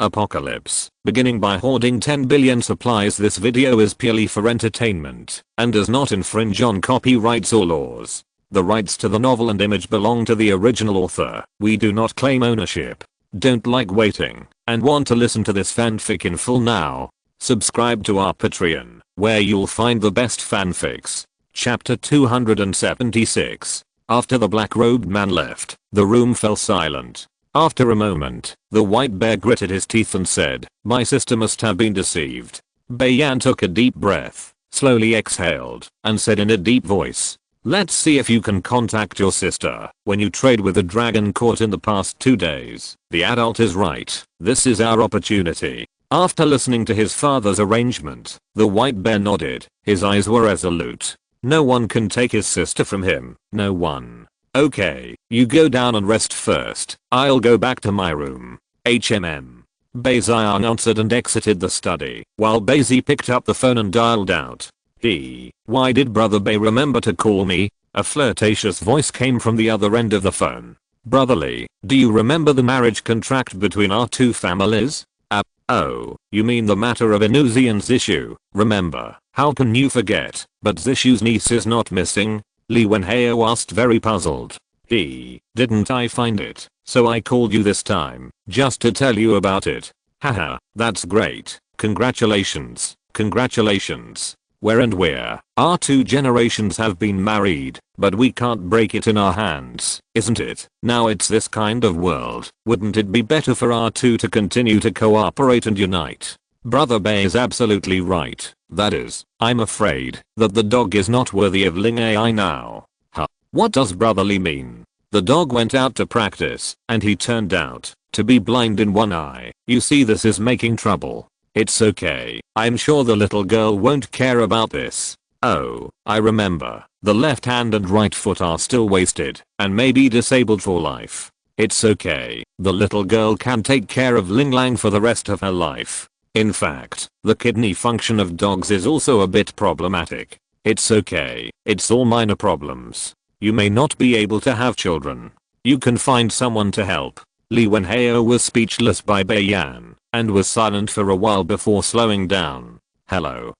Post-apocalypse. Beginning by hoarding 10 billion supplies. This video is purely for entertainment and does not infringe on copyrights or laws. The rights to the novel and image belong to the original author. We do not claim ownership. Don't like waiting and want to listen to this fanfic in full now? Subscribe to our Patreon, where you'll find the best fanfics. Chapter 276. After the black-robed man left, the room fell silent. After a moment, the white bear gritted his teeth and said, "My sister must have been deceived." Bayan took a deep breath, slowly exhaled, and said in a deep voice, "Let's see if you can contact your sister when you trade with the dragon caught in the past 2 days. The adult is right. This is our opportunity." After listening to his father's arrangement, the white bear nodded. His eyes were resolute. No one can take his sister from him. No one. "Okay, you go down and rest first. I'll go back to my room." Bazian answered and exited the study, while Bazi picked up the phone and dialed out. Why did Brother Bay remember to call me?" A flirtatious voice came from the other end of the phone. "Brotherly, do you remember the marriage contract between our two families?" "Oh, you mean the matter of Inuzian's issue? Remember, how can you forget? But Zishu's niece is not missing?" Li Wenhao asked, very puzzled. "Didn't I find it? So I called you this time, just to tell you about it." "Haha, that's great. Congratulations. Congratulations. Where our 2 generations have been married, but we can't break it in our hands, isn't it? Now it's this kind of world. Wouldn't it be better for our 2 to continue to cooperate and unite?" Brother Bay is absolutely right. That is, I'm afraid that the dog is not worthy of Ling Ai now. Huh? What does Brotherly mean? The dog went out to practice, and he turned out to be blind in one eye. You see, this is making trouble. It's okay. I'm sure the little girl won't care about this. Oh, I remember. The left hand and right foot are still wasted and may be disabled for life. It's okay. The little girl can take care of Ling Lang for the rest of her life. In fact, the kidney function of dogs is also a bit problematic. It's okay. It's all minor problems. You may not be able to have children. You can find someone to help. Li Wenhao was speechless by Bayan and was silent for a while before slowing down. "Hello.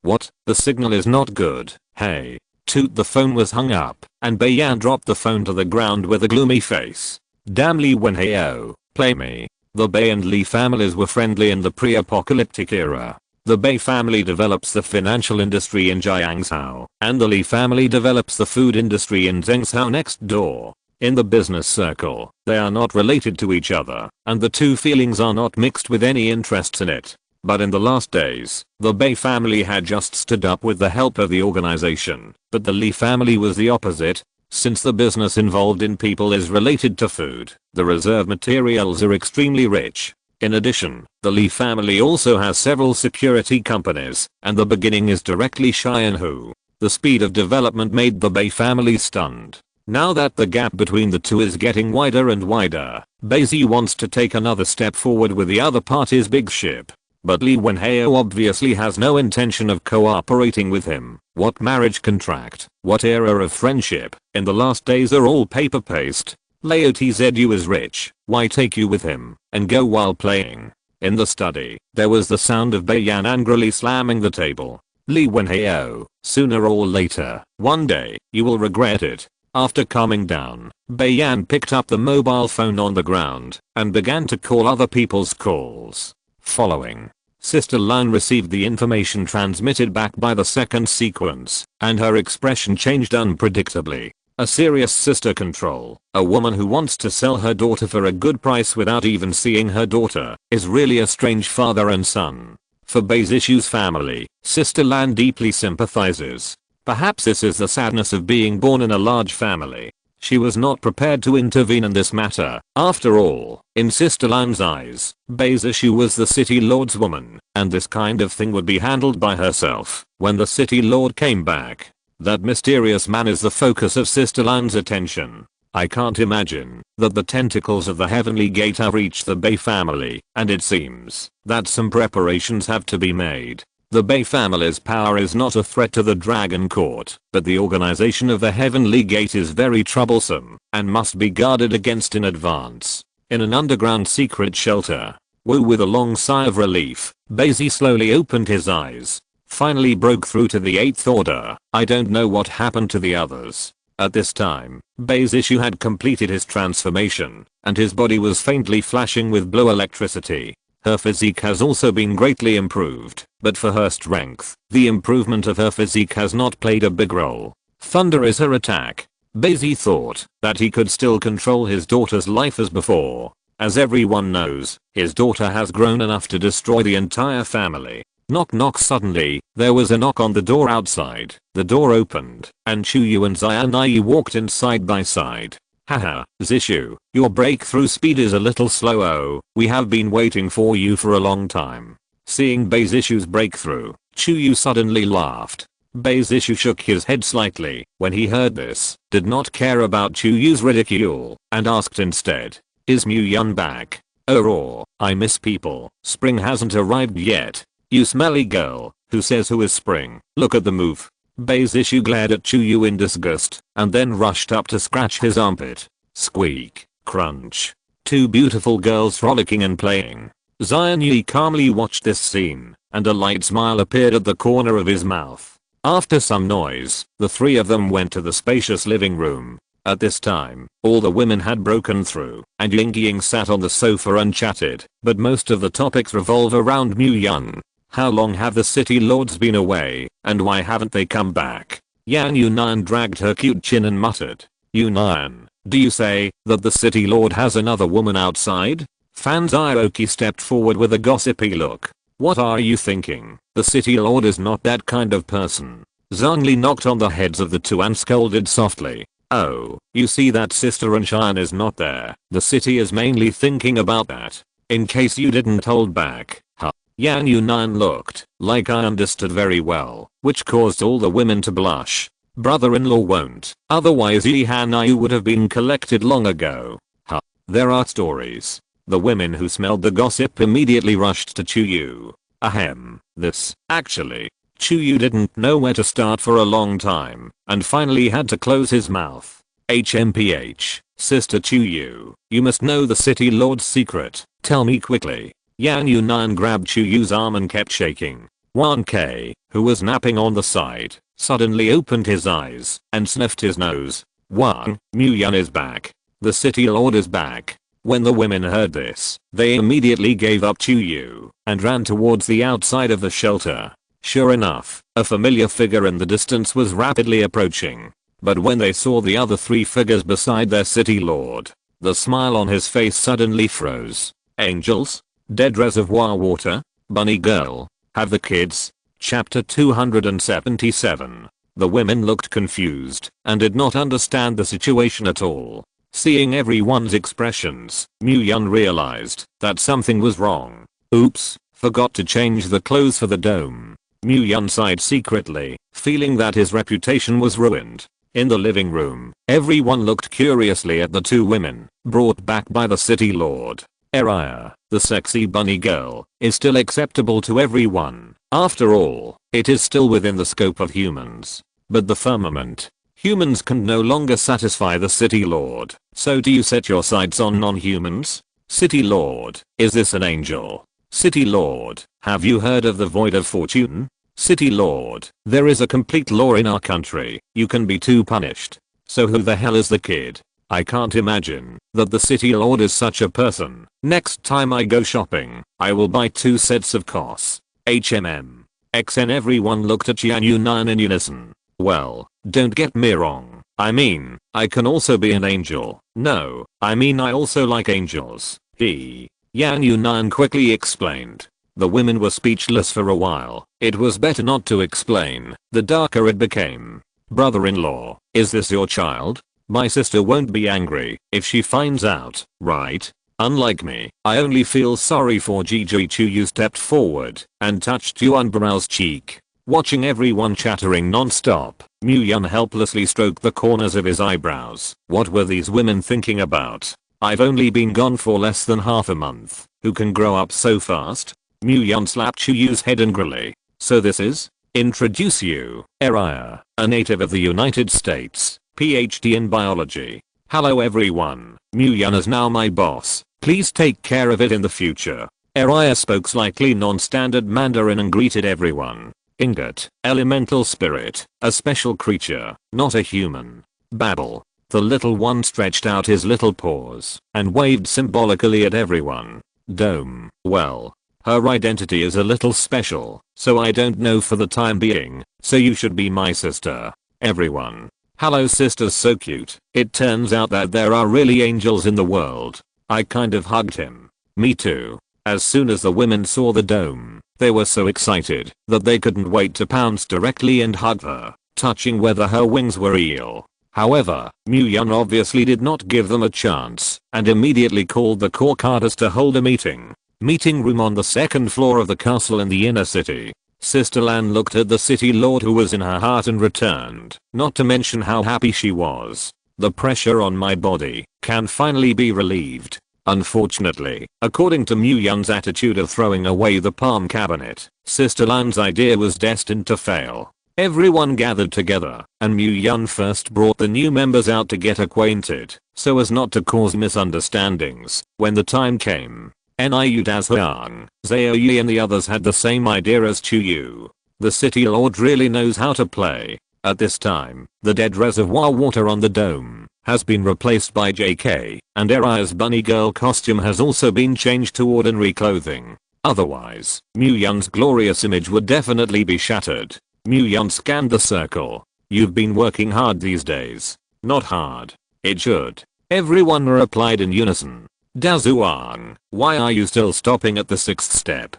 What? The signal is not good. Hey." Toot, the phone was hung up and Bayan dropped the phone to the ground with a gloomy face. "Damn Li Wenhao, play me." The Bay and Li families were friendly in the pre-apocalyptic era. The Bay family develops the financial industry in Jiangzhou, and the Li family develops the food industry in Zhengzhou next door. In the business circle, they are not related to each other, and the 2 feelings are not mixed with any interests in it. But in the last days, the Bay family had just stood up with the help of the organization, but the Li family was the opposite. Since the business involved in people is related to food, the reserve materials are extremely rich. In addition, the Li family also has several security companies, and the beginning is directly Xianhu. The speed of development made the Bay family stunned. Now that the gap between the 2 is getting wider and wider, Bazi wants to take another step forward with the other party's big ship. But Li Wenhao obviously has no intention of cooperating with him. What marriage contract? What era of friendship? In the last days are all paper paste. Lao Tzu is rich. Why take you with him and go while playing? In the study, there was the sound of Bayan angrily slamming the table. "Li Wenhao, sooner or later, one day, you will regret it." After calming down, Bayan picked up the mobile phone on the ground and began to call other people's calls. Following, Sister Lan received the information transmitted back by the second sequence, and her expression changed unpredictably. A serious sister control, a woman who wants to sell her daughter for a good price without even seeing her daughter, is really a strange father and son. For Bazishu's family, Sister Lan deeply sympathizes. Perhaps this is the sadness of being born in a large family. She was not prepared to intervene in this matter. After all, in Sister Lan's eyes, Bazishu was the city lord's woman, and this kind of thing would be handled by herself. When the city lord came back, that mysterious man is the focus of Sister Lan's attention. I can't imagine that the tentacles of the Heavenly Gate have reached the Bay family, and it seems that some preparations have to be made. The Bay family's power is not a threat to the Dragon Court, but the organization of the Heavenly Gate is very troublesome and must be guarded against in advance. In an underground secret shelter, Woo, with a long sigh of relief, Basie slowly opened his eyes. Finally broke through to the 8th order. I don't know what happened to the others. At this time, Basie had completed his transformation, and his body was faintly flashing with blue electricity. Her physique has also been greatly improved, but for her strength, the improvement of her physique has not played a big role. Thunder is her attack. Basie thought that he could still control his daughter's life as before. As everyone knows, his daughter has grown enough to destroy the entire family. Knock knock. Suddenly, there was a knock on the door outside. The door opened, and Chuyu and Xianyi walked in side by side. Haha, Zishu, your breakthrough speed is a little slow. Oh, we have been waiting for you for a long time. Seeing Basishu's breakthrough, Chuyu suddenly laughed. Basishu shook his head slightly when he heard this, did not care about Chuyu's ridicule, and asked instead, is Muyun back? Oh, I miss people. Spring hasn't arrived yet. You smelly girl, who says who is spring? Look at the move. Basishu glared at Chuyu in disgust, and then rushed up to scratch his armpit. Squeak, crunch. Two beautiful girls frolicking and playing. Xianyi calmly watched this scene, and a light smile appeared at the corner of his mouth. After some noise, the three of them went to the spacious living room. At this time, all the women had broken through, and Ying sat on the sofa and chatted, but most of the topics revolve around Muyun. How long have the city lords been away, and why haven't they come back? Yan Yunan dragged her cute chin and muttered. Yunan, do you say that the city lord has another woman outside? Fan Zioki stepped forward with a gossipy look. What are you thinking? The city lord is not that kind of person. Zhongli knocked on the heads of the two and scolded softly. Oh, you see that Sister Anshan is not there. The city is mainly thinking about that. In case you didn't hold back. Huh. Yan Yunan looked like I understood very well, which caused all the women to blush. Brother-in-law won't, otherwise Hanayu would have been collected long ago. Huh. There are stories. The women who smelled the gossip immediately rushed to Chuyu. Ahem, this, actually. Chuyu didn't know where to start for a long time, and finally had to close his mouth. HMPH, Sister Chuyu, you must know the city lord's secret, tell me quickly. Yan Yunan grabbed Chuyu's arm and kept shaking. 1K, who was napping on the side, suddenly opened his eyes, and sniffed his nose. Wang, Muyun is back. The city lord is back. When the women heard this, they immediately gave up Chuyu, and ran towards the outside of the shelter. Sure enough, a familiar figure in the distance was rapidly approaching. But when they saw the other three figures beside their city lord, the smile on his face suddenly froze. Angels? Dead reservoir water? Bunny girl? Have the kids? Chapter 277. The women looked confused, and did not understand the situation at all. Seeing everyone's expressions, Muyun realized that something was wrong. Oops, forgot to change the clothes for the dome. Muyun sighed secretly, feeling that his reputation was ruined. In the living room, everyone looked curiously at the two women, brought back by the city lord. Araya, the sexy bunny girl, is still acceptable to everyone. After all, it is still within the scope of humans. But the firmament. Humans can no longer satisfy the city lord, so do you set your sights on non-humans? City lord, is this an angel? City lord, have you heard of the Void of Fortune? City lord, there is a complete law in our country, you can be too punished. So who the hell is the kid? I can't imagine that the city lord is such a person. Next time I go shopping, I will buy 2 sets of COS. HMM. XN. Everyone looked at Yan Yunan in unison. Well, don't get me wrong. I mean, I can also be an angel. No, I mean I also like angels. Yan Yunan quickly explained. The women were speechless for a while. It was better not to explain, the darker it became. Brother-in-law, is this your child? My sister won't be angry if she finds out, right? Unlike me, I only feel sorry for Gigi. Chuyu stepped forward and touched Yuanbrao's cheek. Watching everyone chattering non-stop, Muyun helplessly stroked the corners of his eyebrows. What were these women thinking about? I've only been gone for less than half a month. Who can grow up so fast? Muyun slapped Chuyu's head angrily. So this is? Introduce you, Araya, a native of the United States, PhD in biology. Hello everyone, Muyun is now my boss. Please take care of it in the future. Araya spoke slightly non-standard Mandarin and greeted everyone. Ingot, elemental spirit, a special creature, not a human. Babble. The little one stretched out his little paws and waved symbolically at everyone. Dome. Well, her identity is a little special, so I don't know for the time being, so you should be my sister. Everyone. Hello sisters, so cute. It turns out that there are really angels in the world. I kind of hugged him. Me too. As soon as the women saw the dome, they were so excited that they couldn't wait to pounce directly and hug her, touching whether her wings were real. However, Muyun obviously did not give them a chance and immediately called the Corcarders to hold a meeting. Meeting room on the second floor of the castle in the inner city. Sister Lan looked at the city lord who was in her heart and returned, not to mention how happy she was. The pressure on my body can finally be relieved. Unfortunately, according to Muyun's attitude of throwing away the palm cabinet, Sister Lan's idea was destined to fail. Everyone gathered together, and Muyun first brought the new members out to get acquainted, so as not to cause misunderstandings when the time came. Niu Dazhuang, Zhao Yi and the others had the same idea as Chu Yu. The city lord really knows how to play. At this time, the dead reservoir water on the dome has been replaced by JK, and Eraya's bunny girl costume has also been changed to ordinary clothing. Otherwise, Muyun's glorious image would definitely be shattered. Muyun scanned the circle. You've been working hard these days. Not hard. It should. Everyone replied in unison. Dazhuang, why are you still stopping at the 6th step?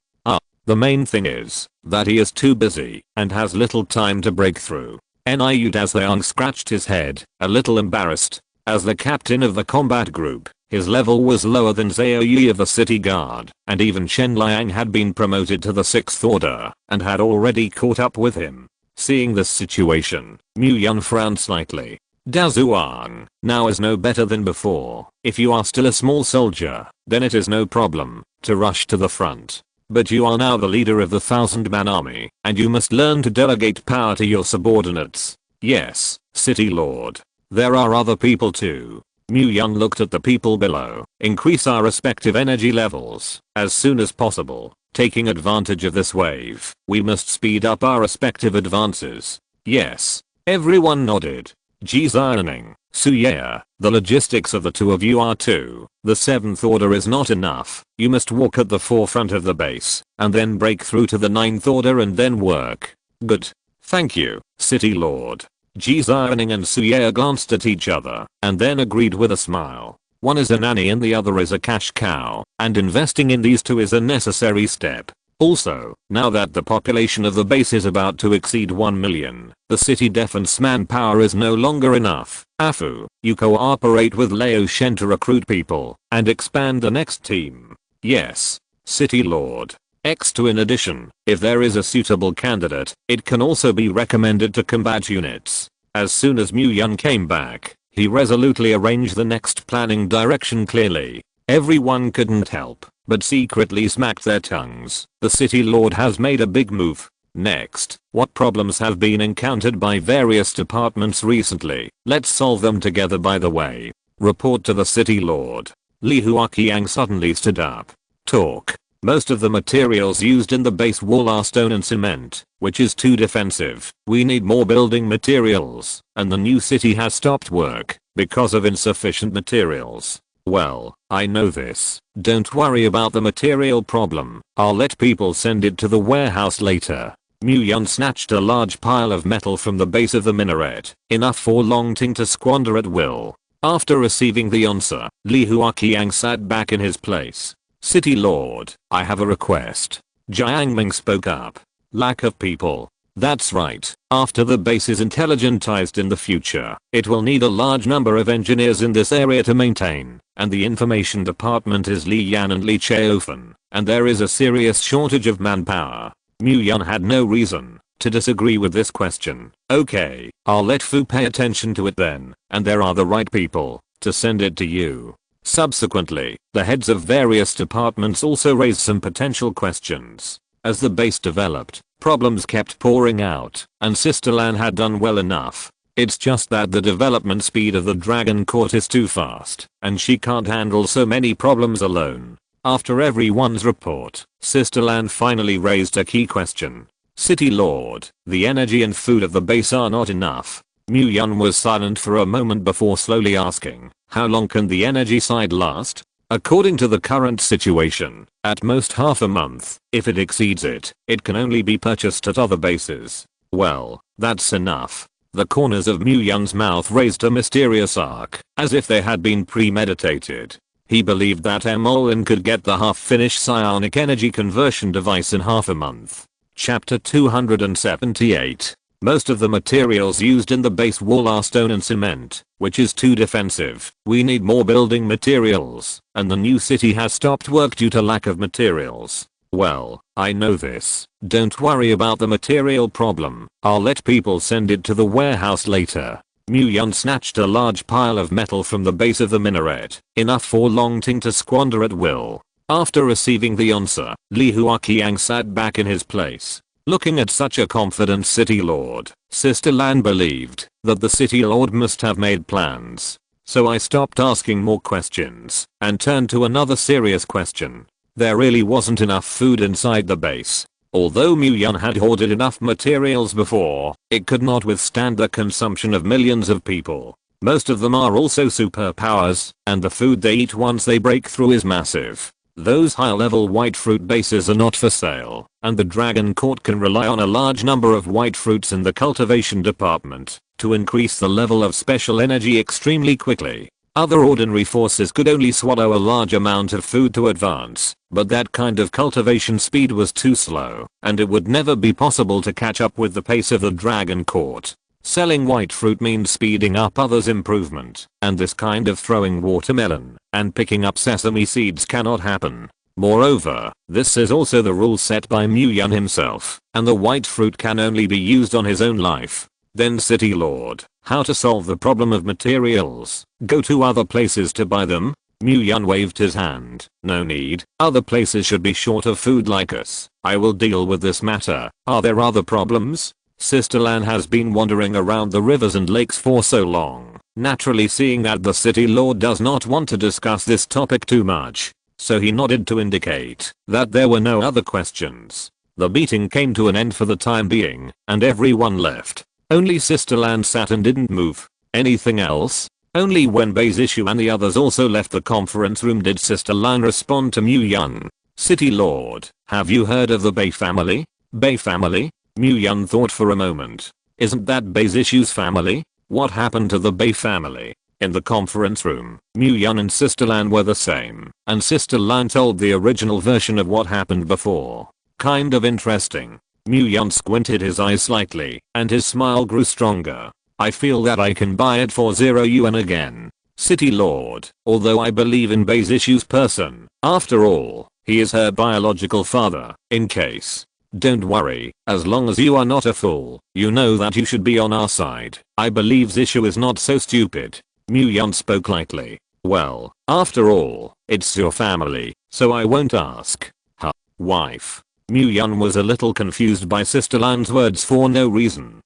The main thing is that he is too busy and has little time to break through. Niu Dazhuang scratched his head, a little embarrassed. As the captain of the combat group, his level was lower than Zhao Yi of the city guard, and even Chen Liang had been promoted to the 6th order and had already caught up with him. Seeing this situation, Muyun frowned slightly. Dazhuang, now is no better than before. If you are still a small soldier, then it is no problem to rush to the front. But you are now the leader of the 1,000-man army, and you must learn to delegate power to your subordinates. Yes, city lord. There are other people too. Muyun looked at the people below. Increase our respective energy levels as soon as possible. Taking advantage of this wave, we must speed up our respective advances. Yes. Everyone nodded. Jizaning, Suye, the logistics of the two of you are too. The 7th order is not enough. You must walk at the forefront of the base, and then break through to the 9th order and then work. Good. Thank you, City Lord. Jizaning and Suye glanced at each other, and then agreed with a smile. One is a nanny and the other is a cash cow, and investing in these two is a necessary step. Also, now that the population of the base is about to exceed 1 million, the city defense manpower is no longer enough. Afu, you cooperate with Lao Shen to recruit people and expand the next team. Yes. City Lord. X2 in addition, if there is a suitable candidate, it can also be recommended to combat units. As soon as Muyun came back, he resolutely arranged the next planning direction clearly. Everyone couldn't help but secretly smacked their tongues. The city lord has made a big move. Next, what problems have been encountered by various departments recently? Let's solve them together by the way. Report to the city lord. Li Huaqiang suddenly stood up. Talk. Most of the materials used in the base wall are stone and cement, which is too defensive. We need more building materials, and the new city has stopped work because of insufficient materials. Well, I know this. Don't worry about the material problem. I'll let people send it to the warehouse later. Muyun snatched a large pile of metal from the base of the minaret, enough for Long Ting to squander at will. After receiving the answer, Li Huaqiang sat back in his place. City Lord, I have a request. Jiang Ming spoke up. Lack of people. That's right. After the base is intelligentized in the future, it will need a large number of engineers in this area to maintain, and the information department is Li Yan and Li Cheofen, and there is a serious shortage of manpower. Muyun had no reason to disagree with this question. Okay, I'll let Fu pay attention to it then, and there are the right people to send it to you. Subsequently, the heads of various departments also raised some potential questions. As the base developed, problems kept pouring out, and Sister Lan had done well enough. It's just that the development speed of the Dragon Court is too fast, and she can't handle so many problems alone. After everyone's report, Sister Lan finally raised a key question. City Lord, the energy and food of the base are not enough. Yun was silent for a moment before slowly asking, how long can the energy side last? According to the current situation, at most half a month. If it exceeds it, it can only be purchased at other bases. Well, that's enough. The corners of Yun's mouth raised a mysterious arc, as if they had been premeditated. He believed that Emolin could get the half-finished psionic energy conversion device in half a month. Chapter 278. Most of the materials used in the base wall are stone and cement, which is too defensive. We need more building materials, and the new city has stopped work due to lack of materials. Well, I know this. Don't worry about the material problem. I'll let people send it to the warehouse later. Yun snatched a large pile of metal from the base of the minaret, enough for Long Ting to squander at will. After receiving the answer, Li Huaqiang sat back in his place. Looking at such a confident city lord, Sister Lan believed that the city lord must have made plans. So I stopped asking more questions and turned to another serious question. There really wasn't enough food inside the base. Although Yun had hoarded enough materials before, it could not withstand the consumption of millions of people. Most of them are also superpowers, and the food they eat once they break through is massive. Those high-level white fruit bases are not for sale, and the Dragon Court can rely on a large number of white fruits in the cultivation department to increase the level of special energy extremely quickly. Other ordinary forces could only swallow a large amount of food to advance, but that kind of cultivation speed was too slow, and it would never be possible to catch up with the pace of the Dragon Court. Selling white fruit means speeding up others' improvement, and this kind of throwing watermelon and picking up sesame seeds cannot happen. Moreover, this is also the rule set by Yun himself, and the white fruit can only be used on his own life. Then City Lord, how to solve the problem of materials? Go to other places to buy them? Yun waved his hand. No need, other places should be short of food like us. I will deal with this matter. Are there other problems? Sister Lan has been wandering around the rivers and lakes for so long, naturally seeing that the city lord does not want to discuss this topic too much. So he nodded to indicate that there were no other questions. The meeting came to an end for the time being, and everyone left. Only Sister Lan sat and didn't move. Anything else? Only when Bei's issue and the others also left the conference room did Sister Lan respond to Yun. City Lord, have you heard of the Bei family? Bei family? Yun thought for a moment. Isn't that Bei's issue's family? What happened to the Bei family? In the conference room, Yun and Sister Lan were the same, and Sister Lan told the original version of what happened before. Kind of interesting. Yun squinted his eyes slightly, and his smile grew stronger. I feel that I can buy it for 0 yuan again. City Lord, although I believe in Bei's issue's person, after all, he is her biological father, in case. Don't worry, as long as you are not a fool, you know that you should be on our side. I believe Zishu is not so stupid. Yun spoke lightly. Well, after all, it's your family, so I won't ask. Huh? Wife. Yun was a little confused by Sister Lan's words for no reason.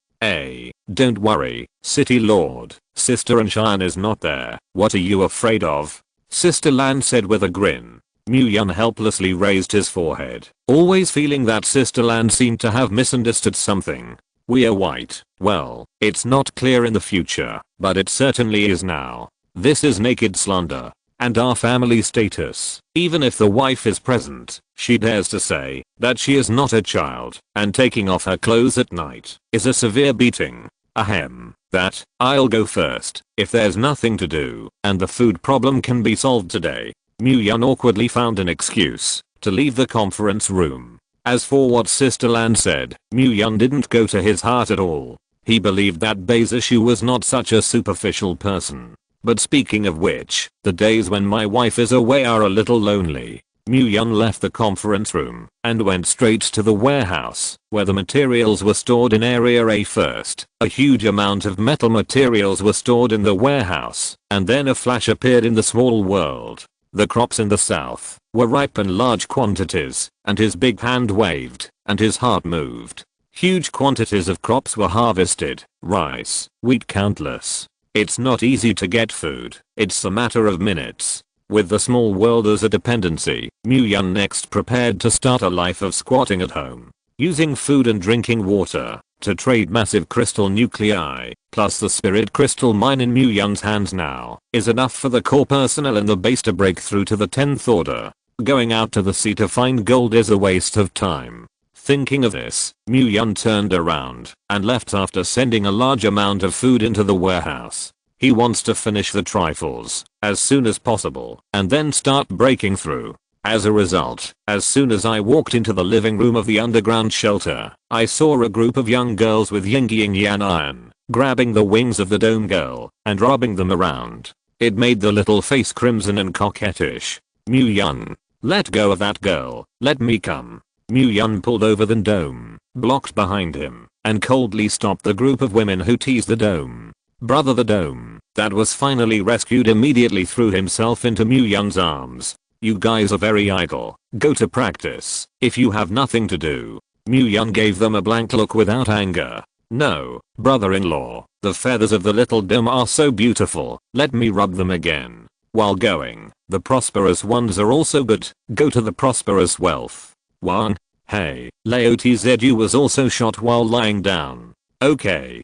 Don't worry, City Lord, Sister Anshan is not there. What are you afraid of? Sister Lan said with a grin. Yun helplessly raised his forehead, always feeling that Sister Lan seemed to have misunderstood something. We are white. Well, it's not clear in the future, but it certainly is now. This is naked slander. And our family status. Even if the wife is present, she dares to say that she is not a child, and taking off her clothes at night is a severe beating. Ahem. That, I'll go first, if there's nothing to do, and the food problem can be solved today. Yun awkwardly found an excuse to leave the conference room. As for what Sister Lan said, Yun didn't go to his heart at all. He believed that Bei's issue was not such a superficial person. But speaking of which, the days when my wife is away are a little lonely. Yun left the conference room and went straight to the warehouse, where the materials were stored in Area A first. A huge amount of metal materials were stored in the warehouse, and then a flash appeared in the small world. The crops in the south were ripe in large quantities, and his big hand waved, and his heart moved. Huge quantities of crops were harvested, rice, wheat countless. It's not easy to get food, it's a matter of minutes. With the small world as a dependency, Mu-Yun next prepared to start a life of squatting at home, using food and drinking water to trade massive crystal nuclei, plus the spirit crystal mine in Mu-Yun's hands now is enough for the core personnel in the base to break through to the 10th order. Going out to the sea to find gold is a waste of time. Thinking of this, Mu-Yun turned around and left after sending a large amount of food into the warehouse. He wants to finish the trifles as soon as possible and then start breaking through. As a result, as soon as I walked into the living room of the underground shelter, I saw a group of young girls with yin yang iron, grabbing the wings of the dome girl and rubbing them around. It made the little face crimson and coquettish. Mu-Yun, let go of that girl, let me come. Mu-Yun pulled over the dome, blocked behind him, and coldly stopped the group of women who teased the dome. Brother the dome, that was finally rescued, immediately threw himself into Mu-Yun's arms. You guys are very idle. Go to practice if you have nothing to do. Mu-Yun gave them a blank look without anger. No, brother-in-law, the feathers of the little dome are so beautiful, let me rub them again. While going, the prosperous ones are also good. Go to the prosperous wealth. One. Hey, Laotzu was also shot while lying down. Okay,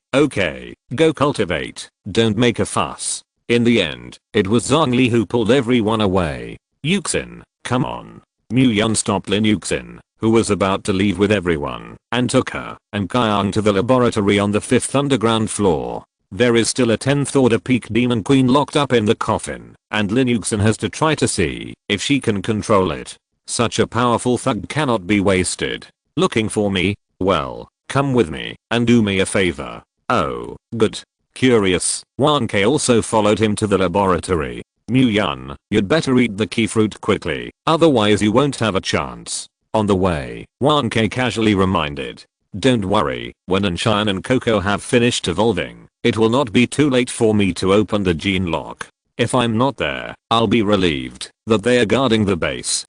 go cultivate, don't make a fuss. In the end, it was Zhongli who pulled everyone away. Yuxin, come on. Mu-Yun stopped Lin Yuxin, who was about to leave with everyone, and took her and Kyung to the laboratory on the 5th underground floor. There is still a 10th order peak demon queen locked up in the coffin, and Lin Yuxin has to try to see if she can control it. Such a powerful thug cannot be wasted. Looking for me? Well, come with me and do me a favor. Oh, good. Curious, Wanke also followed him to the laboratory. Mu-Yun, you'd better eat the key fruit quickly, otherwise you won't have a chance. On the way, Wanke casually reminded. Don't worry, when Anshan and Coco have finished evolving, it will not be too late for me to open the gene lock. If I'm not there, I'll be relieved that they are guarding the base.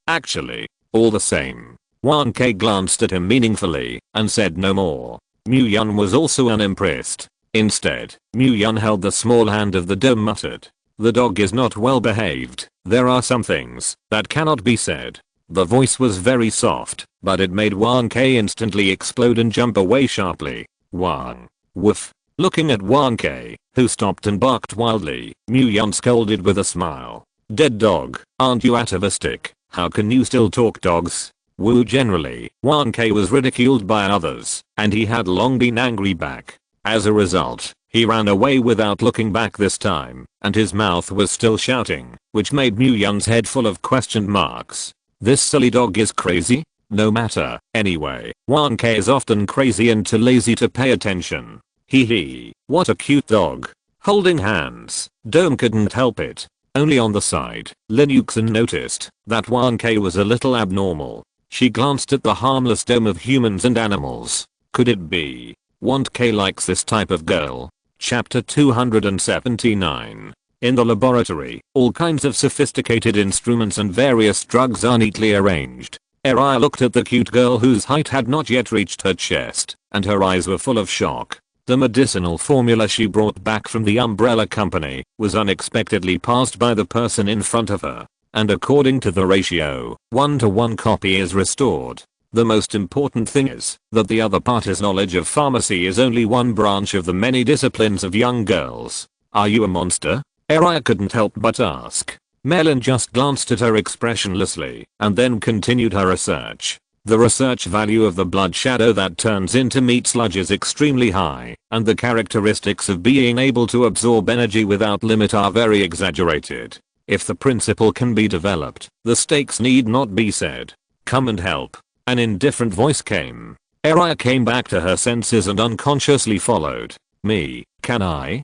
Actually, all the same. Wanke glanced at him meaningfully and said no more. Mu-Yun was also unimpressed. Instead, Mu-Yun held the small hand of the dome, muttered. The dog is not well behaved. There are some things that cannot be said. The voice was very soft, but it made Wanke instantly explode and jump away sharply. Wang. Woof. Looking at Wanke, who stopped and barked wildly, Mu-Yun scolded with a smile. Dead dog, aren't you atavistic? How can you still talk, dogs? Woo. Generally, Wanke was ridiculed by others, and he had long been angry back. As a result, he ran away without looking back this time, and his mouth was still shouting, which made Mu-Yun's head full of question marks. This silly dog is crazy? No matter, anyway, Wanke is often crazy and too lazy to pay attention. Hee hee, what a cute dog. Holding hands, Dome couldn't help it. Only on the side, Lin Yuxin noticed that Wanke was a little abnormal. She glanced at the harmless dome of humans and animals. Could it be Wanke likes this type of girl? Chapter 279. In the laboratory, all kinds of sophisticated instruments and various drugs are neatly arranged. Eri looked at the cute girl whose height had not yet reached her chest, and her eyes were full of shock. The medicinal formula she brought back from the umbrella company was unexpectedly passed by the person in front of her, and according to the ratio, 1-to-1 copy is restored. The most important thing is that the other party's knowledge of pharmacy is only one branch of the many disciplines of young girls. Are you a monster? Eri couldn't help but ask. Melon just glanced at her expressionlessly and then continued her research. The research value of the blood shadow that turns into meat sludge is extremely high, and the characteristics of being able to absorb energy without limit are very exaggerated. If the principle can be developed, the stakes need not be said. Come and help. An indifferent voice came. Eri came back to her senses and unconsciously followed. Me, can I?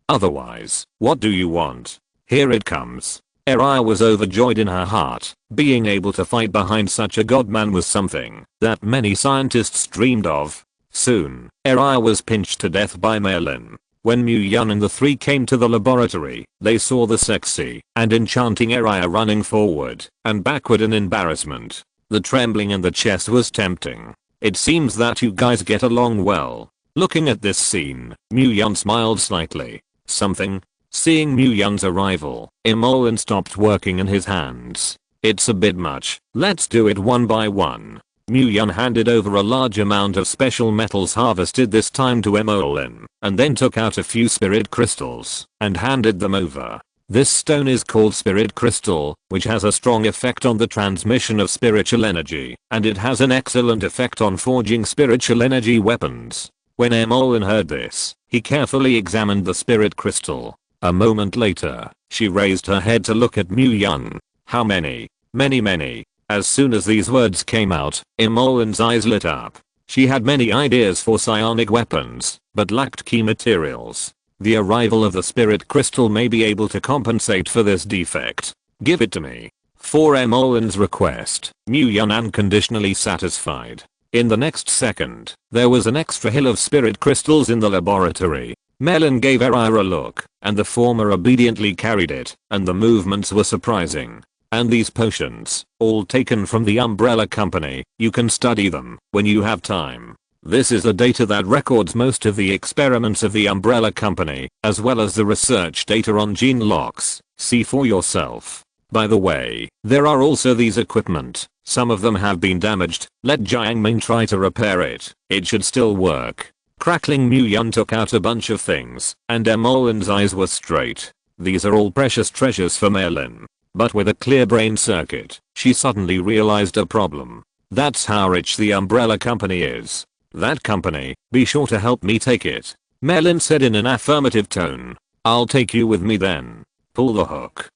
Otherwise, what do you want? Here it comes. Eri was overjoyed in her heart. Being able to fight behind such a godman was something that many scientists dreamed of. Soon, Eri was pinched to death by Melon. When Mu-Yun and the three came to the laboratory, they saw the sexy and enchanting Eri running forward and backward in embarrassment. The trembling in the chest was tempting. It seems that you guys get along well. Looking at this scene, Mu-Yun smiled slightly. Something Seeing Mu Yun's arrival, Emolin stopped working in his hands. It's a bit much, let's do it one by one. Mu Yun handed over a large amount of special metals harvested this time to Emolin, and then took out a few spirit crystals and handed them over. This stone is called Spirit Crystal, which has a strong effect on the transmission of spiritual energy, and it has an excellent effect on forging spiritual energy weapons. When Emolin heard this, he carefully examined the Spirit Crystal. A moment later, she raised her head to look at Mu Yun. How many? Many. As soon as these words came out, Emolin's eyes lit up. She had many ideas for psionic weapons, but lacked key materials. The arrival of the Spirit Crystal may be able to compensate for this defect. Give it to me. For Emolin's request, Mu Yun unconditionally satisfied. In the next second, there was an extra hill of spirit crystals in the laboratory. Melon gave Erira a look, and the former obediently carried it, and the movements were surprising. And these potions, all taken from the Umbrella Company, you can study them when you have time. This is the data that records most of the experiments of the Umbrella Company, as well as the research data on gene locks. See for yourself. By the way, there are also these equipment. Some of them have been damaged. Let Jiangming try to repair it. It should still work. Crackling Mu Yun took out a bunch of things, and Emolin's eyes were straight. These are all precious treasures for Melin. But with a clear brain circuit, she suddenly realized a problem. That's how rich the Umbrella Company is. That company, be sure to help me take it. Melin said in an affirmative tone. I'll take you with me then. Pull the hook.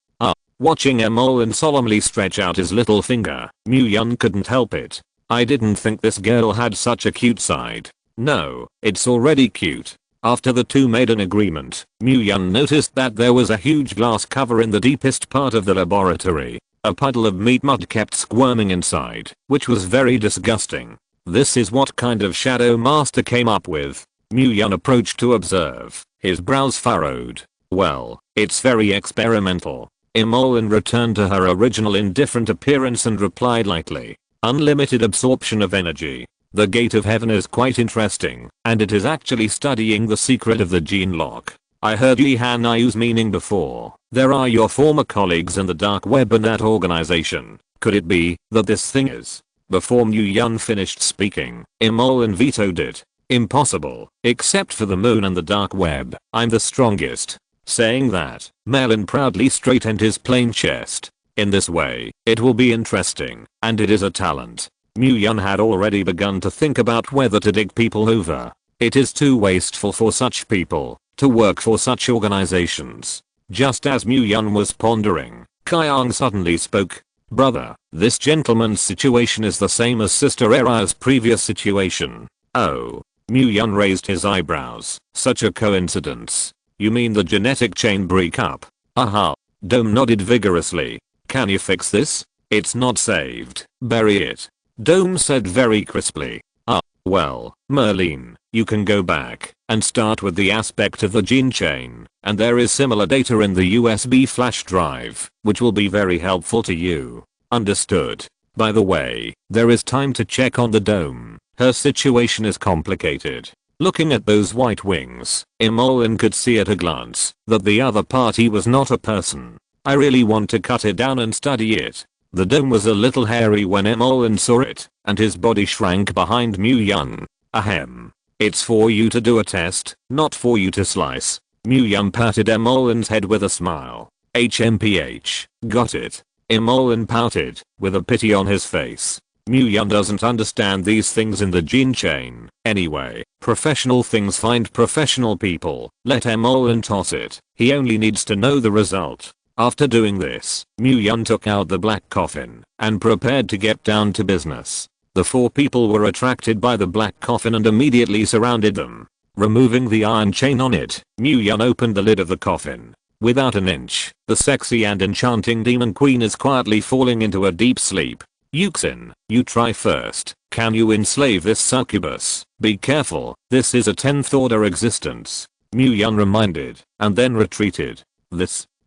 Watching Emolin solemnly stretch out his little finger, Mu Yun couldn't help it. I didn't think this girl had such a cute side. No, it's already cute. After the two made an agreement, Mu Yun noticed that there was a huge glass cover in the deepest part of the laboratory. A puddle of meat mud kept squirming inside, which was very disgusting. This is what kind of Shadow Master came up with. Mu Yun approached to observe, his brows furrowed. Well, it's very experimental. Emolin returned to her original indifferent appearance and replied lightly. Unlimited absorption of energy. The Gate of Heaven is quite interesting, and it is actually studying the secret of the gene lock. I heard Yi Han Ayu's meaning before. There are your former colleagues in the dark web and that organization. Could it be that this thing is? Before Mu Yun finished speaking, Emolin vetoed it. Impossible, except for the moon and the dark web. I'm the strongest. Saying that, Melin proudly straightened his plain chest. In this way, it will be interesting, and it is a talent. Mu Yun had already begun to think about whether to dig people over. It is too wasteful for such people to work for such organizations. Just as Mu Yun was pondering, Kyung suddenly spoke. Brother, this gentleman's situation is the same as Sister Erira's previous situation. Oh. Mu Yun raised his eyebrows. Such a coincidence. You mean the genetic chain breakup? Aha. Dome nodded vigorously. Can you fix this? It's not saved. Bury it. Dome said very crisply. Well, Merlin, you can go back and start with the aspect of the gene chain, and there is similar data in the USB flash drive, which will be very helpful to you. Understood. By the way, there is time to check on the Dome. Her situation is complicated. Looking at those white wings, Emolin could see at a glance that the other party was not a person. I really want to cut it down and study it. The Dome was a little hairy when Emolin saw it, and his body shrank behind Mu Yun. Ahem. It's for you to do a test, not for you to slice. Mu Yun patted Emolin's head with a smile. HMPH, got it. Emolin pouted, with a pity on his face. Mu Yun doesn't understand these things in the gene chain. Anyway, professional things find professional people. Let Emolin toss it. He only needs to know the result. After doing this, Mu Yun took out the black coffin and prepared to get down to business. The four people were attracted by the black coffin and immediately surrounded them. Removing the iron chain on it, Mu Yun opened the lid of the coffin. Without an inch, the sexy and enchanting demon queen is quietly falling into a deep sleep. Yuxin, you try first. Can you enslave this succubus? Be careful, this is a 10th order existence. Mu Yun reminded, and then retreated.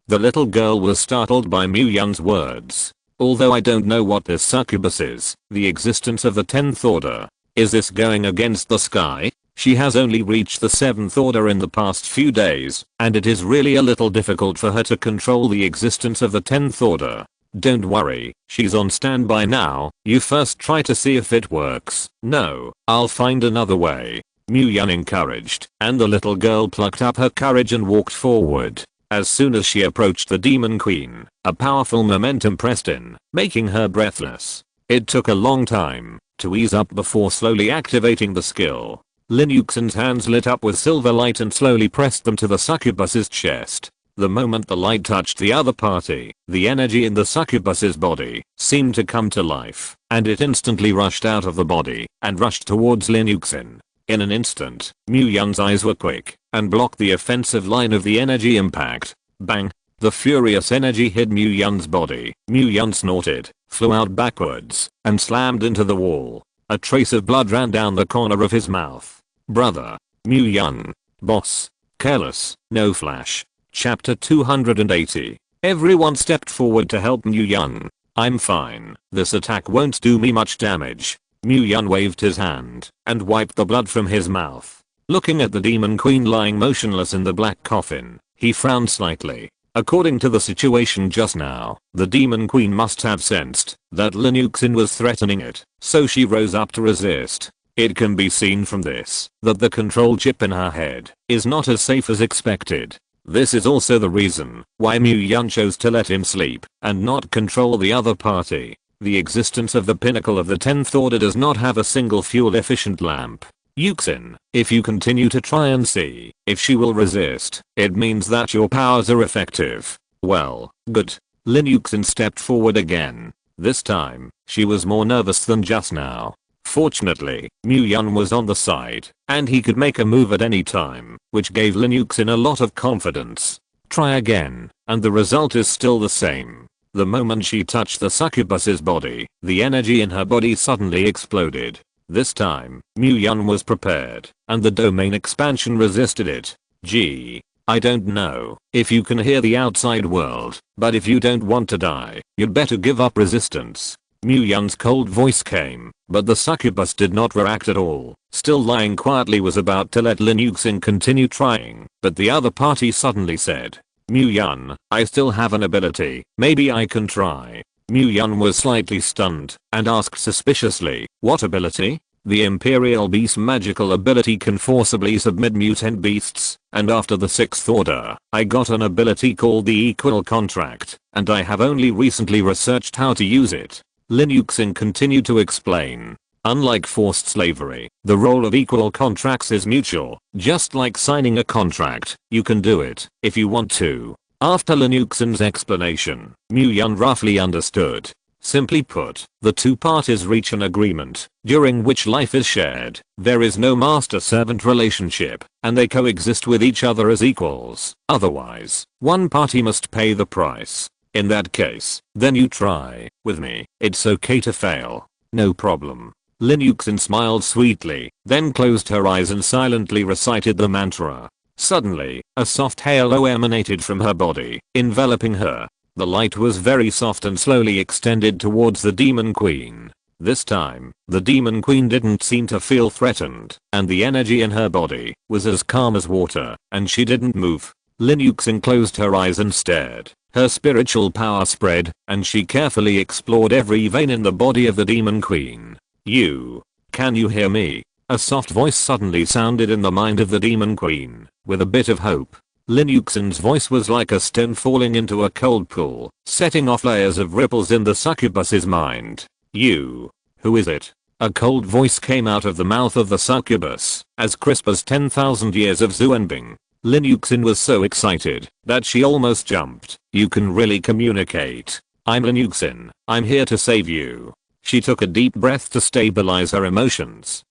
The little girl was startled by Mu Yun's words. Although I don't know what this succubus is, the existence of the 10th order. Is this going against the sky? She has only reached the 7th order in the past few days, and it is really a little difficult for her to control the existence of the 10th order. Don't worry, she's on standby now. You first try to see if it works. No, I'll find another way. Mu-Yun encouraged, and the little girl plucked up her courage and walked forward. As soon as she approached the Demon Queen, a powerful momentum pressed in, making her breathless. It took a long time to ease up before slowly activating the skill. Lin Yuxin's hands lit up with silver light and slowly pressed them to the succubus's chest. The moment the light touched the other party, the energy in the succubus's body seemed to come to life, and it instantly rushed out of the body and rushed towards Lin Yuxin. In an instant, Mu-Yun's eyes were quick and blocked the offensive line of the energy impact. Bang! The furious energy hit Mu-Yun's body. Mu-Yun snorted, flew out backwards, and slammed into the wall. A trace of blood ran down the corner of his mouth. Brother. Mu-Yun. Boss. Careless. No flash. Chapter 280. Everyone stepped forward to help Mu-Yun. I'm fine. This attack won't do me much damage. Mu-Yun waved his hand and wiped the blood from his mouth. Looking at the Demon Queen lying motionless in the black coffin, he frowned slightly. According to the situation just now, the Demon Queen must have sensed that Lin Yuxin was threatening it, so she rose up to resist. It can be seen from this that the control chip in her head is not as safe as expected. This is also the reason why Mu-Yun chose to let him sleep and not control the other party. The existence of the pinnacle of the 10th order does not have a single fuel efficient lamp. Yuxin, if you continue to try and see if she will resist, it means that your powers are effective. Well, good. Lin Yuxin stepped forward again. This time, she was more nervous than just now. Fortunately, Mu-Yun was on the side, and he could make a move at any time, which gave Lin Yuxin a lot of confidence. Try again, and the result is still the same. The moment she touched the succubus's body, the energy in her body suddenly exploded. This time, Mu-Yun was prepared, and the domain expansion resisted it. Gee, I don't know if you can hear the outside world, but if you don't want to die, you'd better give up resistance. Mu-Yun's cold voice came, but the succubus did not react at all. Still lying quietly was about to let Lin Yuxin continue trying, but the other party suddenly said, Mu-Yun, I still have an ability, maybe I can try. Mu-Yun was slightly stunned and asked suspiciously, what ability? The Imperial Beast magical ability can forcibly submit mutant beasts, and after the 6th order, I got an ability called the Equal Contract, and I have only recently researched how to use it. Lin Yuxin continued to explain. Unlike forced slavery, the role of equal contracts is mutual. Just like signing a contract, you can do it if you want to. After Lin Yuxin's explanation, Mu-Yun roughly understood. Simply put, the two parties reach an agreement, during which life is shared. There is no master-servant relationship, and they coexist with each other as equals. Otherwise, one party must pay the price. In that case, then you try with me. It's okay to fail. No problem. Lin Yuxin smiled sweetly, then closed her eyes and silently recited the mantra. Suddenly, a soft halo emanated from her body, enveloping her. The light was very soft and slowly extended towards the Demon Queen. This time, the Demon Queen didn't seem to feel threatened, and the energy in her body was as calm as water, and she didn't move. Lin Yuxin closed her eyes and stared. Her spiritual power spread, and she carefully explored every vein in the body of the Demon Queen. Can you hear me? A soft voice suddenly sounded in the mind of the Demon Queen, with a bit of hope. Lin Yuxin's voice was like a stone falling into a cold pool, setting off layers of ripples in the succubus's mind. Who is it? A cold voice came out of the mouth of the succubus, as crisp as 10,000 years of Zuenbing. Lin Yuxin was so excited that she almost jumped. You can really communicate. I'm Lin Yuxin. I'm here to save you. She took a deep breath to stabilize her emotions.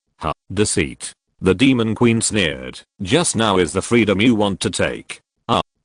Deceit. The Demon Queen sneered. Just now is the freedom you want to take.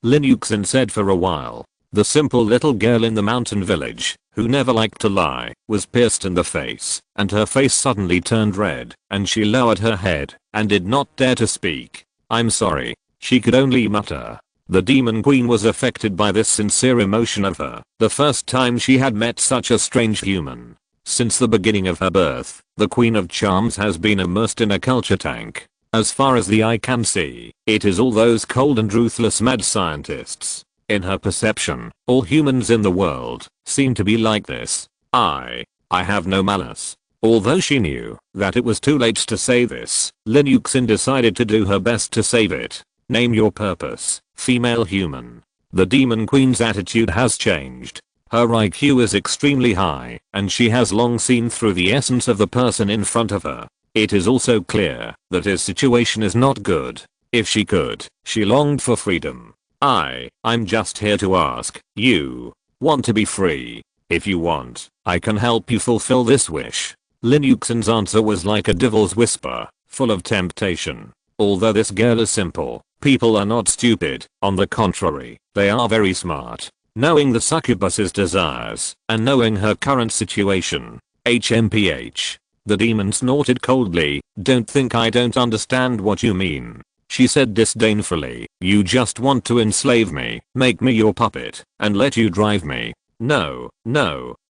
Lin Yuxin said for a while. The simple little girl in the mountain village, who never liked to lie, was pierced in the face, and her face suddenly turned red, and she lowered her head, and did not dare to speak. I'm sorry. She could only mutter. The Demon Queen was affected by this sincere emotion of her, the first time she had met such a strange human. Since the beginning of her birth, the Queen of Charms has been immersed in a culture tank. As far as the eye can see, it is all those cold and ruthless mad scientists. In her perception, all humans in the world seem to be like this. I have no malice. Although she knew that it was too late to say this, Lin Yuxin decided to do her best to save it. Name your purpose, female human. The Demon Queen's attitude has changed. Her IQ is extremely high, and she has long seen through the essence of the person in front of her. It is also clear that his situation is not good. If she could, she longed for freedom. I'm just here to ask, you want to be free? If you want, I can help you fulfill this wish. Lin Yuxin's answer was like a devil's whisper, full of temptation. Although this girl is simple, people are not stupid. On the contrary, they are very smart. Knowing the succubus's desires, and knowing her current situation. HMPH. The demon snorted coldly. Don't think I don't understand what you mean. She said disdainfully. You just want to enslave me, make me your puppet, and let you drive me. No,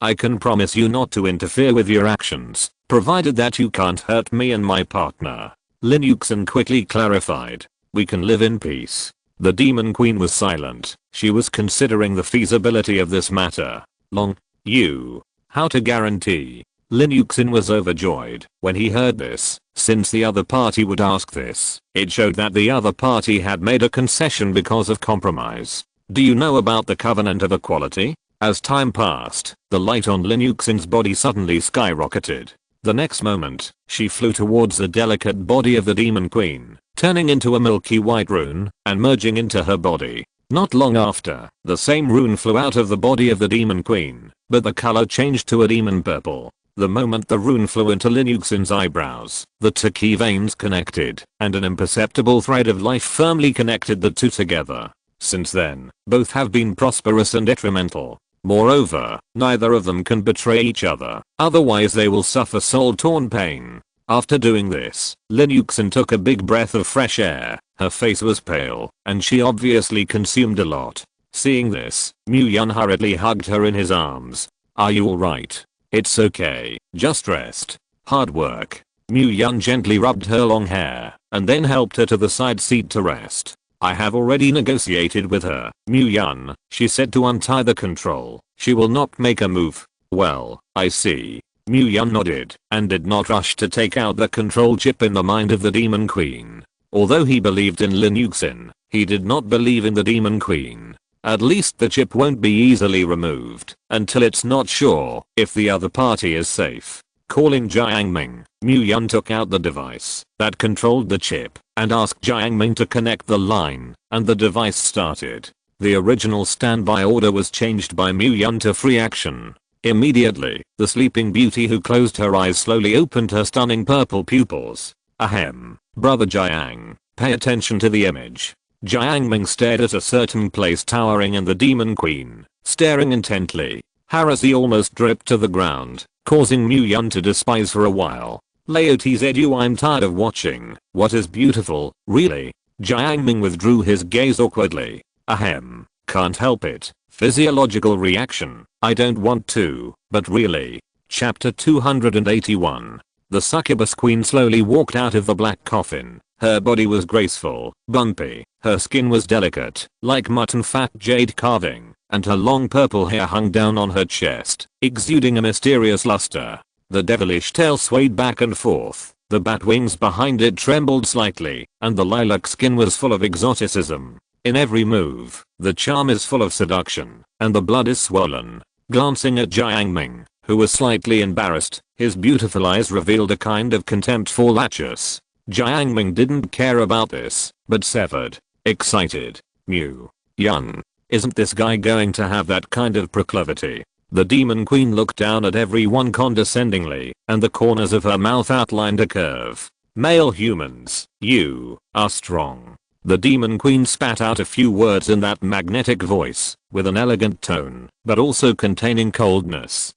I can promise you not to interfere with your actions, provided that you can't hurt me and my partner. Lin Yuxin quickly clarified. We can live in peace. The Demon Queen was silent. She was considering the feasibility of this matter. How to guarantee? Lin Yuxin was overjoyed when he heard this, since the other party would ask this. It showed that the other party had made a concession because of compromise. Do you know about the Covenant of Equality? As time passed, the light on Lin Yuxin's body suddenly skyrocketed. The next moment, she flew towards the delicate body of the Demon Queen, turning into a milky white rune and merging into her body. Not long after, the same rune flew out of the body of the Demon Queen, but the color changed to a demon purple. The moment the rune flew into Lin Yuxin's eyebrows, the two key veins connected, and an imperceptible thread of life firmly connected the two together. Since then, both have been prosperous and detrimental. Moreover, neither of them can betray each other, otherwise they will suffer soul-torn pain. After doing this, Lin Yuxin took a big breath of fresh air. Her face was pale, and she obviously consumed a lot. Seeing this, Mu Yun hurriedly hugged her in his arms. Are you alright? It's okay, just rest. Hard work. Mu Yun gently rubbed her long hair, and then helped her to the side seat to rest. I have already negotiated with her, Mu Yun, she said to untie the control. She will not make a move. Well, I see. Mu Yun nodded, and did not rush to take out the control chip in the mind of the Demon Queen. Although he believed in Lin Yuxin, he did not believe in the Demon Queen. At least the chip won't be easily removed, until it's not sure if the other party is safe. Calling Jiangming, Mu Yun took out the device that controlled the chip, and asked Jiangming to connect the line, and the device started. The original standby order was changed by Mu Yun to free action. Immediately, the sleeping beauty who closed her eyes slowly opened her stunning purple pupils. Ahem. Brother Jiang, pay attention to the image. Jiangming stared at a certain place towering in the Demon Queen, staring intently. Heresy almost dripped to the ground, causing Mu Yun to despise for a while. Leo TZU, I'm tired of watching. What is beautiful, really? Jiangming withdrew his gaze awkwardly. Ahem. Can't help it. Physiological reaction. I don't want to, but really. Chapter 281. The succubus queen slowly walked out of the black coffin. Her body was graceful, bumpy, her skin was delicate, like mutton fat jade carving, and her long purple hair hung down on her chest, exuding a mysterious luster. The devilish tail swayed back and forth, the bat wings behind it trembled slightly, and the lilac skin was full of exoticism. In every move, the charm is full of seduction, and the blood is swollen. Glancing at Jiangming, who was slightly embarrassed, his beautiful eyes revealed a kind of contempt for Lachus. Jiangming didn't care about this, but severed. Excited. Mu Yun. Isn't this guy going to have that kind of proclivity? The Demon Queen looked down at everyone condescendingly, and the corners of her mouth outlined a curve. Male humans, you are strong. The Demon Queen spat out a few words in that magnetic voice, with an elegant tone, but also containing coldness.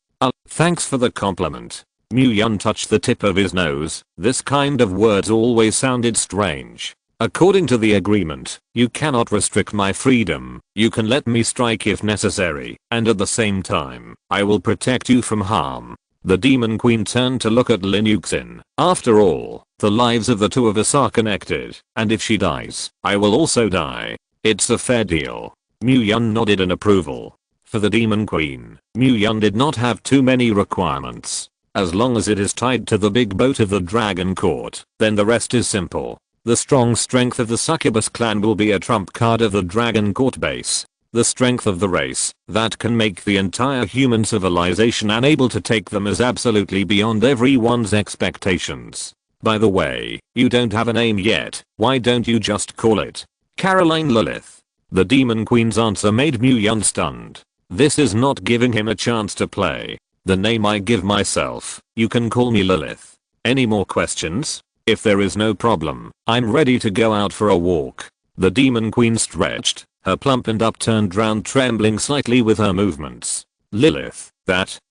Thanks for the compliment. Mu Yun touched the tip of his nose. This kind of words always sounded strange. According to the agreement, you cannot restrict my freedom. You can let me strike if necessary, and at the same time, I will protect you from harm. The Demon Queen turned to look at Lin Yuxin. After all, The lives of the two of us are connected, and if she dies, I will also die. It's a fair deal. Mu-Yun nodded in approval. For the Demon Queen, Mu-Yun did not have too many requirements. As long as it is tied to the big boat of the Dragon Court, then the rest is simple. The strong strength of the Succubus clan will be a trump card of the Dragon Court base. The strength of the race that can make the entire human civilization unable to take them is absolutely beyond everyone's expectations. By the way, you don't have a name yet, why don't you just call it Caroline Lilith? The Demon Queen's answer made Mu-Yun stunned. This is not giving him a chance to play. The name I give myself, you can call me Lilith. Any more questions? If there is no problem, I'm ready to go out for a walk. The Demon Queen stretched, her plump and upturned round trembling slightly with her movements. Lilith,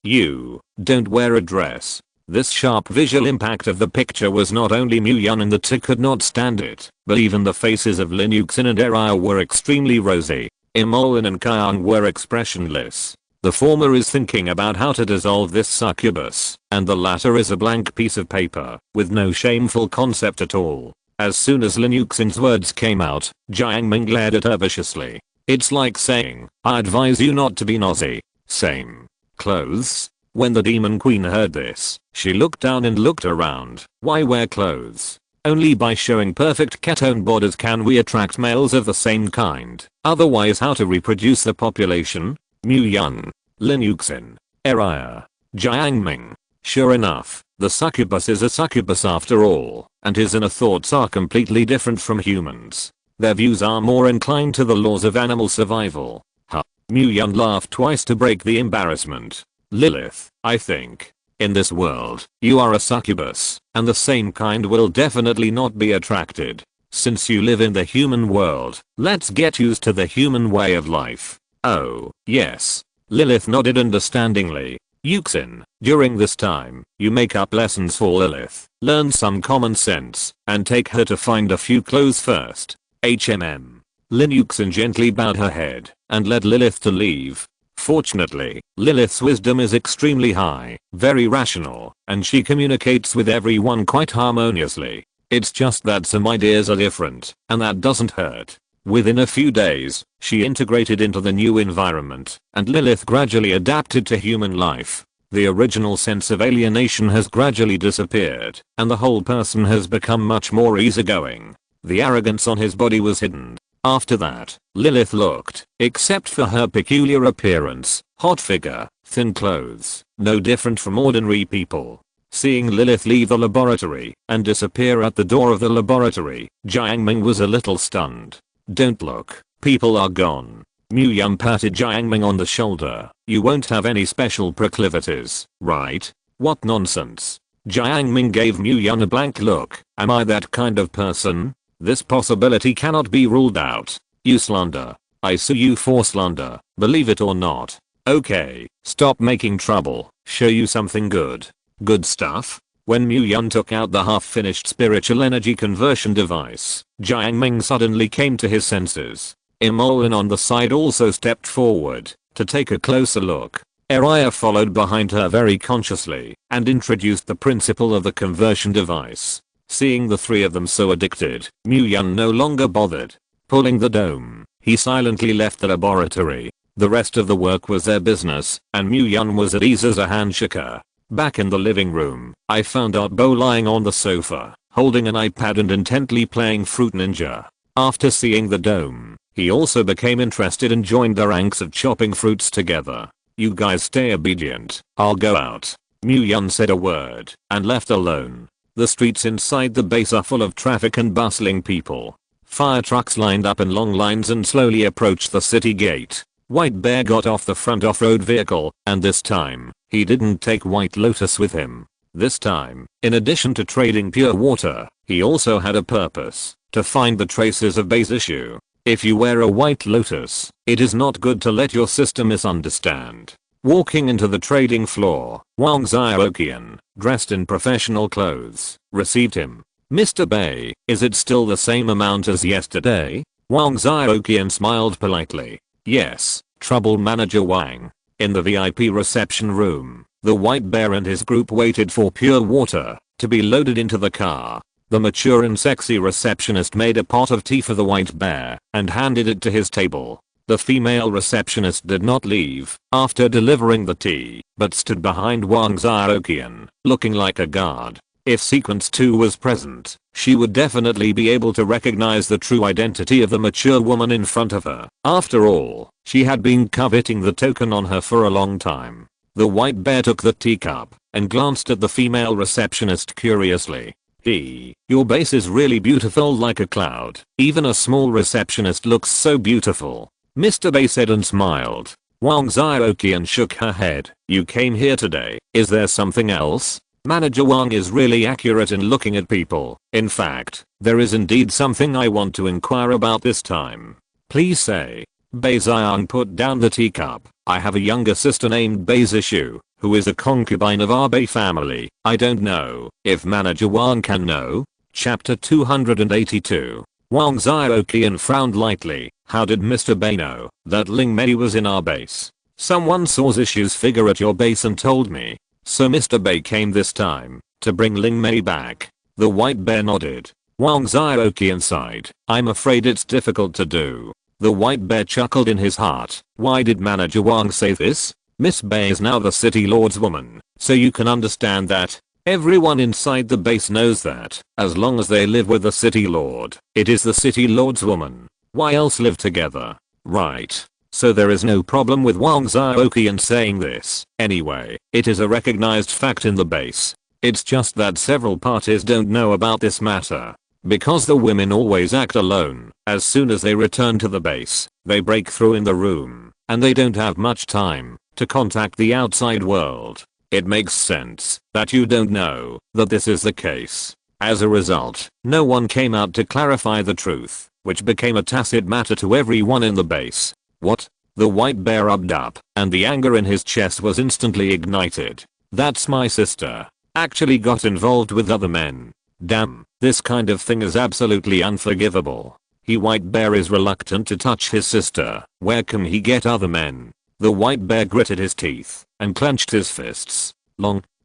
you don't wear a dress. This sharp visual impact of the picture was not only Mu-Yun and the two could not stand it, but even the faces of Linuxin and Eraya were extremely rosy. Imolen and Kyung were expressionless. The former is thinking about how to dissolve this succubus, and the latter is a blank piece of paper, with no shameful concept at all. As soon as Linuxin's words came out, Jiangming glared at her viciously. It's like saying, I advise you not to be nosy. Same. Clothes? When the Demon Queen heard this, she looked down and looked around. Why wear clothes? Only by showing perfect ketone bodies can we attract males of the same kind. Otherwise how to reproduce the population? Mu-Yun, Linuxin, Eraya, Jiangming. Sure enough, the succubus is a succubus after all, and his inner thoughts are completely different from humans. Their views are more inclined to the laws of animal survival. Ha. Mu-Yun laughed twice to break the embarrassment. Lilith, I think. In this world, you are a succubus, and the same kind will definitely not be attracted. Since you live in the human world, let's get used to the human way of life. Oh, yes. Lilith nodded understandingly. Yuxin, during this time, you make up lessons for Lilith, learn some common sense, and take her to find a few clothes first. HMM. Lin Yuxin gently bowed her head, and led Lilith to leave. Fortunately, Lilith's wisdom is extremely high, very rational, and she communicates with everyone quite harmoniously. It's just that some ideas are different, and that doesn't hurt. Within a few days, she integrated into the new environment, and Lilith gradually adapted to human life. The original sense of alienation has gradually disappeared, and the whole person has become much more easygoing. The arrogance on his body was hidden. After that, Lilith looked, except for her peculiar appearance, hot figure, thin clothes, no different from ordinary people. Seeing Lilith leave the laboratory and disappear at the door of the laboratory, Jiangming was a little stunned. Don't look, people are gone. Mu-Yun patted Jiangming on the shoulder. You won't have any special proclivities, right? What nonsense. Jiangming gave Mu-Yun a blank look. Am I that kind of person? This possibility cannot be ruled out. You slander. I sue you for slander, believe it or not. Okay, stop making trouble, show you something good. Good stuff? When Mu-Yun took out the half-finished spiritual energy conversion device, Jiangming suddenly came to his senses. Imolen on the side also stepped forward to take a closer look. Eraya followed behind her very consciously and introduced the principle of the conversion device. Seeing the three of them so addicted, Mu-Yun no longer bothered. Pulling the dome, he silently left the laboratory. The rest of the work was their business, and Mu-Yun was at ease as a handshaker. Back in the living room, I found Art Bo lying on the sofa, holding an iPad and intently playing Fruit Ninja. After seeing the dome, he also became interested and joined the ranks of chopping fruits together. You guys stay obedient, I'll go out. Mu-Yun said a word, and left alone. The streets inside the base are full of traffic and bustling people. Fire trucks lined up in long lines and slowly approached the city gate. White Bear got off the front off-road vehicle, and this time, he didn't take White Lotus with him. This time, in addition to trading pure water, he also had a purpose, to find the traces of base issue. If you wear a White Lotus, it is not good to let your system misunderstand. Walking into the trading floor, Wang Xiaoqian, dressed in professional clothes, received him. Mr. Bei, is it still the same amount as yesterday? Wang Xiaoqian smiled politely. Yes, Trouble Manager Wang. In the VIP reception room, the White Bear and his group waited for pure water to be loaded into the car. The mature and sexy receptionist made a pot of tea for the white bear and handed it to his table. The female receptionist did not leave after delivering the tea, but stood behind Wang Xiaoqian, looking like a guard. If Sequence 2 was present, she would definitely be able to recognize the true identity of the mature woman in front of her. After all, she had been coveting the token on her for a long time. The white bear took the teacup and glanced at the female receptionist curiously. Your base is really beautiful, like a cloud. Even a small receptionist looks so beautiful. Mr. Bay said and smiled. Wang Xiaoqian shook her head. You came here today. Is there something else? Manager Wang is really accurate in looking at people. In fact, there is indeed something I want to inquire about this time. Please say. Bei Xiang put down the teacup. I have a younger sister named Bei Zishu, who is a concubine of our Bei family. I don't know if Manager Wang can know. Chapter 282. Wang Xiaoqian frowned lightly. How did Mr. Bei know that Ling Mei was in our base? Someone saw Zishu's figure at your base and told me. So Mr. Bei came this time to bring Ling Mei back. The white bear nodded. Wang Xiaoqian sighed. I'm afraid it's difficult to do. The white bear chuckled in his heart. Why did Manager Wang say this? Miss Bei is now the city lord's woman, so you can understand that. Everyone inside the base knows that, as long as they live with the city lord, it is the city lord's woman. Why else live together? Right. So there is no problem with Wang Xiaoqian saying this. Anyway, it is a recognized fact in the base. It's just that several parties don't know about this matter. Because the women always act alone, as soon as they return to the base, they break through in the room, and they don't have much time to contact the outside world. It makes sense that you don't know that this is the case. As a result, no one came out to clarify the truth, which became a tacit matter to everyone in the base. What? The white bear rubbed up, and the anger in his chest was instantly ignited. That's my sister. Actually got involved with other men. Damn, this kind of thing is absolutely unforgivable. White bear is reluctant to touch his sister. Where can he get other men? The white bear gritted his teeth and clenched his fists.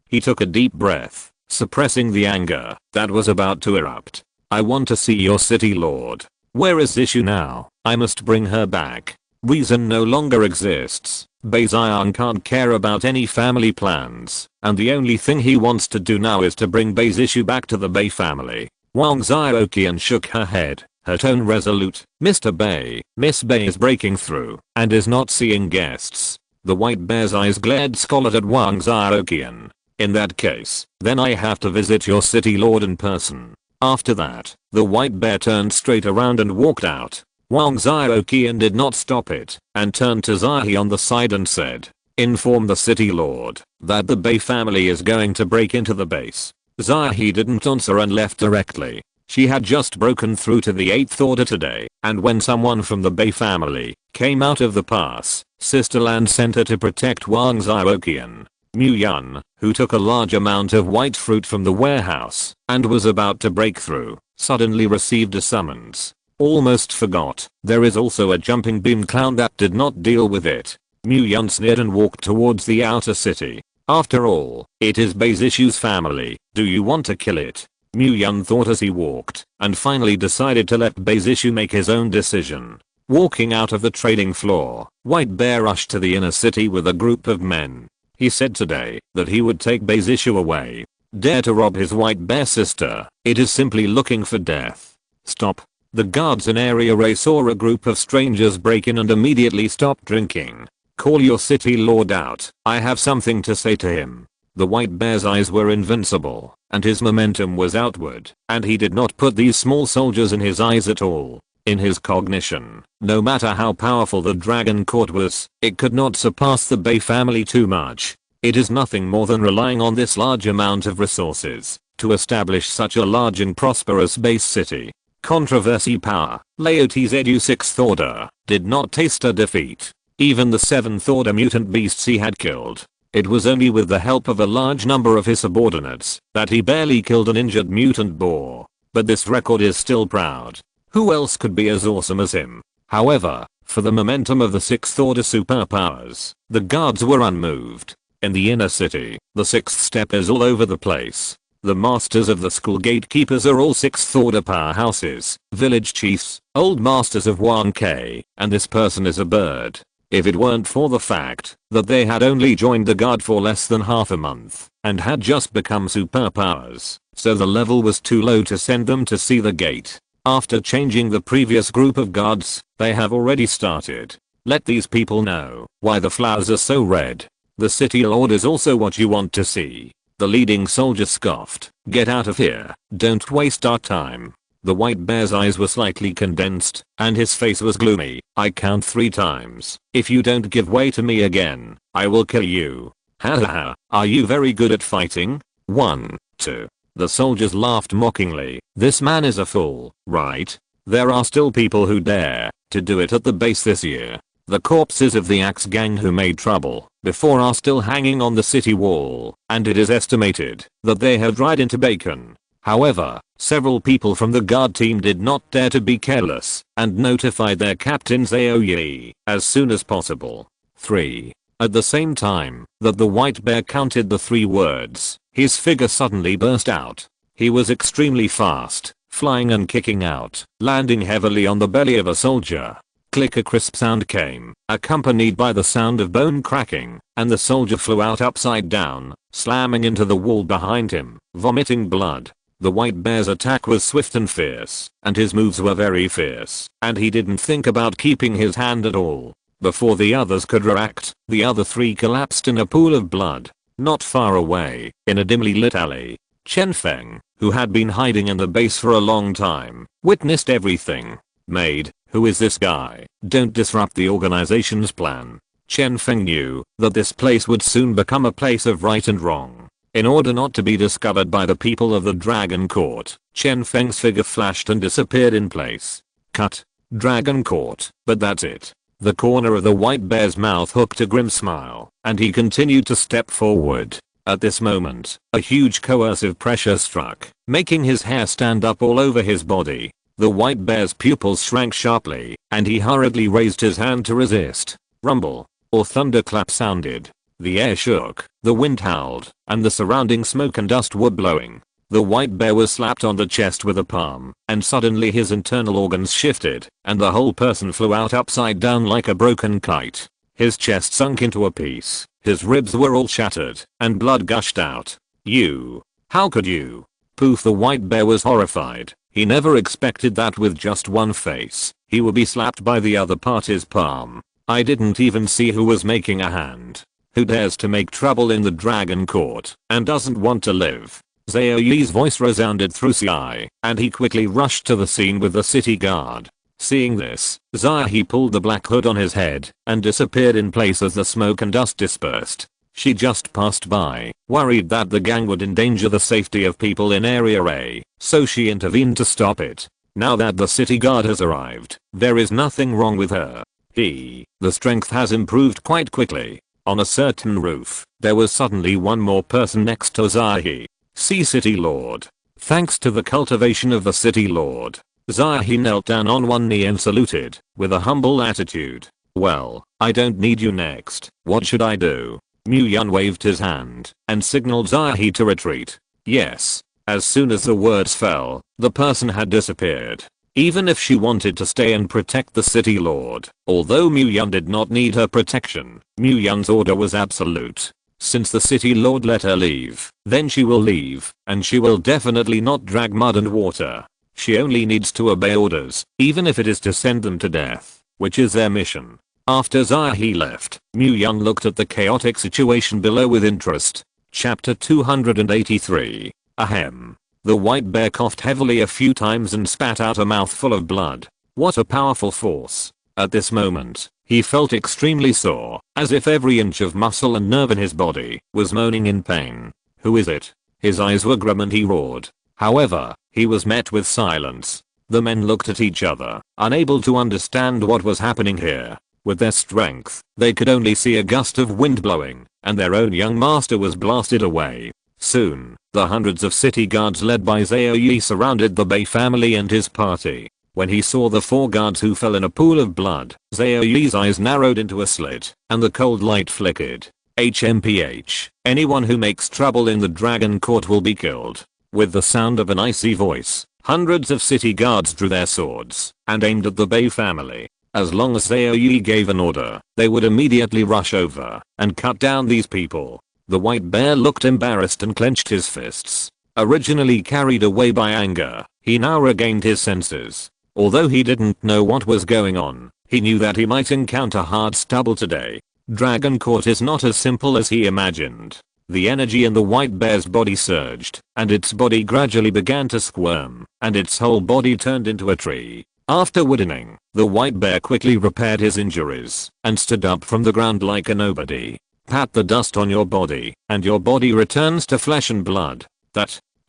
He took a deep breath, suppressing the anger that was about to erupt. I want to see your city lord. Where is Zishu now? I must bring her back. Reason no longer exists. Bei Xiang can't care about any family plans, and the only thing he wants to do now is to bring Bei Zishu back to the Bei family. Wang Xiaoqian shook her head, her tone resolute. Mr. Bei, Miss Bei is breaking through and is not seeing guests. The white bear's eyes glared scarlet at Wang Xiaoqian. In that case, then I have to visit your city lord in person. After that, the white bear turned straight around and walked out. Wang Xiaoqian did not stop it and turned to Zahi on the side and said, inform the city lord that the Bei family is going to break into the base. Zahi didn't answer and left directly. She had just broken through to the 8th order today, and when someone from the Bei family came out of the pass, Sister Land sent her to protect Wang Xiaoqian. Mu Yun, who took a large amount of white fruit from the warehouse and was about to break through, suddenly received a summons. Almost forgot. There is also a jumping beam clown that did not deal with it. Mu Yun sneered and walked towards the outer city. After all, it is Bei Zishu's family. Do you want to kill it? Mu Yun thought as he walked, and finally decided to let Bei Zishu make his own decision. Walking out of the trading floor, White Bear rushed to the inner city with a group of men. He said today that he would take Bei Zishu away. Dare to rob his White Bear sister. It is simply looking for death. Stop. The guards in Area A saw a group of strangers break in and immediately stopped drinking. Call your city lord out. I have something to say to him. The white bear's eyes were invincible, and his momentum was outward, and he did not put these small soldiers in his eyes at all. In his cognition, no matter how powerful the dragon court was, it could not surpass the Bei family too much. It is nothing more than relying on this large amount of resources to establish such a large and prosperous base city. Controversy power. Laoti's Edu 6th order did not taste a defeat. Even the 7th order mutant beasts he had killed. It was only with the help of a large number of his subordinates that he barely killed an injured mutant boar. But this record is still proud. Who else could be as awesome as him? However, for the momentum of the 6th order superpowers, the guards were unmoved. In the inner city, the 6th step is all over the place. The masters of the school gatekeepers are all 6th order powerhouses, village chiefs, old masters of 1K, and this person is a bird. If it weren't for the fact that they had only joined the guard for less than half a month and had just become superpowers, so the level was too low to send them to see the gate. After changing the previous group of guards, they have already started. Let these people know why the flowers are so red. The city lord is also what you want to see. The leading soldier scoffed. Get out of here. Don't waste our time. The white bear's eyes were slightly condensed, and his face was gloomy. I count 3 times. If you don't give way to me again, I will kill you. Ha ha ha. Are you very good at fighting? 1, 2. The soldiers laughed mockingly. This man is a fool, right? There are still people who dare to do it at the base this year. The corpses of the Axe gang who made trouble before are still hanging on the city wall, and it is estimated that they have dried into bacon. However, several people from the guard team did not dare to be careless and notified their captains AOE as soon as possible. 3. At the same time that the white bear counted the 3 words, his figure suddenly burst out. He was extremely fast, flying and kicking out, landing heavily on the belly of a soldier. Click, a crisp sound came, accompanied by the sound of bone cracking, and the soldier flew out upside down, slamming into the wall behind him, vomiting blood. The white bear's attack was swift and fierce, and his moves were very fierce, and he didn't think about keeping his hand at all. Before the others could react, the other 3 collapsed in a pool of blood. Not far away, in a dimly lit alley, Chen Feng, who had been hiding in the base for a long time, witnessed everything. Maid, who is this guy? Don't disrupt the organization's plan. Chen Feng knew that this place would soon become a place of right and wrong. In order not to be discovered by the people of the Dragon Court, Chen Feng's figure flashed and disappeared in place. Cut. Dragon Court, but that's it. The corner of the white bear's mouth hooked a grim smile, and he continued to step forward. At this moment, a huge coercive pressure struck, making his hair stand up all over his body. The white bear's pupils shrank sharply, and he hurriedly raised his hand to resist. Rumble, or thunderclap sounded. The air shook, the wind howled, and the surrounding smoke and dust were blowing. The white bear was slapped on the chest with a palm, and suddenly his internal organs shifted, and the whole person flew out upside down like a broken kite. His chest sunk into a piece, his ribs were all shattered, and blood gushed out. You. How could you? Poof, the white bear was horrified. He never expected that with just one face, he would be slapped by the other party's palm. I didn't even see who was making a hand. Who dares to make trouble in the Dragon Court and doesn't want to live? Zhao Yi's voice resounded through Sai, and he quickly rushed to the scene with the city guard. Seeing this, Zhao Yi pulled the black hood on his head and disappeared in place as the smoke and dust dispersed. She just passed by, worried that the gang would endanger the safety of people in Area A, so she intervened to stop it. Now that the city guard has arrived, there is nothing wrong with her. The strength has improved quite quickly. On a certain roof, there was suddenly one more person next to Zhao. See, City Lord. Thanks to the cultivation of the City Lord, Zhao knelt down on one knee and saluted, with a humble attitude. Well, I don't need you next. What should I do? Mu Yun waved his hand and signaled Zhao to retreat. Yes. As soon as the words fell, the person had disappeared. Even if she wanted to stay and protect the City Lord, although Mu Yun did not need her protection, Mu Yun's order was absolute. Since the City Lord let her leave, then she will leave, and she will definitely not drag mud and water. She only needs to obey orders, even if it is to send them to death, which is their mission. After Zhao left, Mu Yun looked at the chaotic situation below with interest. Chapter 283. Ahem. The white bear coughed heavily a few times and spat out a mouthful of blood. What a powerful force. At this moment, he felt extremely sore, as if every inch of muscle and nerve in his body was moaning in pain. Who is it? His eyes were grim and he roared. However, he was met with silence. The men looked at each other, unable to understand what was happening here. With their strength, they could only see a gust of wind blowing, and their own young master was blasted away. Soon, the hundreds of city guards led by Zhao Yi surrounded the Bei family and his party. When he saw the 4 guards who fell in a pool of blood, Zhao Yi's eyes narrowed into a slit, and the cold light flickered. HMPH, anyone who makes trouble in the Dragon Court will be killed. With the sound of an icy voice, hundreds of city guards drew their swords and aimed at the Bei family. As long as Zhao Yi gave an order, they would immediately rush over and cut down these people. The white bear looked embarrassed and clenched his fists. Originally carried away by anger, he now regained his senses. Although he didn't know what was going on, he knew that he might encounter hard stubble today. Dragon Court is not as simple as he imagined. The energy in the white bear's body surged, and its body gradually began to squirm, and its whole body turned into a tree. After woodening, the white bear quickly repaired his injuries and stood up from the ground like a nobody. Pat the dust on your body, and your body returns to flesh and blood.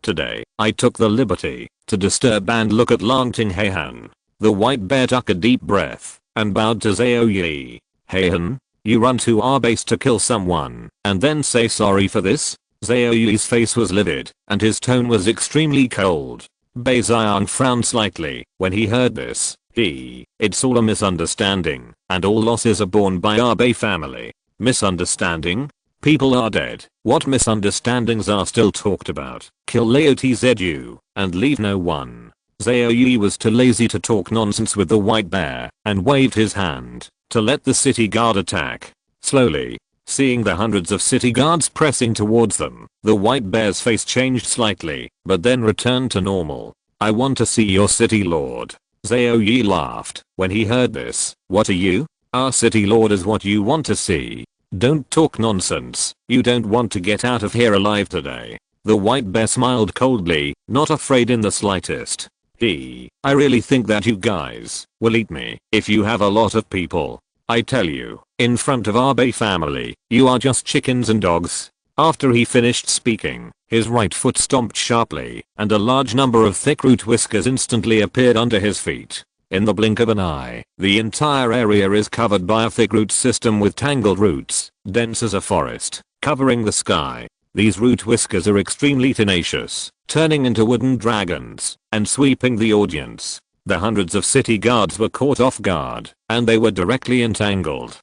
Today, I took the liberty to disturb and look at Lang Ting Heihan. The white bear took a deep breath and bowed to Zhao Yi. Heihan, you run to our base to kill someone and then say sorry for this? Zhao Yi's face was livid and his tone was extremely cold. Bei Xiang frowned slightly when he heard this. It's all a misunderstanding, and all losses are borne by our Bei family. Misunderstanding? People are dead. What misunderstandings are still talked about? Kill Lao Tzu and leave no one. Zhao Yi was too lazy to talk nonsense with the white bear and waved his hand to let the city guard attack. Slowly, seeing the hundreds of city guards pressing towards them, the white bear's face changed slightly, but then returned to normal. I want to see your city lord. Zhao Yi laughed when he heard this. What are you? Our city lord is what you want to see. Don't talk nonsense. You don't want to get out of here alive today. The white bear smiled coldly, not afraid in the slightest. I really think that you guys will eat me if you have a lot of people. I tell you, in front of our Bei family, you are just chickens and dogs. After he finished speaking, his right foot stomped sharply, and a large number of thick root whiskers instantly appeared under his feet. In the blink of an eye, the entire area is covered by a thick root system with tangled roots, dense as a forest, covering the sky. These root whiskers are extremely tenacious, turning into wooden dragons and sweeping the audience. The hundreds of city guards were caught off guard, and they were directly entangled.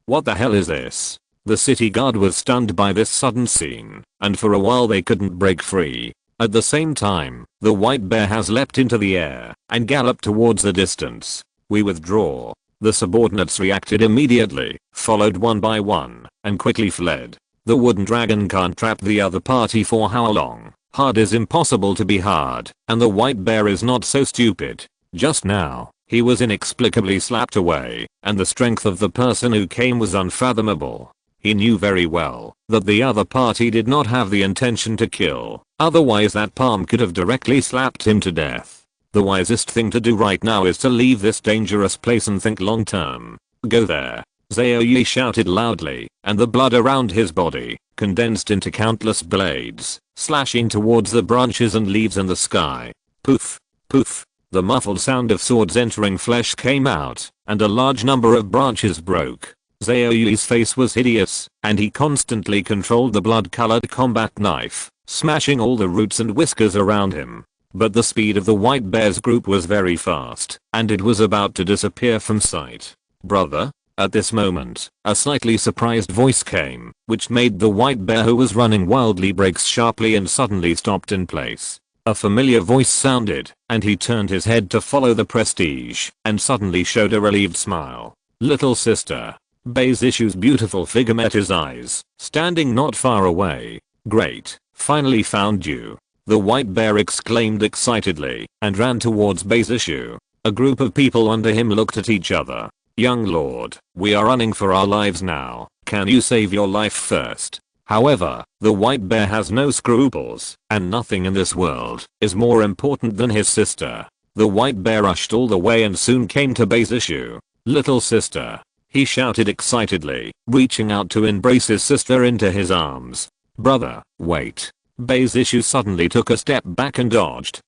What the hell is this? The city guard was stunned by this sudden scene, and for a while they couldn't break free. At the same time, the white bear has leapt into the air and galloped towards the distance. We withdraw. The subordinates reacted immediately, followed one by one, and quickly fled. The wooden dragon can't trap the other party for how long? Hard is impossible to be hard, and the white bear is not so stupid. Just now, he was inexplicably slapped away, and the strength of the person who came was unfathomable. He knew very well that the other party did not have the intention to kill, otherwise that palm could have directly slapped him to death. The wisest thing to do right now is to leave this dangerous place and think long term. Go there. Zhao Yi shouted loudly, and the blood around his body condensed into countless blades, slashing towards the branches and leaves in the sky. Poof, poof. The muffled sound of swords entering flesh came out, and a large number of branches broke. Zhao Yi's face was hideous, and he constantly controlled the blood-colored combat knife, smashing all the roots and whiskers around him. But the speed of the white bear's group was very fast, and it was about to disappear from sight. Brother? At this moment, a slightly surprised voice came, which made the white bear who was running wildly break sharply and suddenly stopped in place. A familiar voice sounded, and he turned his head to follow the prestige, and suddenly showed a relieved smile. Little sister. Bei Zishu's beautiful figure met his eyes, standing not far away. Great, finally found you. The white bear exclaimed excitedly, and ran towards Bei Zishu. A group of people under him looked at each other. Young lord, we are running for our lives now. Can you save your life first? However, the white bear has no scruples, and nothing in this world is more important than his sister. The white bear rushed all the way and soon came to Bei Zishu. Little sister. He shouted excitedly, reaching out to embrace his sister into his arms. Brother, wait. Bei Zishu suddenly took a step back and dodged.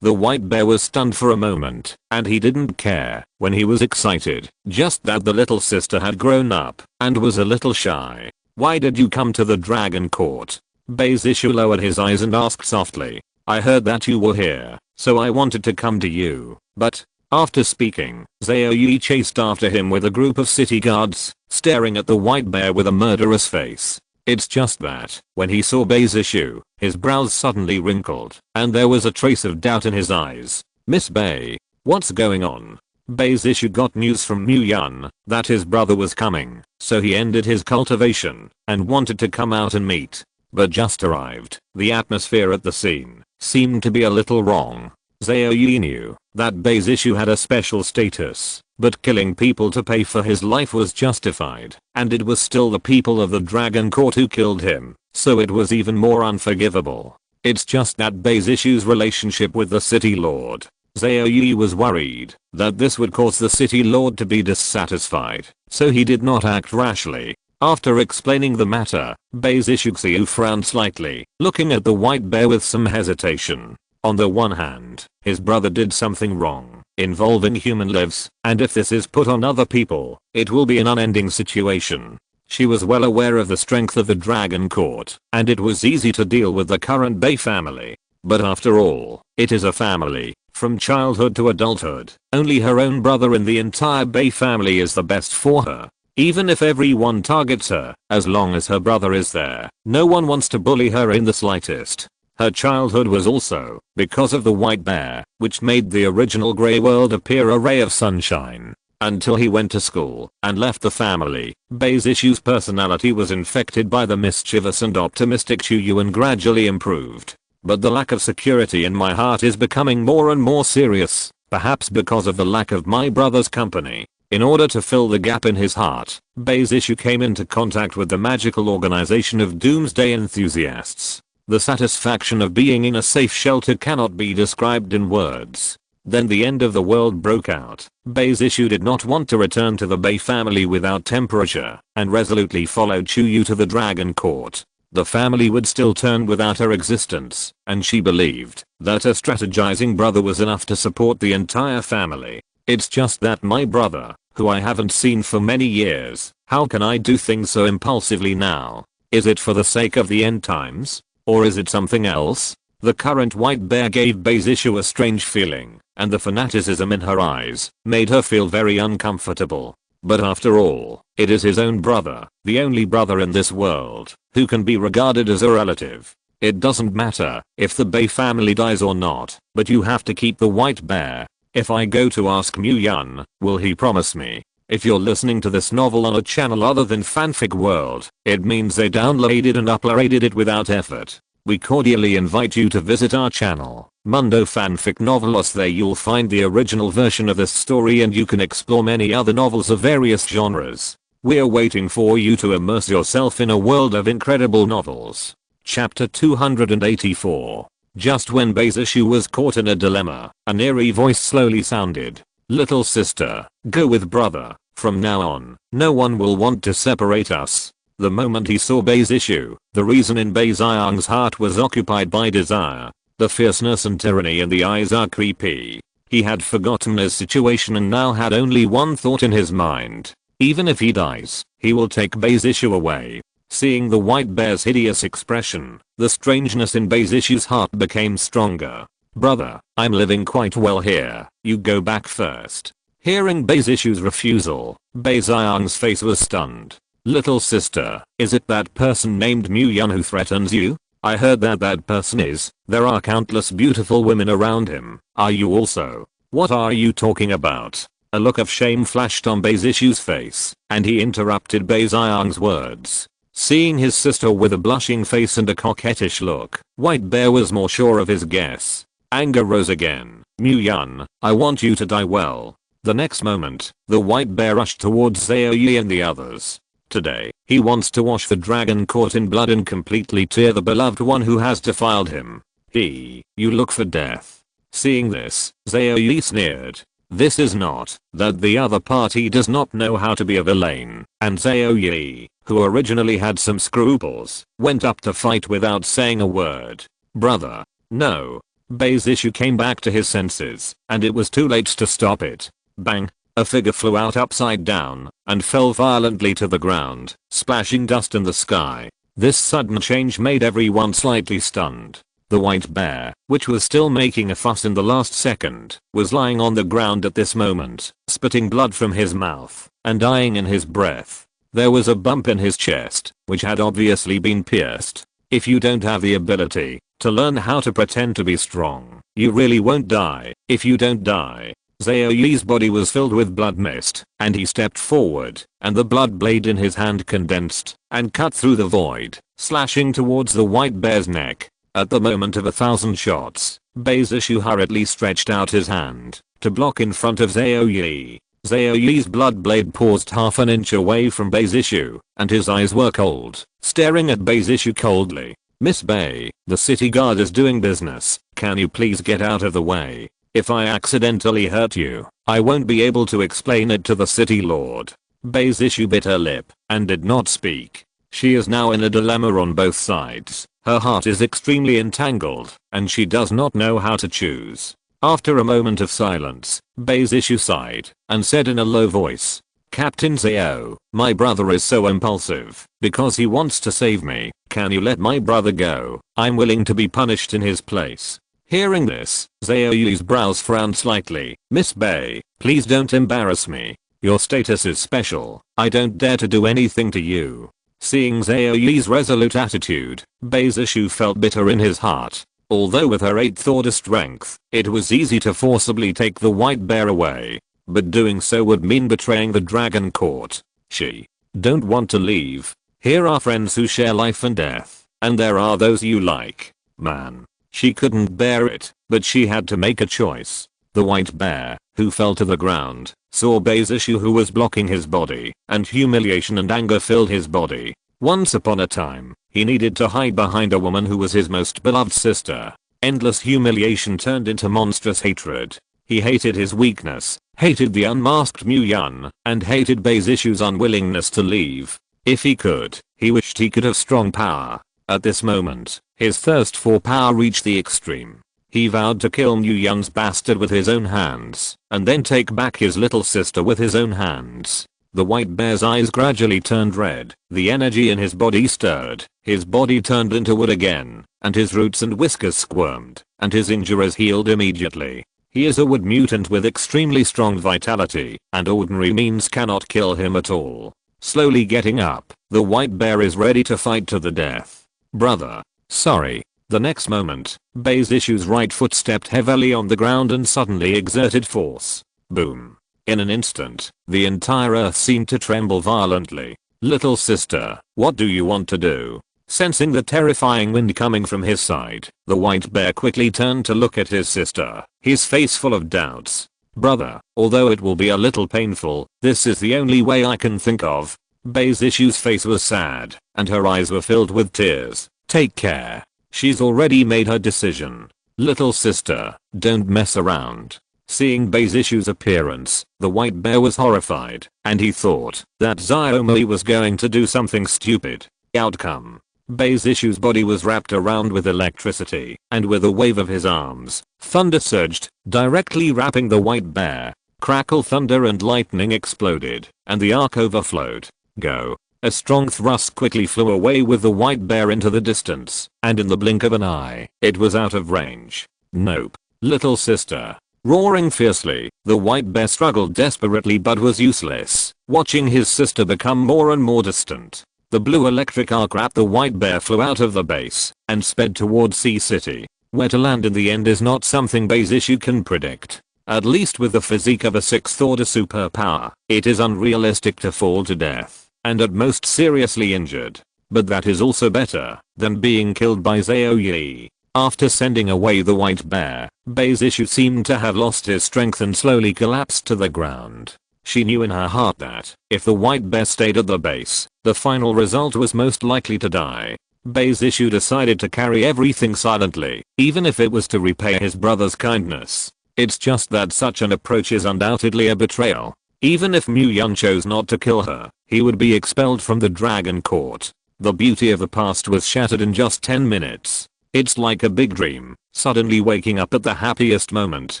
The white bear was stunned for a moment, and he didn't care when he was excited, just that the little sister had grown up and was a little shy. Why did you come to the dragon court? Bei Zishu lowered his eyes and asked softly. I heard that you were here, so I wanted to come to you, but... After speaking, Zhao Yi chased after him with a group of city guards, staring at the white bear with a murderous face. It's just that, when he saw Bei Zishu, His brows suddenly wrinkled, and there was a trace of doubt in his eyes. "Miss Bay, what's going on?" Bay's issue got news from Mu Yun that his brother was coming, so he ended his cultivation and wanted to come out and meet. But just arrived. The atmosphere at the scene seemed to be a little wrong. Zhao Yi knew that Bay's issue had a special status, but killing people to pay for his life was justified, and it was still the people of the Dragon Court who killed him, so it was even more unforgivable. It's just that Bay's issue's relationship with the City Lord. Zhao Yi was worried that this would cause the City Lord to be dissatisfied, so he did not act rashly. After explaining the matter, Bay's issue Xiu frowned slightly, looking at the white bear with some hesitation. On the one hand, his brother did something wrong, involving human lives, and if this is put on other people, it will be an unending situation. She was well aware of the strength of the Dragon Court, and it was easy to deal with the current Bay family. But after all, it is a family, from childhood to adulthood. Only her own brother in the entire Bay family is the best for her. Even if everyone targets her, as long as her brother is there, no one wants to bully her in the slightest. Her childhood was also because of the white bear, which made the original grey world appear a ray of sunshine. Until he went to school and left the family, Bay's issue's personality was infected by the mischievous and optimistic Chuyu and gradually improved. But the lack of security in my heart is becoming more and more serious, perhaps because of the lack of my brother's company. In order to fill the gap in his heart, Bay's issue came into contact with the magical organization of doomsday enthusiasts. The satisfaction of being in a safe shelter cannot be described in words. Then the end of the world broke out. Bay's issue did not want to return to the Bay family without temperature, and resolutely followed Chuyu to the Dragon Court. The family would still turn without her existence, and she believed that her strategizing brother was enough to support the entire family. It's just that my brother, who I haven't seen for many years, how can I do things so impulsively now? Is it for the sake of the end times? Or is it something else? The current white bear gave Bay's issue a strange feeling, and the fanaticism in her eyes made her feel very uncomfortable. But after all, it is his own brother, the only brother in this world, who can be regarded as a relative. It doesn't matter if the Bay family dies or not, but you have to keep the white bear. If I go to ask Mu Yun, will he promise me? If you're listening to this novel on a channel other than Fanfic World, it means they downloaded and uploaded it without effort. We cordially invite you to visit our channel, Mundo Fanfic Novelos. There you'll find the original version of this story and you can explore many other novels of various genres. We're waiting for you to immerse yourself in a world of incredible novels. Chapter 284. Just when Bay's issue was caught in a dilemma, an eerie voice slowly sounded. "Little sister, go with brother. From now on, no one will want to separate us." The moment he saw Bay's issue, the reason in Bai Xiang's heart was occupied by desire. The fierceness and tyranny in the eyes are creepy. He had forgotten his situation and now had only one thought in his mind. Even if he dies, he will take Bay's issue away. Seeing the white bear's hideous expression, the strangeness in Bay's issue's heart became stronger. "Brother, I'm living quite well here, you go back first." Hearing Bay's issue's refusal, Bai Xiang's face was stunned. "Little sister, is it that person named Mu Yun who threatens you? I heard that person is. There are countless beautiful women around him. Are you also?" "What are you talking about?" A look of shame flashed on Bai's issue's face, and he interrupted Bai Xiang's words. Seeing his sister with a blushing face and a coquettish look, White Bear was more sure of his guess. Anger rose again. "Mu Yun, I want you to die well." The next moment, the White Bear rushed towards Zhao Yi and the others. Today, he wants to wash the Dragon Court in blood and completely tear the beloved one who has defiled him. You look for death. Seeing this, Zhao Yi sneered. This is not that the other party does not know how to be a villain, and Zhao Yi, who originally had some scruples, went up to fight without saying a word. "Brother, no." Bai's issue came back to his senses, and it was too late to stop it. Bang! A figure flew out upside down and fell violently to the ground, splashing dust in the sky. This sudden change made everyone slightly stunned. The White Bear, which was still making a fuss in the last second, was lying on the ground at this moment, spitting blood from his mouth and dying in his breath. There was a bump in his chest, which had obviously been pierced. If you don't have the ability to learn how to pretend to be strong, you really won't die. If you don't die. Zhao body was filled with blood mist, and he stepped forward, and the blood blade in his hand condensed and cut through the void, slashing towards the white bear's neck. At the moment of 1,000 shots, Beizishu hurriedly stretched out his hand to block in front of Zhao Yi. Zhao Yi's blood blade paused half an inch away from Beizishu, and his eyes were cold, staring at Beizishu coldly. Miss Bei, the city guard is doing business. Can you please get out of the way? If I accidentally hurt you, I won't be able to explain it to the city lord. Beizishu bit her lip and did not speak. She is now in a dilemma on both sides. Her heart is extremely entangled, and she does not know how to choose. After a moment of silence, Beizishu sighed and said in a low voice, Captain Zhao, my brother is so impulsive because he wants to save me. Can you let my brother go? I'm willing to be punished in his place. Hearing this, Zhao Yi's brows frowned slightly. Miss Bei, please don't embarrass me. Your status is special. I don't dare to do anything to you. Seeing Zhao Yi's resolute attitude, Beizishu felt bitter in his heart. Although with her 8th order strength, it was easy to forcibly take the white bear away. But doing so would mean betraying the dragon court. She don't want to leave. Here are friends who share life and death, and there are those you like. Man. She couldn't bear it, but she had to make a choice. The white bear, who fell to the ground, saw Beizishu who was blocking his body, and humiliation and anger filled his body. Once upon a time, he needed to hide behind a woman who was his most beloved sister. Endless humiliation turned into monstrous hatred. He hated his weakness, hated the unmasked Mu Yun, and hated Beizishu's unwillingness to leave. If he could, he wished he could have strong power. At this moment, his thirst for power reached the extreme. He vowed to kill Mu Yun's bastard with his own hands, and then take back his little sister with his own hands. The white bear's eyes gradually turned red, the energy in his body stirred, his body turned into wood again, and his roots and whiskers squirmed, and his injuries healed immediately. He is a wood mutant with extremely strong vitality, and ordinary means cannot kill him at all. Slowly getting up, the white bear is ready to fight to the death. Brother. Sorry. The next moment, Beizishu's right foot stepped heavily on the ground and suddenly exerted force. Boom. In an instant, the entire earth seemed to tremble violently. Little sister, what do you want to do? Sensing the terrifying wind coming from his side, the white bear quickly turned to look at his sister, his face full of doubts. Brother, although it will be a little painful, this is the only way I can think of. Beizishu's face was sad, and her eyes were filled with tears. Take care. She's already made her decision. Little sister, don't mess around. Seeing Beizishu's appearance, the white bear was horrified, and he thought that Xiaomi was going to do something stupid. Outcome. Beizishu's body was wrapped around with electricity, and with a wave of his arms, thunder surged, directly wrapping the white bear. Crackle, thunder and lightning exploded, and the arc overflowed. Go. A strong thrust quickly flew away with the white bear into the distance, and in the blink of an eye, it was out of range. Nope. Little sister. Roaring fiercely, the white bear struggled desperately but was useless, watching his sister become more and more distant. The blue electric arc wrapped the white bear flew out of the base, and sped towards Sea City. Where to land in the end is not something Beizishu can predict. At least with the physique of a 6th order superpower, it is unrealistic to fall to death, and at most seriously injured. But that is also better than being killed by Zhao Yi. After sending away the white bear, Beizishu seemed to have lost his strength and slowly collapsed to the ground. She knew in her heart that, if the white bear stayed at the base, the final result was most likely to die. Beizishu decided to carry everything silently, even if it was to repay his brother's kindness. It's just that such an approach is undoubtedly a betrayal. Even if Mu Yun chose not to kill her, he would be expelled from the Dragon Court. The beauty of the past was shattered in just 10 minutes. It's like a big dream, suddenly waking up at the happiest moment,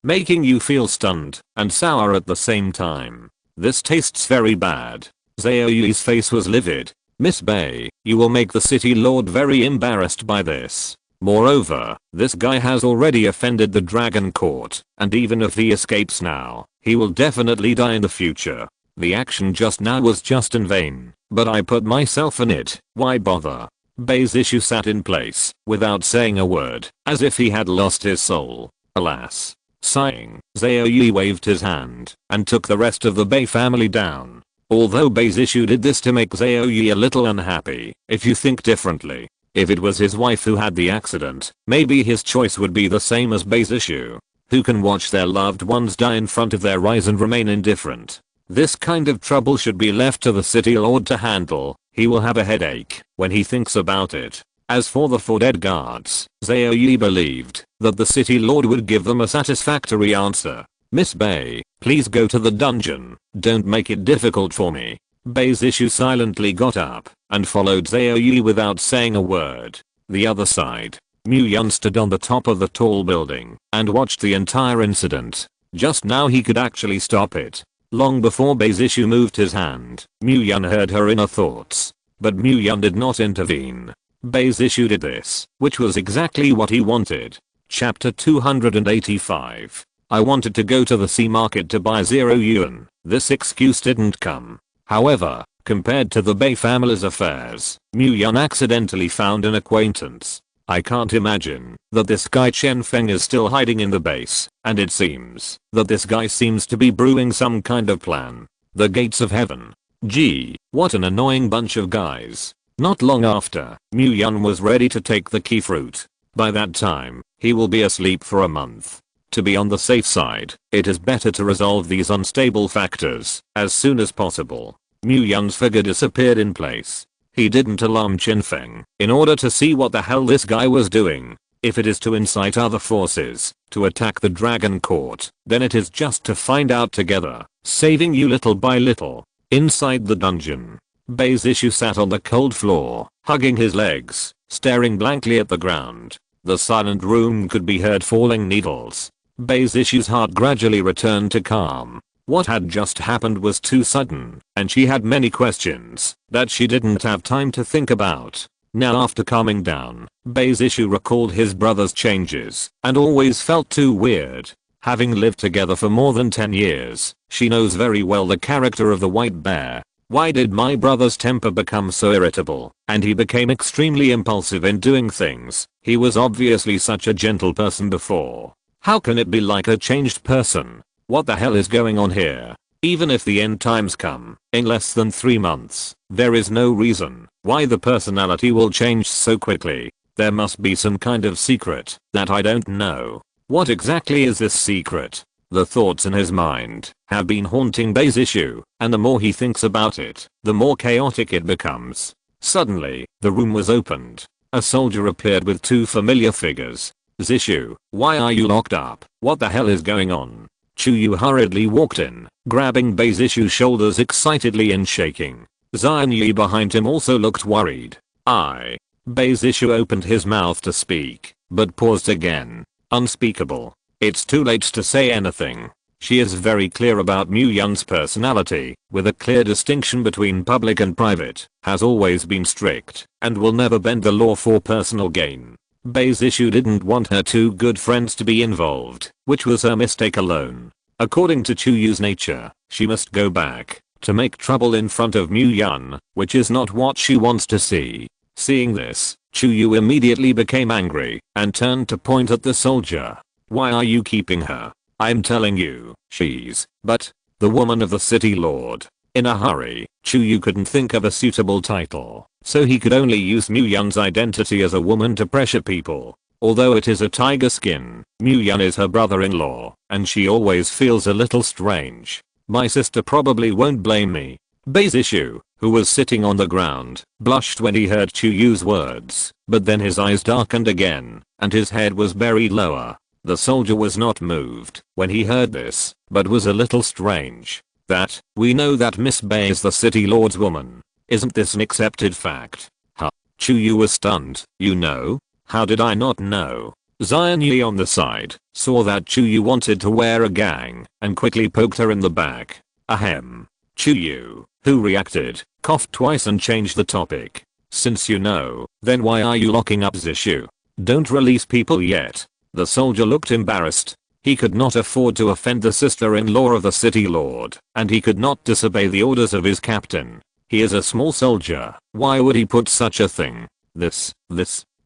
making you feel stunned and sour at the same time. This tastes very bad. Zhao Yi's face was livid. Miss Bei, you will make the city lord very embarrassed by this. Moreover, this guy has already offended the Dragon Court, and even if he escapes now, he will definitely die in the future. The action just now was just in vain, but I put myself in it, why bother? Bei's issue sat in place without saying a word, as if he had lost his soul. Alas. Sighing, Zhao Yi waved his hand and took the rest of the Bei family down. Although Bei's issue did this to make Zhao Yi a little unhappy, if you think differently. If it was his wife who had the accident, maybe his choice would be the same as Bei's issue. Who can watch their loved ones die in front of their eyes and remain indifferent? This kind of trouble should be left to the city lord to handle. He will have a headache when he thinks about it. As for the 4 dead guards, Zhao Yi believed that the city lord would give them a satisfactory answer. Miss Bei, please go to the dungeon. Don't make it difficult for me. Bei's issue silently got up and followed Zhao Yi without saying a word. The other side, Mu Yun stood on the top of the tall building and watched the entire incident. Just now he could actually stop it. Long before Bei's issue moved his hand, Mu Yun heard her inner thoughts. But Mu Yun did not intervene. Bei's issue did this, which was exactly what he wanted. Chapter 285. I wanted to go to the sea market to buy 0 yuan. This excuse didn't come. However, compared to the Bei family's affairs, Mu Yun accidentally found an acquaintance. I can't imagine that this guy Chen Feng is still hiding in the base, and it seems that this guy seems to be brewing some kind of plan. The gates of heaven. Gee, what an annoying bunch of guys. Not long after, Mu Yun was ready to take the key fruit. By that time, he will be asleep for a month. To be on the safe side, it is better to resolve these unstable factors as soon as possible. Mu Yun's figure disappeared in place. He didn't alarm Chen Feng in order to see what the hell this guy was doing. If it is to incite other forces to attack the Dragon Court, then it is just to find out together, saving you little by little. Inside the dungeon, Bei's issue sat on the cold floor, hugging his legs, staring blankly at the ground. The silent room could be heard falling needles. Bei's issue's heart gradually returned to calm. What had just happened was too sudden, and she had many questions that she didn't have time to think about. Now after calming down, Bei's issue recalled his brother's changes and always felt too weird. Having lived together for more than 10 years, she knows very well the character of the white bear. Why did my brother's temper become so irritable, and he became extremely impulsive in doing things? He was obviously such a gentle person before. How can it be like a changed person? What the hell is going on here? Even if the end times come in less than 3 months, there is no reason why the personality will change so quickly. There must be some kind of secret that I don't know. What exactly is this secret? The thoughts in his mind have been haunting Bei's issue, and the more he thinks about it, the more chaotic it becomes. Suddenly, the room was opened. A soldier appeared with 2 familiar figures. Zishu, why are you locked up? What the hell is going on? Chuyu hurriedly walked in, grabbing Bei's issue's shoulders excitedly and shaking. Zion Yi behind him also looked worried. Bei's issue opened his mouth to speak, but paused again. Unspeakable. It's too late to say anything. She is very clear about Mu Yun's personality, with a clear distinction between public and private, has always been strict, and will never bend the law for personal gain. Bei's issue didn't want her 2 good friends to be involved, which was her mistake alone. According to Chuyu's nature, she must go back to make trouble in front of Mu Yun, which is not what she wants to see. Seeing this, Chuyu immediately became angry and turned to point at the soldier. Why are you keeping her? I'm telling you, she's but the woman of the city lord. In a hurry, Chuyu couldn't think of a suitable title, so he could only use Mu Yun's identity as a woman to pressure people. Although it is a tiger skin, Mu Yun is her brother-in-law, and she always feels a little strange. My sister probably won't blame me. Bei's issue, who was sitting on the ground, blushed when he heard Chuyu's words, but then his eyes darkened again, and his head was buried lower. The soldier was not moved when he heard this, but was a little strange. That, we know that Miss Bei is the city lord's woman. Isn't this an accepted fact? Huh? Chuyu was stunned. You know? How did I not know? Zion Yi on the side saw that Chuyu wanted to wear a gang and quickly poked her in the back. Ahem. Chuyu, who reacted, coughed twice and changed the topic. Since you know, then why are you locking up Zishu? Don't release people yet. The soldier looked embarrassed. He could not afford to offend the sister-in-law of the city lord, and he could not disobey the orders of his captain. He is a small soldier. Why would he put such a thing? This.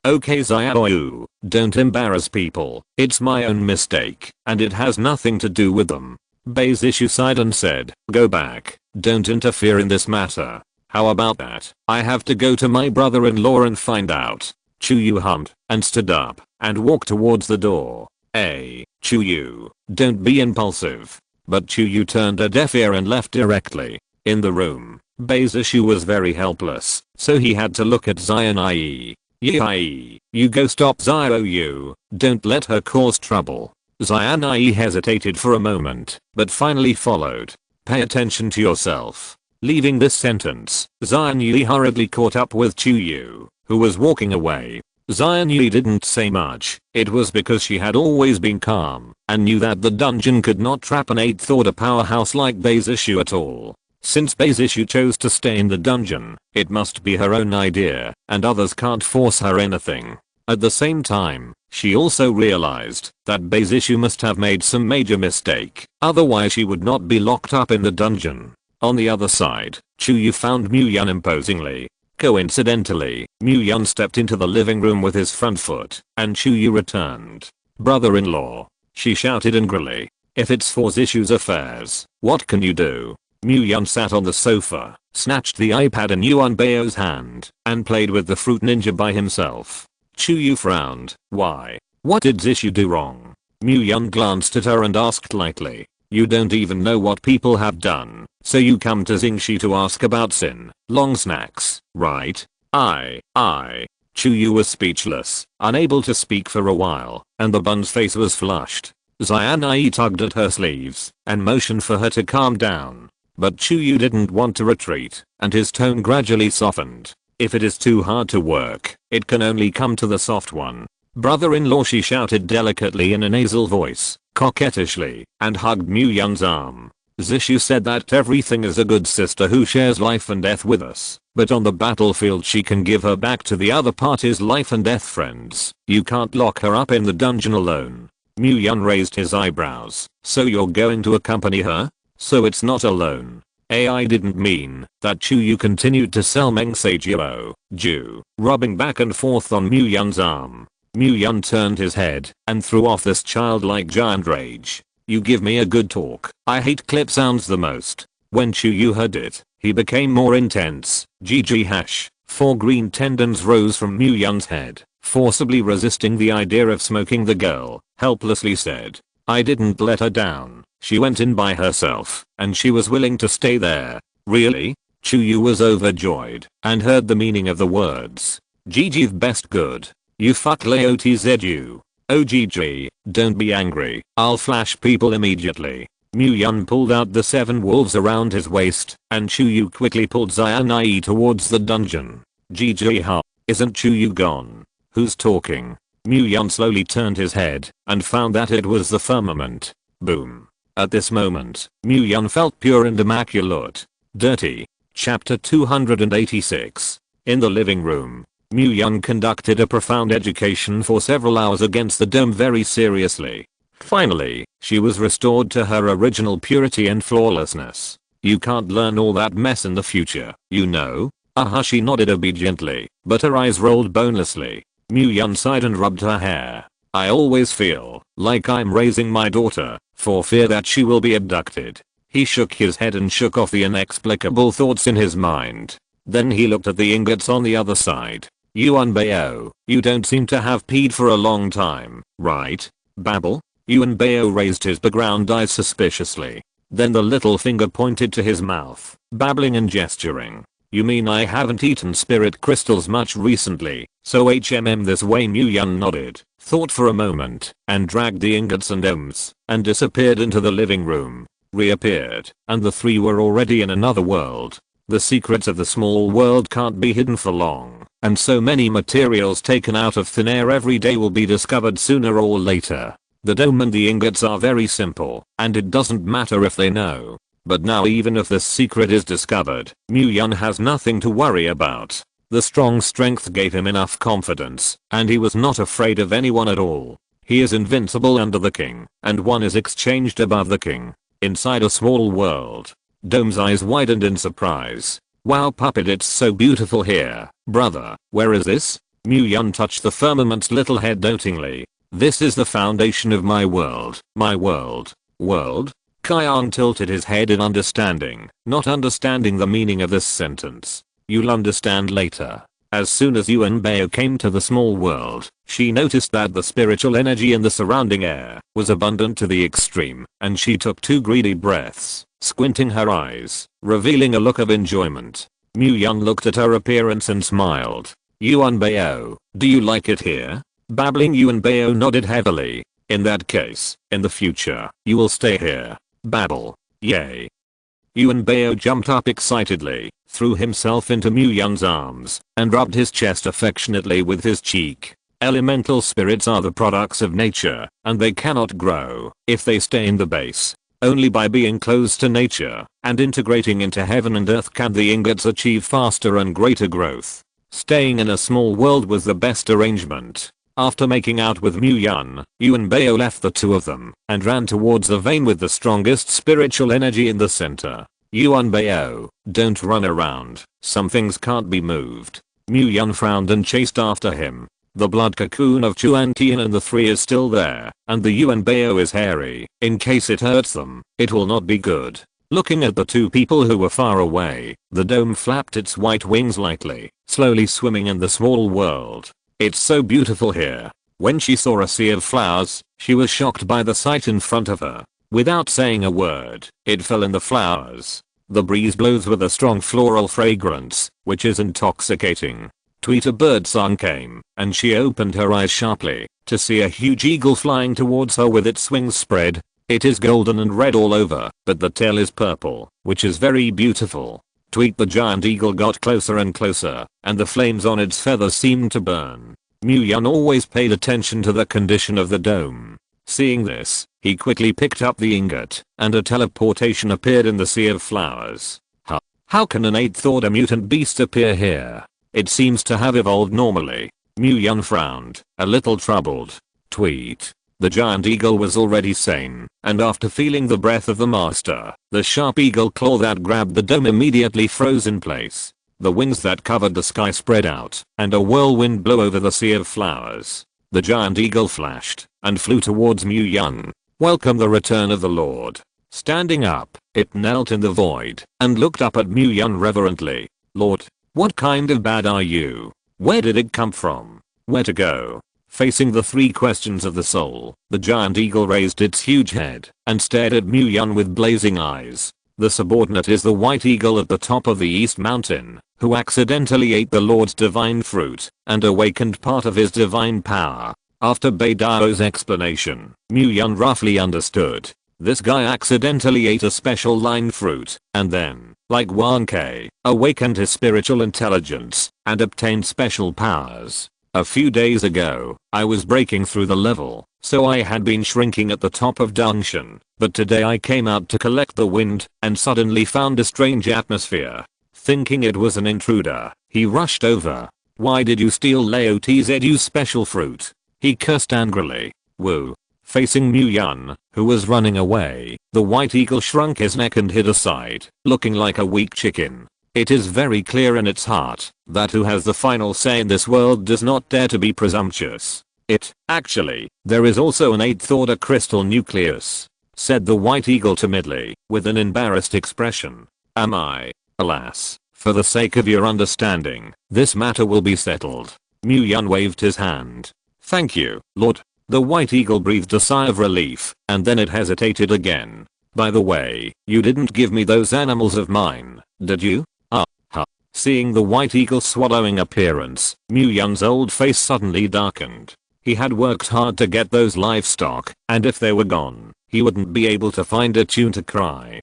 Okay Xiaoyu, don't embarrass people, it's my own mistake, and it has nothing to do with them. Beizishu sighed and said, go back, don't interfere in this matter. How about that? I have to go to my brother-in-law and find out. Chuyu hummed, and stood up, and walked towards the door. Hey, Chuyu, don't be impulsive. But Chuyu turned a deaf ear and left directly. In the room, Beizishu was very helpless, so he had to look at Xianai. Yai, you go stop Xiaoyu, don't let her cause trouble. Xianai hesitated for a moment, but finally followed. Pay attention to yourself. Leaving this sentence, Xianyi hurriedly caught up with Chuyu, who was walking away. Xianyi didn't say much, it was because she had always been calm, and knew that the dungeon could not trap an 8th order powerhouse like Beizishu at all. Since Beizishu chose to stay in the dungeon, it must be her own idea, and others can't force her anything. At the same time, she also realized that Beizishu must have made some major mistake, otherwise she would not be locked up in the dungeon. On the other side, Chuyu found Muyun imposingly. Coincidentally, Muyun stepped into the living room with his front foot, and Chuyu returned. Brother-in-law, she shouted angrily. If it's for Zishu's affairs, what can you do? Muyun sat on the sofa, snatched the iPad in Yuanbao's hand, and played with the fruit ninja by himself. Chuyu frowned. Why? What did Zishu do wrong? Muyun glanced at her and asked lightly. You don't even know what people have done, so you come to Xingshi to ask about sin, long snacks, right? Chuyu was speechless, unable to speak for a while, and the bun's face was flushed. Xianai tugged at her sleeves, and motioned for her to calm down. But Chuyu didn't want to retreat, and his tone gradually softened. If it is too hard to work, it can only come to the soft one. Brother-in-law, she shouted delicately in a nasal voice, coquettishly, and hugged Muyun's arm. Zishu said that everything is a good sister who shares life and death with us, but on the battlefield she can give her back to the other party's life and death friends. You can't lock her up in the dungeon alone. Muyun raised his eyebrows. So you're going to accompany her? So it's not alone. I didn't mean that. Chuyu continued to sell Mengsagio, rubbing back and forth on Muyun's arm. Muyun turned his head and threw off this childlike giant rage. You give me a good talk. I hate clip sounds the most. When Chuyu heard it, he became more intense. GG. 4 green tendons rose from Muyun's head, forcibly resisting the idea of smoking. The girl helplessly said, I didn't let her down. She went in by herself, and she was willing to stay there. Really? Chuyu was overjoyed, and heard the meaning of the words. GG best good. You fuck Laotzu. OGG, don't be angry, I'll flash people immediately. Muyun pulled out the 7 wolves around his waist, and Chuyu quickly pulled Xianai towards the dungeon. GG ha. Isn't Chuyu gone? Who's talking? Muyun slowly turned his head, and found that it was the firmament. Boom. At this moment, Muyun felt pure and immaculate. Dirty. Chapter 286. In the living room, Muyun conducted a profound education for several hours against the dome very seriously. Finally, she was restored to her original purity and flawlessness. You can't learn all that mess in the future, you know? She nodded obediently, but her eyes rolled bonelessly. Muyun sighed and rubbed her hair. I always feel like I'm raising my daughter, for fear that she will be abducted. He shook his head and shook off the inexplicable thoughts in his mind. Then he looked at the ingots on the other side. Yuanbao, you don't seem to have peed for a long time, right? Babble? Yuanbao raised his background eyes suspiciously. Then the little finger pointed to his mouth, babbling and gesturing. You mean I haven't eaten spirit crystals much recently, so this way? Muyun nodded, thought for a moment, and dragged the ingots and gems, and disappeared into the living room. Reappeared, and the 3 were already in another world. The secrets of the small world can't be hidden for long, and so many materials taken out of thin air every day will be discovered sooner or later. The dome and the ingots are very simple, and it doesn't matter if they know. But now even if this secret is discovered, Muyun has nothing to worry about. The strong strength gave him enough confidence, and he was not afraid of anyone at all. He is invincible under the king, and one is exchanged above the king. Inside a small world. Dome's eyes widened in surprise. Wow puppet, it's so beautiful here. Brother, where is this? Mu-Yun touched the firmament's little head dotingly. This is the foundation of my world. My world. World? Kion tilted his head in understanding, not understanding the meaning of this sentence. You'll understand later. As soon as Yunbeo came to the small world, she noticed that the spiritual energy in the surrounding air was abundant to the extreme, and she took 2 greedy breaths, squinting her eyes, revealing a look of enjoyment. Mu-Yun looked at her appearance and smiled. Yunbeo, do you like it here? Babbling Yunbeo nodded heavily. In that case, in the future, you will stay here. Babble. Yay. Yunbeo jumped up excitedly, threw himself into Mu-Yun's arms, and rubbed his chest affectionately with his cheek. Elemental spirits are the products of nature, and they cannot grow if they stay in the base. Only by being close to nature and integrating into heaven and earth can the ingots achieve faster and greater growth. Staying in a small world was the best arrangement. After making out with Mu-Yun, Yunbeo left the two of them and ran towards the vein with the strongest spiritual energy in the center. Yunbeo, don't run around. Some things can't be moved. Mu-Yun frowned and chased after him. The blood cocoon of Chuan-Tian and the 3 is still there, and the Yunbeo is hairy. In case it hurts them, it will not be good. Looking at the 2 people who were far away, the dome flapped its white wings lightly, slowly swimming in the small world. It's so beautiful here. When she saw a sea of flowers, she was shocked by the sight in front of her. Without saying a word, it fell in the flowers. The breeze blows with a strong floral fragrance, which is intoxicating. A birdsong came, and she opened her eyes sharply to see a huge eagle flying towards her with its wings spread. It is golden and red all over, but the tail is purple, which is very beautiful. The giant eagle got closer and closer, and the flames on its feathers seemed to burn. Mu-Yun always paid attention to the condition of the dome. Seeing this, he quickly picked up the ingot, and a teleportation appeared in the sea of flowers. How can an 8th order mutant beast appear here? It seems to have evolved normally. Mu-Yun frowned, a little troubled. The giant eagle was already sane, and after feeling the breath of the master, the sharp eagle claw that grabbed the dome immediately froze in place. The wings that covered the sky spread out, and a whirlwind blew over the sea of flowers. The giant eagle flashed, and flew towards Mu-Yun. Welcome the return of the Lord. Standing up, it knelt in the void, and looked up at Mu-Yun reverently. Lord, what kind of bad are you? Where did it come from? Where to go? Facing the 3 questions of the soul, the giant eagle raised its huge head and stared at Mu-Yun with blazing eyes. The subordinate is the white eagle at the top of the East Mountain, who accidentally ate the Lord's divine fruit and awakened part of his divine power. After Beidao's explanation, Mu-Yun roughly understood. This guy accidentally ate a special line fruit, and then, like Wan Ke, awakened his spiritual intelligence and obtained special powers. A few days ago, I was breaking through the level, so I had been shrinking at the top of Dungeon, but today I came out to collect the wind and suddenly found a strange atmosphere. Thinking it was an intruder, he rushed over. Why did you steal Lao Tzu's special fruit? He cursed angrily. Woo. Facing Mu-Yun, who was running away, the white eagle shrunk his neck and hid aside, looking like a weak chicken. It is very clear in its heart that who has the final say in this world does not dare to be presumptuous. Actually, there is also an 8th order crystal nucleus, said the white eagle timidly, with an embarrassed expression. Am I? Alas, for the sake of your understanding, this matter will be settled. Mu-Yun waved his hand. Thank you, Lord. The white eagle breathed a sigh of relief, and then it hesitated again. By the way, you didn't give me those animals of mine, did you? Seeing the white eagle's swallowing appearance, Mu-Yun's old face suddenly darkened. He had worked hard to get those livestock, and if they were gone, he wouldn't be able to find a tune to cry.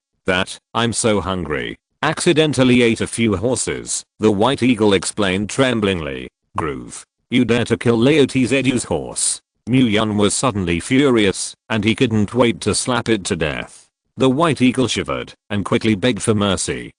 I'm so hungry. Accidentally ate a few horses, the white eagle explained tremblingly. Groove. You dare to kill Lao Tzu's horse? Mu-Yun was suddenly furious, and he couldn't wait to slap it to death. The white eagle shivered, and quickly begged for mercy.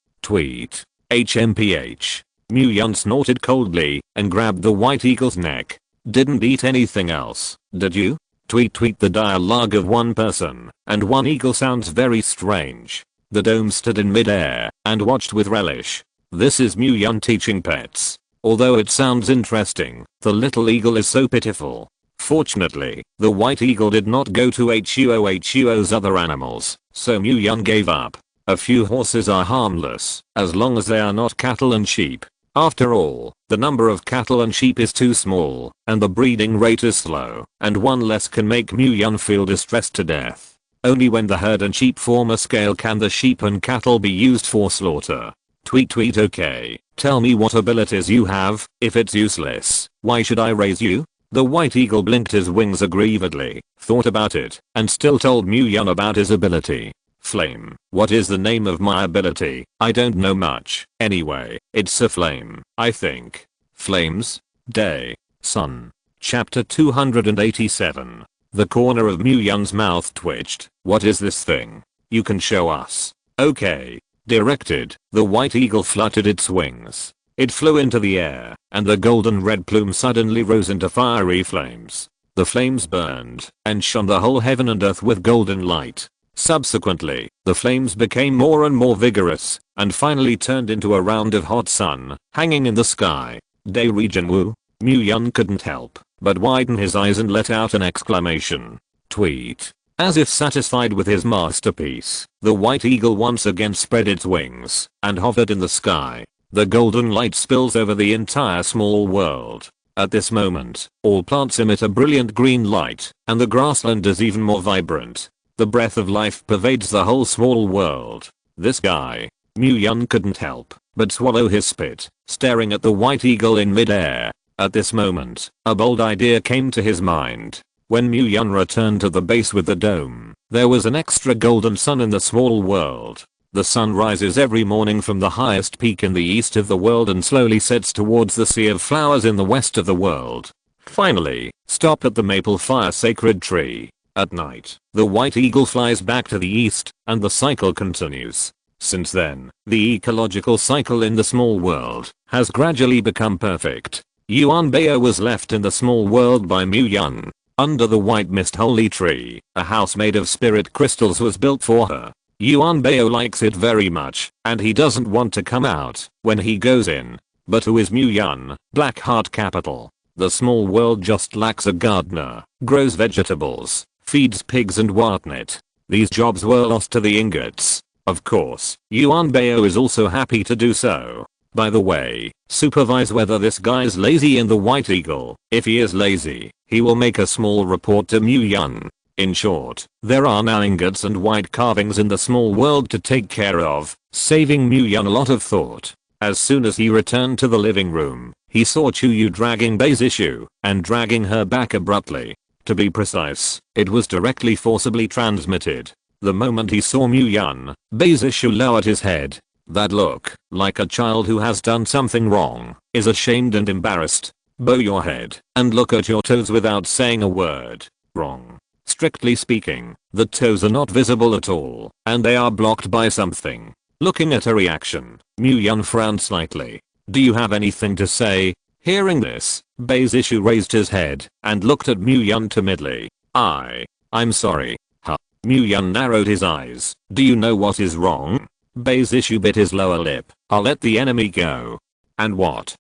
HMPH. Mu-Yun snorted coldly, and grabbed the white eagle's neck. Didn't eat anything else, did you? The dialogue of one person and one eagle sounds very strange. The dome stood in midair and watched with relish. This is Mu-Yun teaching pets. Although it sounds interesting, the little eagle is so pitiful. Fortunately, the white eagle did not go to Huo's other animals, so Mu-Yun gave up. A few horses are harmless, as long as they are not cattle and sheep. After all, the number of cattle and sheep is too small, and the breeding rate is slow, and one less can make Mu-Yun feel distressed to death. Only when the herd and sheep form a scale can the sheep and cattle be used for slaughter. Tweet okay, tell me what abilities you have. If it's useless, why should I raise you? The white eagle blinked his wings aggrievedly, thought about it, and still told Mu-Yun about his ability. Flame. What is the name of my ability? I don't know much. Anyway, it's a flame, I think. Flames? Day. Sun. Chapter 287. The corner of Mu-Yun's mouth twitched. What is this thing? You can show us. Okay. Directed, the white eagle fluttered its wings. It flew into the air, and the golden red plume suddenly rose into fiery flames. The flames burned, and shone the whole heaven and earth with golden light. Subsequently, the flames became more and more vigorous, and finally turned into a round of hot sun, hanging in the sky. Day region woo? Mu-Yun couldn't help but widen his eyes and let out an exclamation. Tweet. As if satisfied with his masterpiece, the white eagle once again spread its wings and hovered in the sky. The golden light spills over the entire small world. At this moment, all plants emit a brilliant green light, and the grassland is even more vibrant. The breath of life pervades the whole small world. This guy. Mu-Yun couldn't help but swallow his spit, staring at the white eagle in midair. At this moment, a bold idea came to his mind. When Mu-Yun returned to the base with the dome, there was an extra golden sun in the small world. The sun rises every morning from the highest peak in the east of the world and slowly sets towards the sea of flowers in the west of the world. Finally, stop at the maple fire sacred tree. At night, the white eagle flies back to the east, and the cycle continues. Since then, the ecological cycle in the small world has gradually become perfect. Yuanbao was left in the small world by Mu-Yun. Under the white mist holy tree, a house made of spirit crystals was built for her. Yuanbao likes it very much, and he doesn't want to come out when he goes in. But who is Mu-Yun? Black Heart Capital. The small world just lacks a gardener, grows vegetables, feeds pigs and whatnot. These jobs were lost to the ingots. Of course, Yuanbao is also happy to do so. By the way, supervise whether this guy's lazy in the white eagle. If he is lazy, he will make a small report to Mu-Yun. In short, there are now ingots and white carvings in the small world to take care of, saving Mu-Yun a lot of thought. As soon as he returned to the living room, he saw Chuyu dragging Bei's issue and dragging her back abruptly. To be precise, it was directly forcibly transmitted. The moment he saw Mu-Yun, Bei's issue lowered his head. That look, like a child who has done something wrong, is ashamed and embarrassed. Bow your head and look at your toes without saying a word. Wrong. Strictly speaking, the toes are not visible at all, and they are blocked by something. Looking at her reaction, Mu-Yun frowned slightly. Do you have anything to say? Hearing this, Bei's issue raised his head and looked at Mu-Yun timidly. I'm sorry. Huh. Mu-Yun narrowed his eyes. Do you know what is wrong? Bei's issue bit his lower lip. I'll let the enemy go. And what?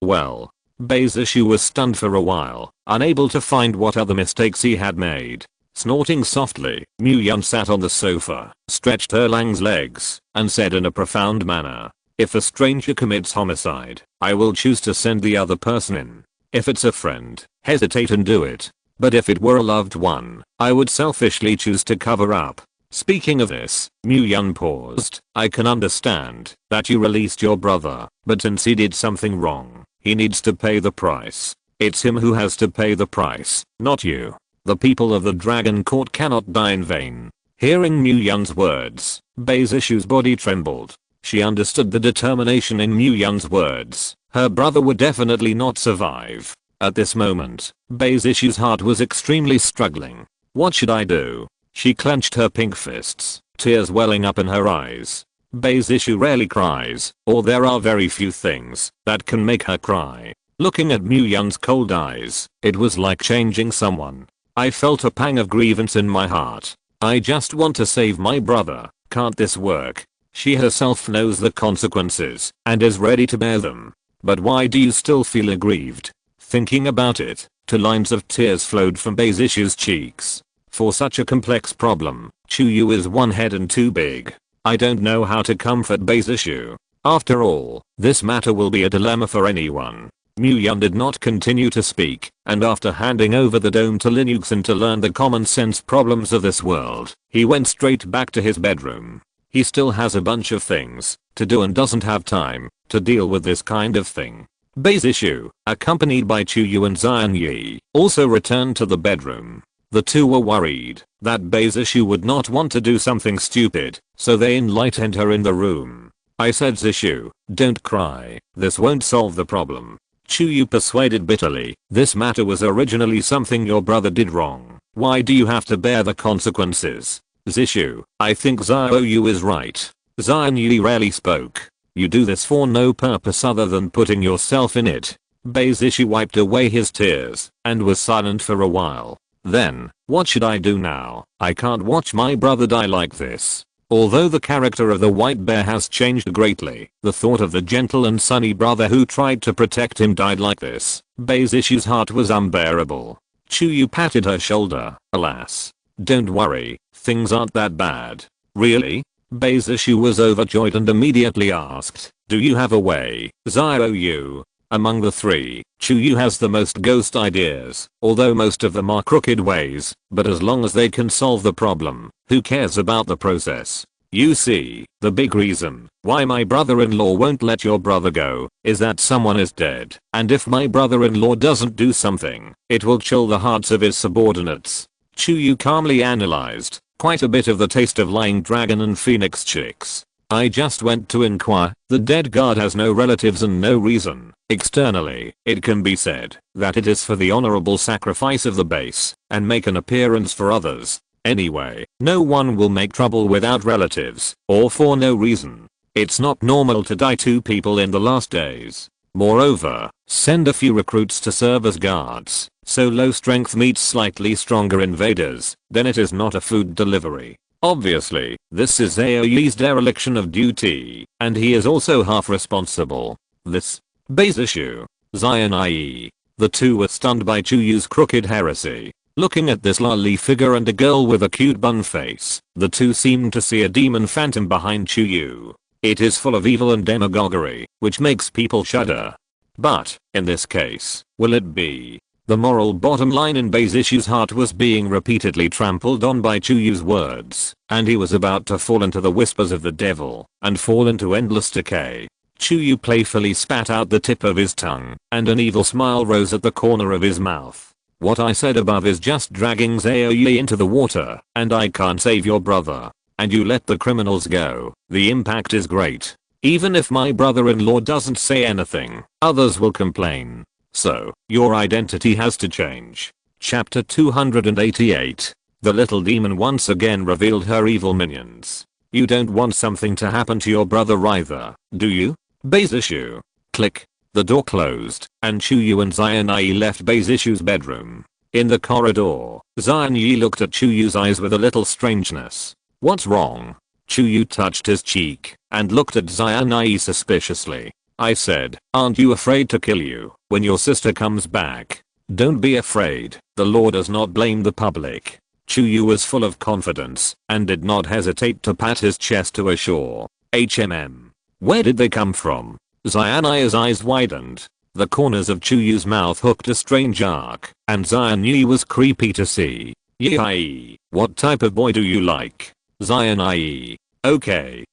Well. Bei's issue was stunned for a while, unable to find what other mistakes he had made. Snorting softly, Mu-Yun sat on the sofa, stretched Erlang's legs, and said in a profound manner, if a stranger commits homicide, I will choose to send the other person in. If it's a friend, hesitate and do it. But if it were a loved one, I would selfishly choose to cover up. Speaking of this, Mu-Yun paused. I can understand that you released your brother, but since he did something wrong, he needs to pay the price. It's him who has to pay the price, not you. The people of the Dragon Court cannot die in vain. Hearing Mu-Yun's words, Bei's issue's body trembled. She understood the determination in Mu-Yun's words. Her brother would definitely not survive. At this moment, Bei's issue's heart was extremely struggling. What should I do? She clenched her pink fists, tears welling up in her eyes. Bei's issue rarely cries, or there are very few things that can make her cry. Looking at Mu-Yun's cold eyes, it was like changing someone. I felt a pang of grievance in my heart. I just want to save my brother. Can't this work? She herself knows the consequences and is ready to bear them. But why do you still feel aggrieved? Thinking about it, 2 lines of tears flowed from Beisishu's cheeks. For such a complex problem, Chuyu is one head and too big. I don't know how to comfort Beisishu. After all, this matter will be a dilemma for anyone. Muyun did not continue to speak, and after handing over the dome to Lin Yuxin to learn the common sense problems of this world, he went straight back to his bedroom. He still has a bunch of things to do and doesn't have time to deal with this kind of thing. Beisishu, accompanied by Chuyu and Xian Yi, also returned to the bedroom. The two were worried that Beisishu would not want to do something stupid, so they enlightened her in the room. I said, Zishu, don't cry, this won't solve the problem. Chuyu persuaded bitterly, this matter was originally something your brother did wrong. Why do you have to bear the consequences? Zishu, I think Xiaoyu is right. Xian Yi rarely spoke. You do this for no purpose other than putting yourself in it. Beisishu wiped away his tears and was silent for a while. Then, what should I do now? I can't watch my brother die like this. Although the character of the white bear has changed greatly, the thought of the gentle and sunny brother who tried to protect him died like this. Beisishu's heart was unbearable. Chuyu patted her shoulder. Alas. Don't worry, things aren't that bad. Really? Beisishu was overjoyed and immediately asked, do you have a way, Xiaoyu? Among the three, Chuyu has the most ghost ideas, although most of them are crooked ways, but as long as they can solve the problem, who cares about the process? You see, the big reason why my brother-in-law won't let your brother go is that someone is dead, and if my brother-in-law doesn't do something, it will chill the hearts of his subordinates. Chuyu calmly analyzed quite a bit of the taste of lying dragon and phoenix chicks. I just went to inquire, the dead guard has no relatives and no reason. Externally, it can be said that it is for the honorable sacrifice of the base and make an appearance for others. Anyway, no one will make trouble without relatives or for no reason. It's not normal to die 2 people in the last days. Moreover, send a few recruits to serve as guards, so low strength meets slightly stronger invaders, then it is not a food delivery. Obviously, this is Aoyi's dereliction of duty, and he is also half responsible. This, Beisishu, Xian Yi. The two were stunned by Chuyu's crooked heresy. Looking at this lolly figure and a girl with a cute bun face, the two seemed to see a demon phantom behind Chuyu. It is full of evil and demagoguery, which makes people shudder. But, in this case, will it be? The moral bottom line in Beisishu's heart was being repeatedly trampled on by Chuyu's words, and he was about to fall into the whispers of the devil, and fall into endless decay. Chuyu playfully spat out the tip of his tongue, and an evil smile rose at the corner of his mouth. What I said above is just dragging Aoyi into the water, and I can't save your brother. And you let the criminals go. The impact is great. Even if my brother-in-law doesn't say anything, others will complain. So, your identity has to change. Chapter 288. The little demon once again revealed her evil minions. You don't want something to happen to your brother either, do you? Beisishu. Click. The door closed, and Chuyu and Xian Yi left Beisishu's bedroom. In the corridor, Xian Yi looked at Chuyu's eyes with a little strangeness. What's wrong? Chuyu touched his cheek and looked at Xian Yi suspiciously. I said, aren't you afraid to kill you when your sister comes back? Don't be afraid, the law does not blame the public. Chuyu was full of confidence and did not hesitate to pat his chest to assure. Where did they come from? Xian Yi's eyes widened. The corners of Chuyu's mouth hooked a strange arc, and Xian Yi was creepy to see. Yi, what type of boy do you like? Xian Yi. Okay,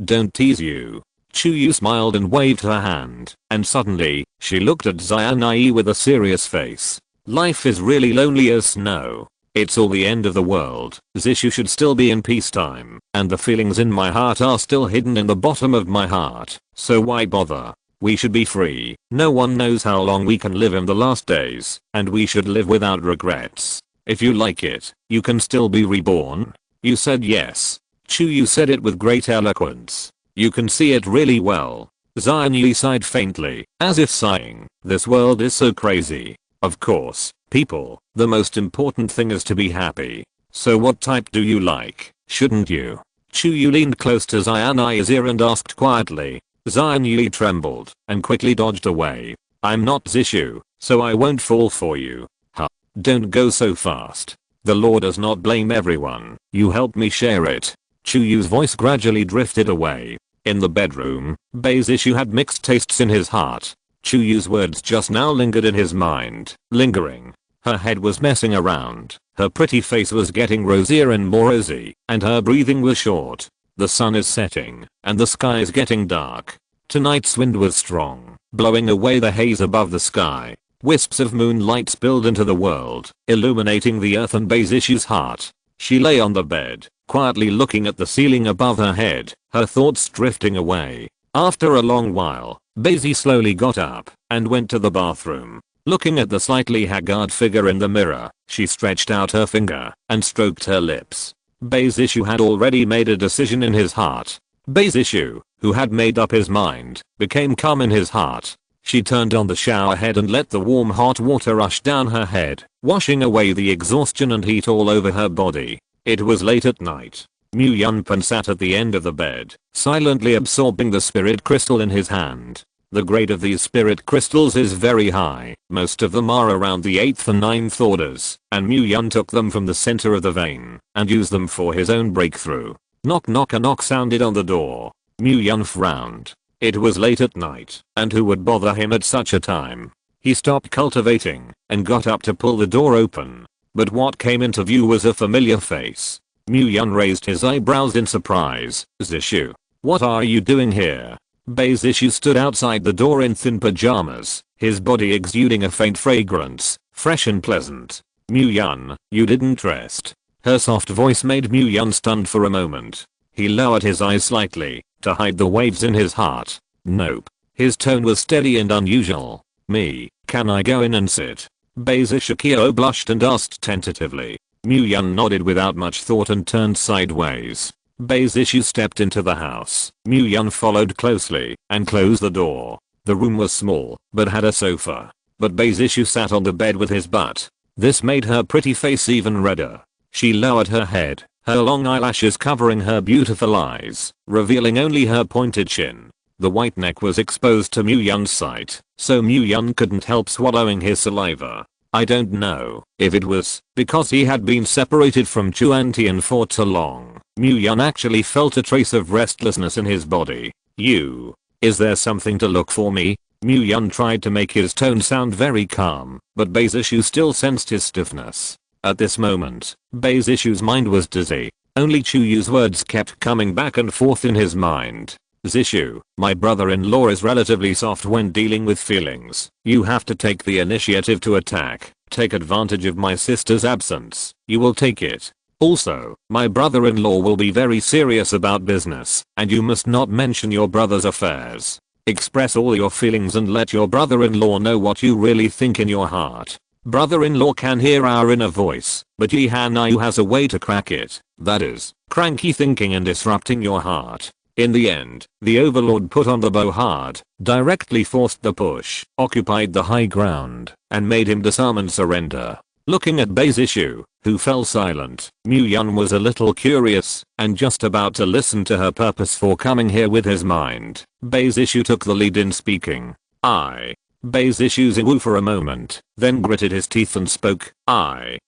don't tease you. Chuyu smiled and waved her hand, and suddenly, she looked at Xian Yi with a serious face. Life is really lonely as snow. It's all the end of the world. Zishu should still be in peacetime, and the feelings in my heart are still hidden in the bottom of my heart, so why bother? We should be free. No one knows how long we can live in the last days, and we should live without regrets. If you like it, you can still be reborn. You said yes. Chuyu said it with great eloquence. You can see it really well. Xian Yi sighed faintly, as if sighing, this world is so crazy. Of course, people, the most important thing is to be happy. So what type do you like, shouldn't you? Chuyu leaned close to Xianyu's ear and asked quietly. Xianyu trembled and quickly dodged away. I'm not Zishu, so I won't fall for you. Huh. Don't go so fast. The law does not blame everyone. You helped me share it. Chuyu's voice gradually drifted away. In the bedroom, Zishu had mixed tastes in his heart. Chuyu's words just now lingered in his mind, lingering. Her head was messing around, her pretty face was getting rosier and more rosy, and her breathing was short. The sun is setting, and the sky is getting dark. Tonight's wind was strong, blowing away the haze above the sky. Wisps of moonlight spilled into the world, illuminating the earth and Zishu's heart. She lay on the bed, quietly looking at the ceiling above her head, her thoughts drifting away. After a long while, Basie slowly got up and went to the bathroom. Looking at the slightly haggard figure in the mirror, she stretched out her finger and stroked her lips. Zishu had already made a decision in his heart. Zishu, who had made up his mind, became calm in his heart. She turned on the shower head and let the warm hot water rush down her head, washing away the exhaustion and heat all over her body. It was late at night. Mu Yunpan sat at the end of the bed, silently absorbing the spirit crystal in his hand. The grade of these spirit crystals is very high. Most of them are around the 8th and 9th orders, and Mu Yun took them from the center of the vein and used them for his own breakthrough. Knock knock, a knock sounded on the door. Mu Yun frowned. It was late at night, and who would bother him at such a time? He stopped cultivating and got up to pull the door open. But what came into view was a familiar face. Mu Yun raised his eyebrows in surprise. Zishu, what are you doing here? Zishu stood outside the door in thin pajamas, his body exuding a faint fragrance, fresh and pleasant. Mu Yun, you didn't rest. Her soft voice made Mu Yun stunned for a moment. He lowered his eyes slightly to hide the waves in his heart. Nope. His tone was steady and unusual. Me, can I go in and sit? Zishu blushed and asked tentatively. Mu Yun nodded without much thought and turned sideways. Zishu stepped into the house. Mu Yun followed closely and closed the door. The room was small, but had a sofa. But Zishu sat on the bed with his butt. This made her pretty face even redder. She lowered her head, her long eyelashes covering her beautiful eyes, revealing only her pointed chin. The white neck was exposed to Mu Yun's sight, so Mu Yun couldn't help swallowing his saliva. I don't know if it was because he had been separated from Chuan Tian for too long. Mu Yun actually felt a trace of restlessness in his body. Is there something to look for me? Mu Yun tried to make his tone sound very calm, but Zishu still sensed his stiffness. At this moment, Zishu's mind was dizzy. Only Chuyu's words kept coming back and forth in his mind. Zishu, my brother-in-law is relatively soft when dealing with feelings. You have to take the initiative to attack. Take advantage of my sister's absence. You will take it. Also, my brother-in-law will be very serious about business, and you must not mention your brother's affairs. Express all your feelings and let your brother-in-law know what you really think in your heart. Brother-in-law can hear our inner voice, but Yihanyu has a way to crack it. That is, cranky thinking and disrupting your heart. In the end, the overlord put on the bow hard, directly forced the push, occupied the high ground, and made him disarm and surrender. Looking at Zishu, who fell silent, Mu Yun was a little curious, and just about to listen to her purpose for coming here with his mind. Zishu took the lead in speaking. Zishu ziwoo for a moment, then gritted his teeth and spoke. Hi,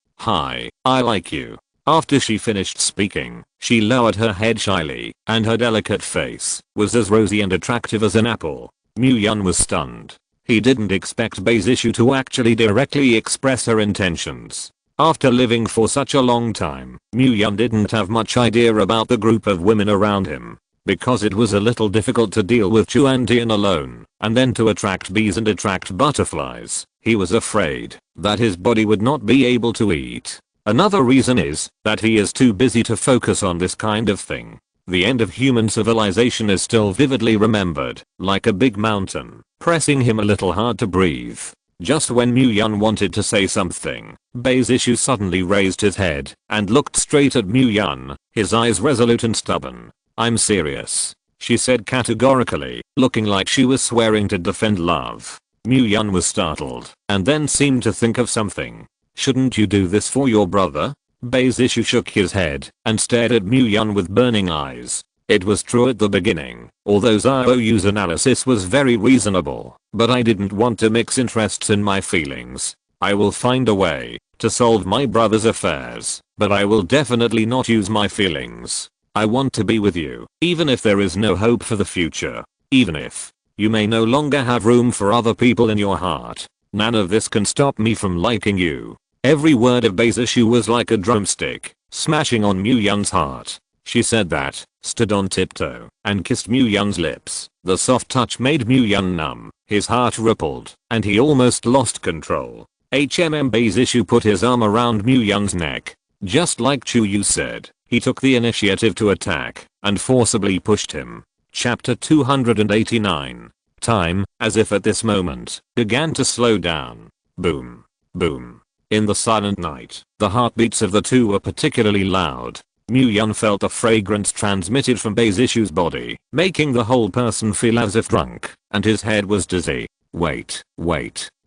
I like you. After she finished speaking, she lowered her head shyly, and her delicate face was as rosy and attractive as an apple. Mu Yun was stunned. He didn't expect Zishu to actually directly express her intentions. After living for such a long time, Mu Yun didn't have much idea about the group of women around him. Because it was a little difficult to deal with Chuan Tian alone, and then to attract bees and attract butterflies, he was afraid that his body would not be able to eat. Another reason is that he is too busy to focus on this kind of thing. The end of human civilization is still vividly remembered, like a big mountain, pressing him a little hard to breathe. Just when Mu Yun wanted to say something, Zishu suddenly raised his head and looked straight at Mu Yun, his eyes resolute and stubborn. I'm serious, she said categorically, looking like she was swearing to defend love. Mu Yun was startled, and then seemed to think of something. Shouldn't you do this for your brother? Bae-Zishu shook his head and stared at Mu-Yun with burning eyes. It was true at the beginning, although Xiaoyu's analysis was very reasonable, but I didn't want to mix interests in my feelings. I will find a way to solve my brother's affairs, but I will definitely not use my feelings. I want to be with you, even if there is no hope for the future. Even if you may no longer have room for other people in your heart. None of this can stop me from liking you. Every word of Bae-Zishu was like a drumstick, smashing on Mu-Yun's heart. She said that, stood on tiptoe, and kissed Mu-Yun's lips. The soft touch made Mu-Yun numb, his heart rippled, and he almost lost control. Bae-Zishu put his arm around Mu-Yun's neck. Just like Chu-Yu said, he took the initiative to attack, and forcibly pushed him. Chapter 289. Time, as if at this moment, began to slow down. Boom. Boom. In the silent night, the heartbeats of the two were particularly loud. Mu-Yun felt a fragrance transmitted from Bae-Zishu's body, making the whole person feel as if drunk, and his head was dizzy. Wait.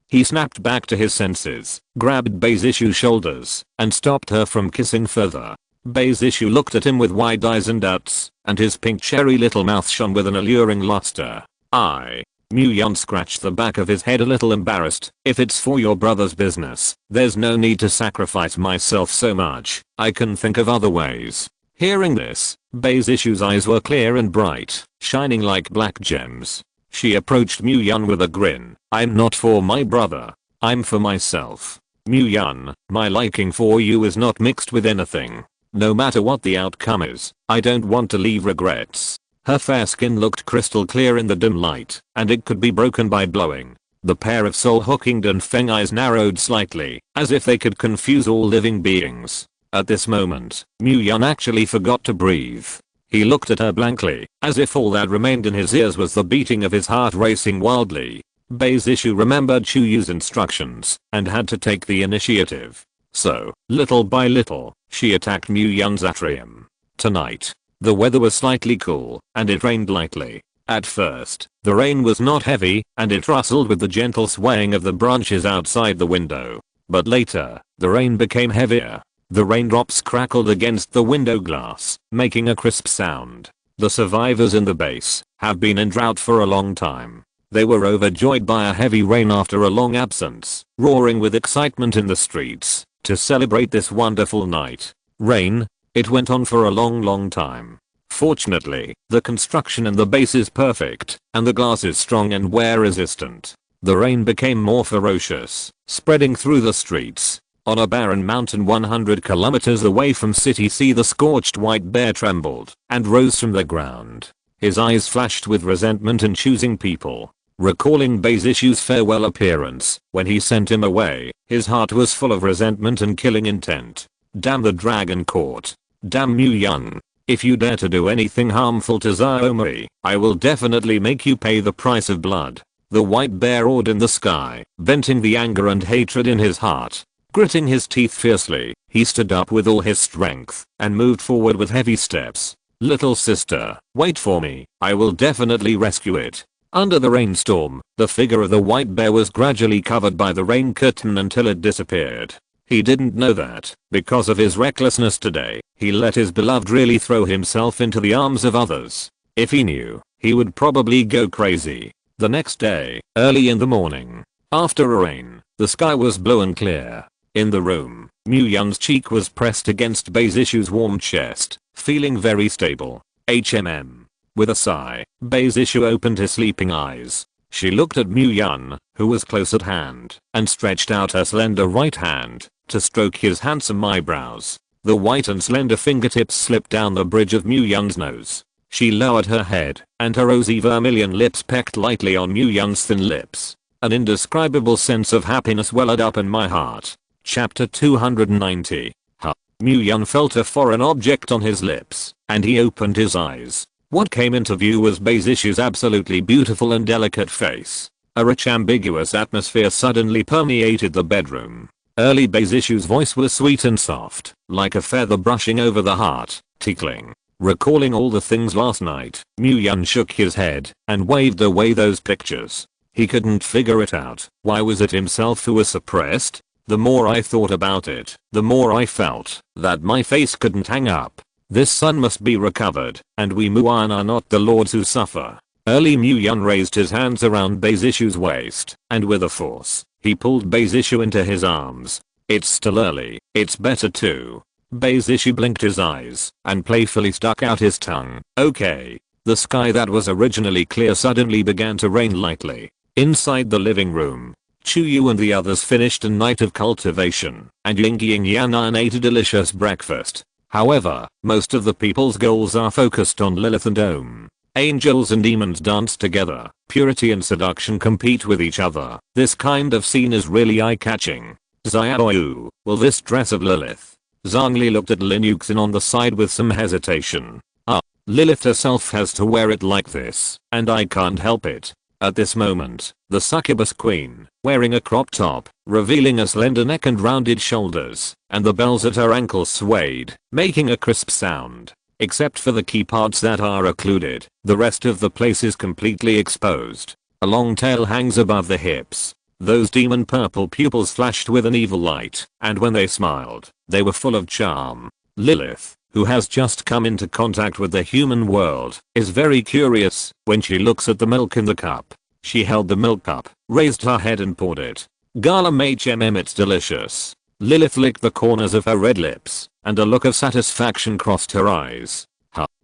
He snapped back to his senses, grabbed Bae-Zishu's shoulders, and stopped her from kissing further. Bae-Zishu looked at him with wide eyes and doubts, and his pink cherry little mouth shone with an alluring luster. Mu-Yun scratched the back of his head a little embarrassed. If it's for your brother's business, there's no need to sacrifice myself so much. I can think of other ways. Hearing this, Bae-Zishu's eyes were clear and bright, shining like black gems. She approached Mu-Yun with a grin. I'm not for my brother. I'm for myself. Mu-Yun, my liking for you is not mixed with anything. No matter what the outcome is, I don't want to leave regrets. Her fair skin looked crystal clear in the dim light, and it could be broken by blowing. The pair of soul-hooking Dunfeng eyes narrowed slightly, as if they could confuse all living beings. At this moment, Mu-Yun actually forgot to breathe. He looked at her blankly, as if all that remained in his ears was the beating of his heart racing wildly. Bae-Zishu remembered Chu-Yu's instructions, and had to take the initiative. So, little by little, she attacked Mu-Yun's atrium. Tonight, the weather was slightly cool, and it rained lightly. At first, the rain was not heavy, and it rustled with the gentle swaying of the branches outside the window. But later, the rain became heavier. The raindrops crackled against the window glass, making a crisp sound. The survivors in the base have been in drought for a long time. They were overjoyed by a heavy rain after a long absence, roaring with excitement in the streets to celebrate this wonderful night. Rain. It went on for a long time. Fortunately, the construction in the base is perfect, and the glass is strong and wear resistant. The rain became more ferocious, spreading through the streets. On a barren mountain 100 kilometers away from City C, the scorched white bear trembled and rose from the ground. His eyes flashed with resentment and choosing people. Recalling Bae-Zishu's farewell appearance when he sent him away, his heart was full of resentment and killing intent. Damn the dragon court. Damn Mu-Yun. If you dare to do anything harmful to Xiaomi, I will definitely make you pay the price of blood. The white bear roared in the sky, venting the anger and hatred in his heart. Gritting his teeth fiercely, he stood up with all his strength and moved forward with heavy steps. Little sister, wait for me. I will definitely rescue it. Under the rainstorm, the figure of the white bear was gradually covered by the rain curtain until it disappeared. He didn't know that, because of his recklessness today, he let his beloved really throw himself into the arms of others. If he knew, he would probably go crazy. The next day, early in the morning, after a rain, the sky was blue and clear. In the room, Mu-Yun's cheek was pressed against Bae-Zishu's warm chest, feeling very stable. With a sigh, Bae-Zishu opened his sleeping eyes. She looked at Mu-Yun, who was close at hand, and stretched out her slender right hand to stroke his handsome eyebrows. The white and slender fingertips slipped down the bridge of Mu-Yun's nose. She lowered her head, and her rosy vermilion lips pecked lightly on Mu-Yun's thin lips. An indescribable sense of happiness welled up in my heart. Chapter 290. Mu-Yun felt a foreign object on his lips, and he opened his eyes. What came into view was Bae-Zishu's absolutely beautiful and delicate face. A rich ambiguous atmosphere suddenly permeated the bedroom. Early Bae-Zishu's voice was sweet and soft, like a feather brushing over the heart, tickling. Recalling all the things last night, Mu-Yun shook his head and waved away those pictures. He couldn't figure it out. Why was it himself who was suppressed? The more I thought about it, the more I felt that my face couldn't hang up. This sun must be recovered, and we Muan are not the lords who suffer. Early Mu-Yun raised his hands around Baisishu's waist, and with a force, he pulled Baisishu into his arms. It's still early, it's better to. Baisishu blinked his eyes, and playfully stuck out his tongue. Okay. The sky that was originally clear suddenly began to rain lightly. Inside the living room, Chuyu and the others finished a night of cultivation, and Ying Yan ate a delicious breakfast. However, most of the people's goals are focused on Lilith and Om. Angels and demons dance together, purity and seduction compete with each other. This kind of scene is really eye-catching. Xiaoyu, will this dress of Lilith? Zhongli looked at Lin Yuxin on the side with some hesitation. Lilith herself has to wear it like this, and I can't help it. At this moment, the succubus queen, wearing a crop top, revealing a slender neck and rounded shoulders, and the bells at her ankles swayed, making a crisp sound. Except for the key parts that are occluded, the rest of the place is completely exposed. A long tail hangs above the hips. Those demon purple pupils flashed with an evil light, and when they smiled, they were full of charm. Lilith, who has just come into contact with the human world, is very curious when she looks at the milk in the cup. She held the milk cup, raised her head and poured it. Galam it's delicious. Lilith licked the corners of her red lips, and a look of satisfaction crossed her eyes.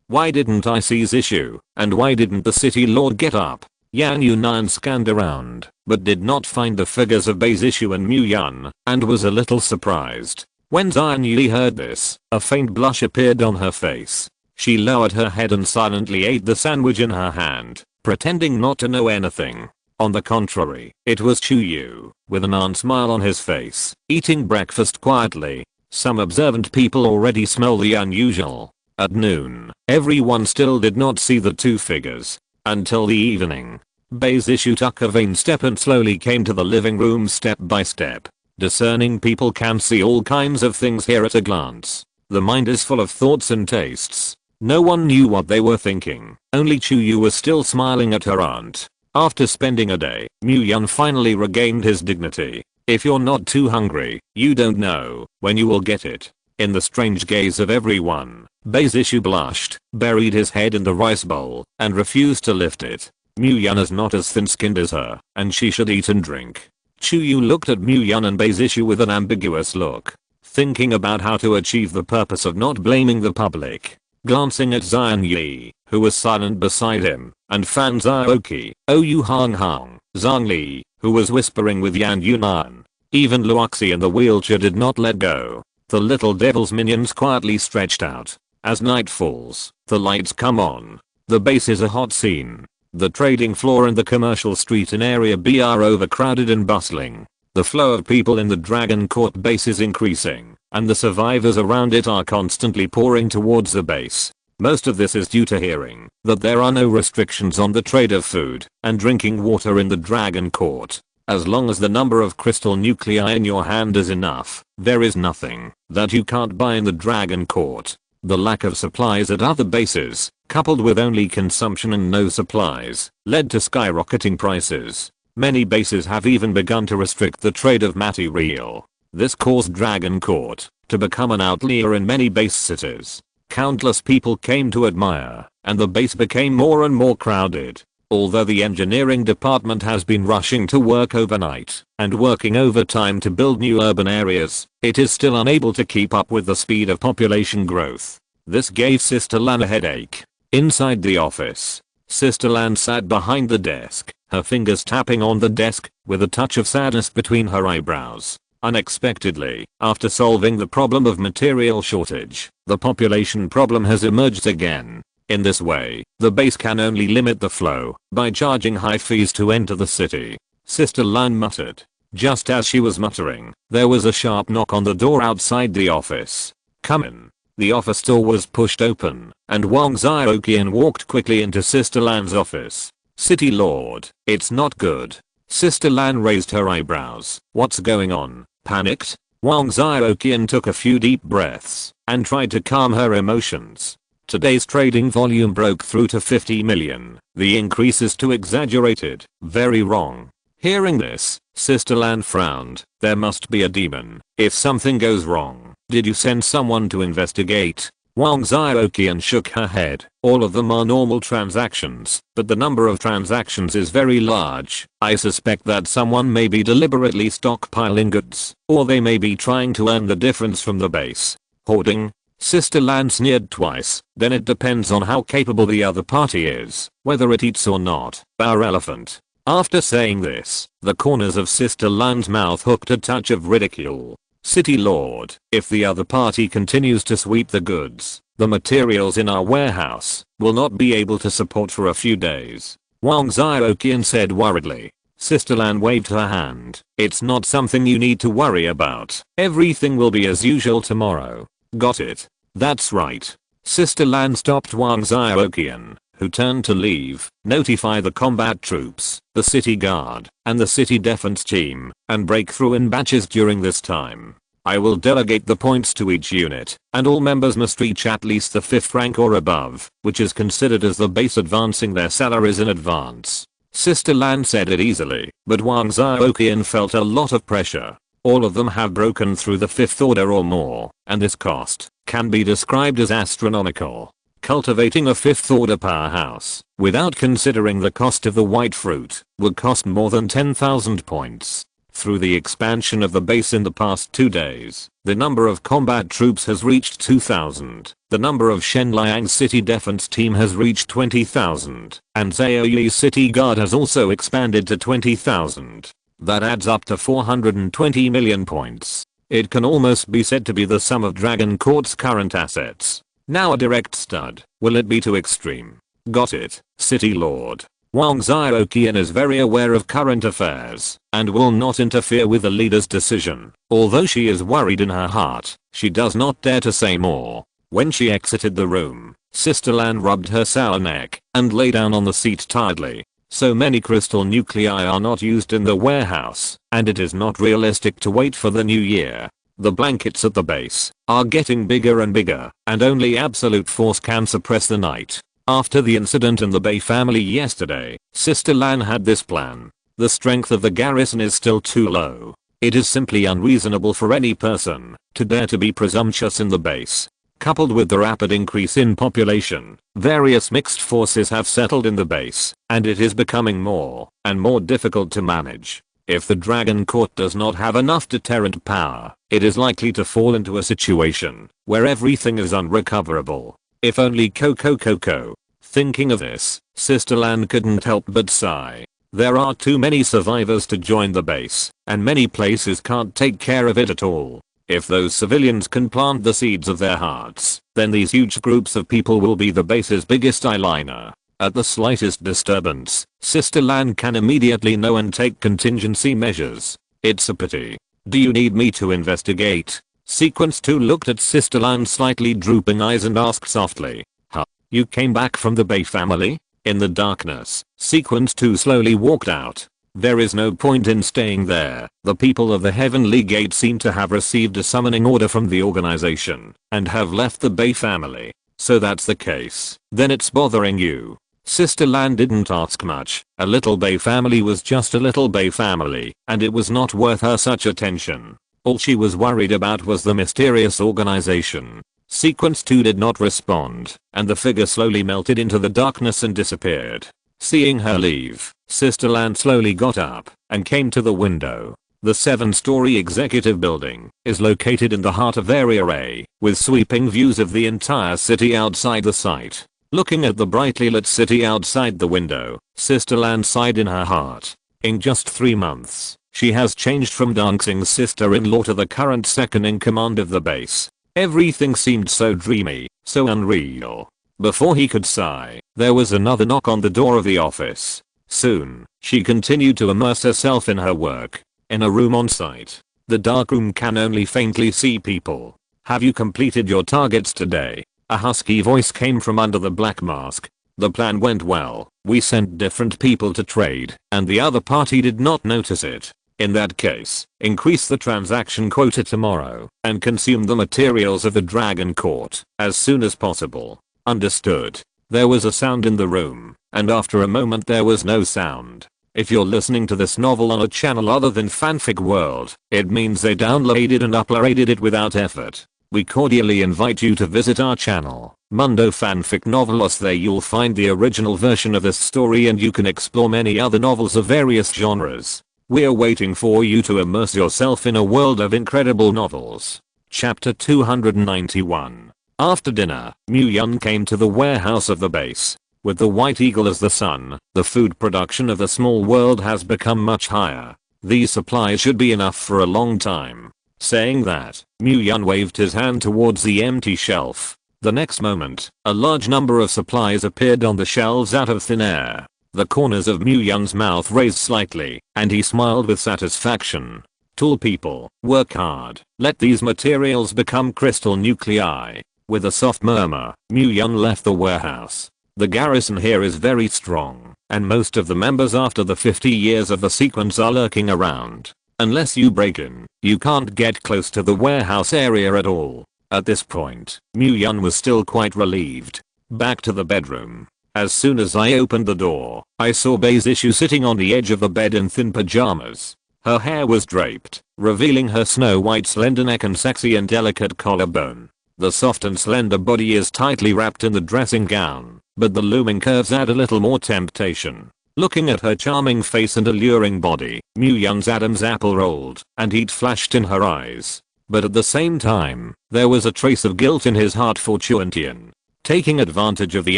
Why didn't I seize issue, and why didn't the city lord get up? Yan Yunan scanned around, but did not find the figures of Baisishu and Mu-Yun, and was a little surprised. When Zhang Yi heard this, a faint blush appeared on her face. She lowered her head and silently ate the sandwich in her hand, pretending not to know anything. On the contrary, it was Chuyu, with an odd smile on his face, eating breakfast quietly. Some observant people already smell the unusual. At noon, everyone still did not see the two figures. Until the evening. Baisishu took a vain step and slowly came to the living room step by step. Discerning people can see all kinds of things here at a glance. The mind is full of thoughts and tastes. No one knew what they were thinking. Only Chuyu was still smiling at her aunt. After spending a day, Mu-Yun finally regained his dignity. If you're not too hungry, you don't know when you will get it. In the strange gaze of everyone, Baisishu blushed, buried his head in the rice bowl, and refused to lift it. Mu-Yun is not as thin-skinned as her, and she should eat and drink. Chuyu looked at Mu-Yun and Baisishu with an ambiguous look, thinking about how to achieve the purpose of not blaming the public. Glancing at Zhang Yi, who was silent beside him, and Fan Zhaoqi, Yu Hong Hong, Zhang Li, who was whispering with Yan Yunan. Even Luoxi in the wheelchair did not let go. The little devil's minions quietly stretched out. As night falls, the lights come on. The base is a hot scene. The trading floor and the commercial street in Area B are overcrowded and bustling. The flow of people in the Dragon Court base is increasing, and the survivors around it are constantly pouring towards the base. Most of this is due to hearing that there are no restrictions on the trade of food and drinking water in the Dragon Court. As long as the number of crystal nuclei in your hand is enough, there is nothing that you can't buy in the Dragon Court. The lack of supplies at other bases, coupled with only consumption and no supplies, led to skyrocketing prices. Many bases have even begun to restrict the trade of material. This caused Dragon Court to become an outlier in many base cities. Countless people came to admire, and the base became more and more crowded. Although the engineering department has been rushing to work overnight and working overtime to build new urban areas, it is still unable to keep up with the speed of population growth. This gave Sister Lan a headache. Inside the office, Sister Lan sat behind the desk, her fingers tapping on the desk, with a touch of sadness between her eyebrows. Unexpectedly, after solving the problem of material shortage, the population problem has emerged again. In this way, the base can only limit the flow by charging high fees to enter the city. Sister Lan muttered. Just as she was muttering, there was a sharp knock on the door outside the office. Come in. The office door was pushed open, and Wang Xiaoqian walked quickly into Sister Lan's office. City Lord, it's not good. Sister Lan raised her eyebrows. What's going on? Panicked? Wang Xiaoqian took a few deep breaths and tried to calm her emotions. Today's trading volume broke through to 50 million. The increase is too exaggerated. Very wrong. Hearing this, Sister Lan frowned, There must be a demon. If something goes wrong, did you send someone to investigate? Wang Xiaoqian shook her head. All of them are normal transactions, but the number of transactions is very large. I suspect that someone may be deliberately stockpiling goods, or they may be trying to earn the difference from the base. Hoarding? Sister Lan sneered twice. Then it depends on how capable the other party is, whether it eats or not. Our elephant. After saying this, the corners of Sister Lan's mouth hooked a touch of ridicule. City Lord, if the other party continues to sweep the goods, the materials in our warehouse will not be able to support for a few days. Wang Xiaoqian said worriedly. Sister Lan waved her hand. It's not something you need to worry about. Everything will be as usual tomorrow. Got it? That's right. Sister Lan stopped Wang Xiaoqian, who turned to leave. Notify the combat troops, the city guard, and the city defense team, and break through in batches during this time. I will delegate the points to each unit, and all members must reach at least the 5th rank or above, which is considered as the base, advancing their salaries in advance. Sister Lan said it easily, but Wang Xiaoqian felt a lot of pressure. All of them have broken through the 5th order or more, and this cost can be described as astronomical. Cultivating a 5th order powerhouse, without considering the cost of the white fruit, would cost more than 10,000 points. Through the expansion of the base in the past 2 days, the number of combat troops has reached 2,000. The number of Shenliang's city defense team has reached 20,000, and Zhaoyi's city guard has also expanded to 20,000. That adds up to 420 million points. It can almost be said to be the sum of Dragon Court's current assets. Now a direct stud. Will it be too extreme? Got it, City Lord. Wang Xiaoqian is very aware of current affairs, and will not interfere with the leader's decision. Although she is worried in her heart, she does not dare to say more. When she exited the room, Sister Lan rubbed her sour neck, and lay down on the seat tiredly. So many crystal nuclei are not used in the warehouse, and it is not realistic to wait for the new year. The blankets at the base are getting bigger and bigger, and only absolute force can suppress the night. After the incident in the Bay family yesterday, Sister Lan had this plan. The strength of the garrison is still too low. It is simply unreasonable for any person to dare to be presumptuous in the base. Coupled with the rapid increase in population, various mixed forces have settled in the base, and it is becoming more and more difficult to manage. If the Dragon Court does not have enough deterrent power, it is likely to fall into a situation where everything is unrecoverable. If only Coco. Thinking of this, Sister Lan couldn't help but sigh. There are too many survivors to join the base, and many places can't take care of it at all. If those civilians can plant the seeds of their hearts, then these huge groups of people will be the base's biggest eyeliner. At the slightest disturbance, Sister Lan can immediately know and take contingency measures. It's a pity. Do you need me to investigate? Sequence 2 looked at Sister Lan's slightly drooping eyes and asked softly. Huh? You came back from the Bay family? In the darkness, Sequence 2 slowly walked out. There is no point in staying there. The people of the Heavenly Gate seem to have received a summoning order from the organization and have left the Bay family. So that's the case. Then it's bothering you. Sister Lan didn't ask much. A little Bay family was just a little Bay family, and it was not worth her such attention. All she was worried about was the mysterious organization. Sequence 2 did not respond, and the figure slowly melted into the darkness and disappeared. Seeing her leave, Sister Lan slowly got up and came to the window. The 7-story executive building is located in the heart of Area A, with sweeping views of the entire city outside the site. Looking at the brightly lit city outside the window, Sister Lan sighed in her heart. In just 3 months, she has changed from dancing sister-in-law to the current second in command of the base. Everything seemed so dreamy, so unreal. Before he could sigh, there was another knock on the door of the office. Soon, she continued to immerse herself in her work. In a room on site, the darkroom can only faintly see people. Have you completed your targets today? A husky voice came from under the black mask. The plan went well. We sent different people to trade, and the other party did not notice it. In that case, increase the transaction quota tomorrow, and consume the materials of the Dragon Court as soon as possible. Understood. There was a sound in the room, and after a moment there was no sound. If you're listening to this novel on a channel other than Fanfic World, it means they downloaded and uploaded it without effort. We cordially invite you to visit our channel, Mundo Fanfic Novelos. There you'll find the original version of this story and you can explore many other novels of various genres. We're waiting for you to immerse yourself in a world of incredible novels. Chapter 291. After dinner, Mu-Yun came to the warehouse of the base. With the White Eagle as the sun, the food production of the small world has become much higher. These supplies should be enough for a long time. Saying that, Mu-Yun waved his hand towards the empty shelf. The next moment, a large number of supplies appeared on the shelves out of thin air. The corners of Mu-Yun's mouth raised slightly, and he smiled with satisfaction. Tool people, work hard. Let these materials become crystal nuclei. With a soft murmur, Mu-Yun left the warehouse. The garrison here is very strong, and most of the members after the 50 years of the sequence are lurking around. Unless you break in, you can't get close to the warehouse area at all. At this point, Mu-Yun was still quite relieved. Back to the bedroom. As soon as I opened the door, I saw Beizishu sitting on the edge of the bed in thin pajamas. Her hair was draped, revealing her snow-white slender neck and sexy and delicate collarbone. The soft and slender body is tightly wrapped in the dressing gown, but the looming curves add a little more temptation. Looking at her charming face and alluring body, Mu-Yun's Adam's apple rolled, and heat flashed in her eyes. But at the same time, there was a trace of guilt in his heart for Chuantian. Taking advantage of the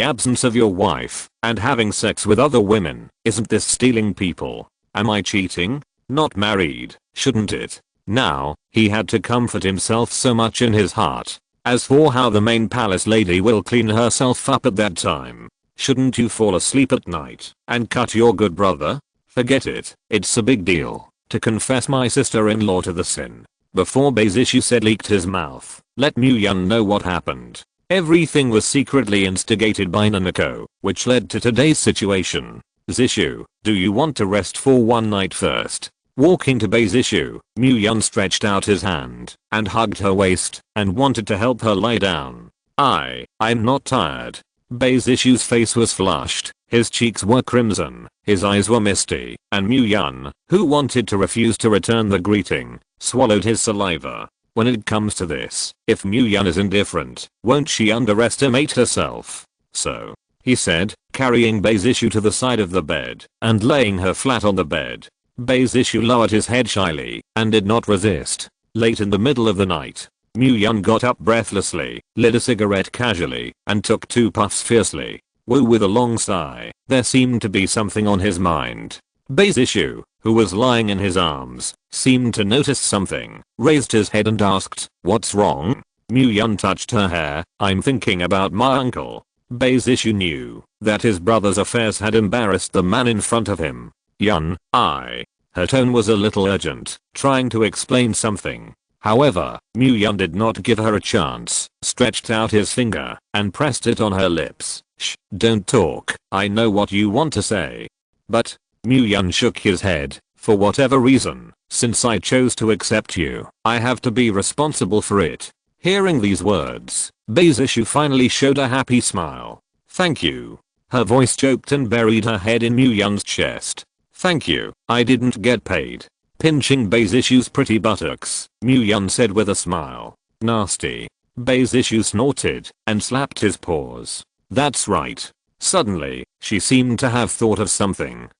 absence of your wife, and having sex with other women, isn't this stealing people? Am I cheating? Not married, shouldn't it? Now, he had to comfort himself so much in his heart. As for how the main palace lady will clean herself up at that time, shouldn't you fall asleep at night and cut your good brother? Forget it, it's a big deal to confess my sister-in-law to the sin. Before Beizishu said leaked his mouth, let Mu-Yun know what happened. Everything was secretly instigated by Nanako, which led to today's situation. Zishu, do you want to rest for one night first? Walking to Beizishu, Mu-Yun stretched out his hand and hugged her waist and wanted to help her lie down. I'm not tired. Beizishu's face was flushed, his cheeks were crimson, his eyes were misty, and Mu-Yun, who wanted to refuse to return the greeting, swallowed his saliva. When it comes to this, if Mu-Yun is indifferent, won't she underestimate herself? So, he said, carrying Beizishu to the side of the bed and laying her flat on the bed. Beizishu lowered his head shyly and did not resist. Late in the middle of the night, Mu-Yun got up breathlessly, lit a cigarette casually, and took 2 puffs fiercely. Woo, with a long sigh, there seemed to be something on his mind. Beizishu, who was lying in his arms, seemed to notice something, raised his head and asked, "What's wrong?" Mu-Yun touched her hair. "I'm thinking about my uncle." Beizishu knew that his brother's affairs had embarrassed the man in front of him. "Yun, Her tone was a little urgent, trying to explain something. However, Mu-Yun did not give her a chance, stretched out his finger, and pressed it on her lips. "Shh, don't talk, I know what you want to say." "But," Mu-Yun shook his head, "for whatever reason, since I chose to accept you, I have to be responsible for it." Hearing these words, Beizishu finally showed a happy smile. "Thank you." Her voice choked and buried her head in Mu-Yun's chest. "Thank you, I didn't get paid." Pinching Beizishu's pretty buttocks, Mu-Yun said with a smile. "Nasty." Beizishu snorted and slapped his paws. "That's right." Suddenly, she seemed to have thought of something.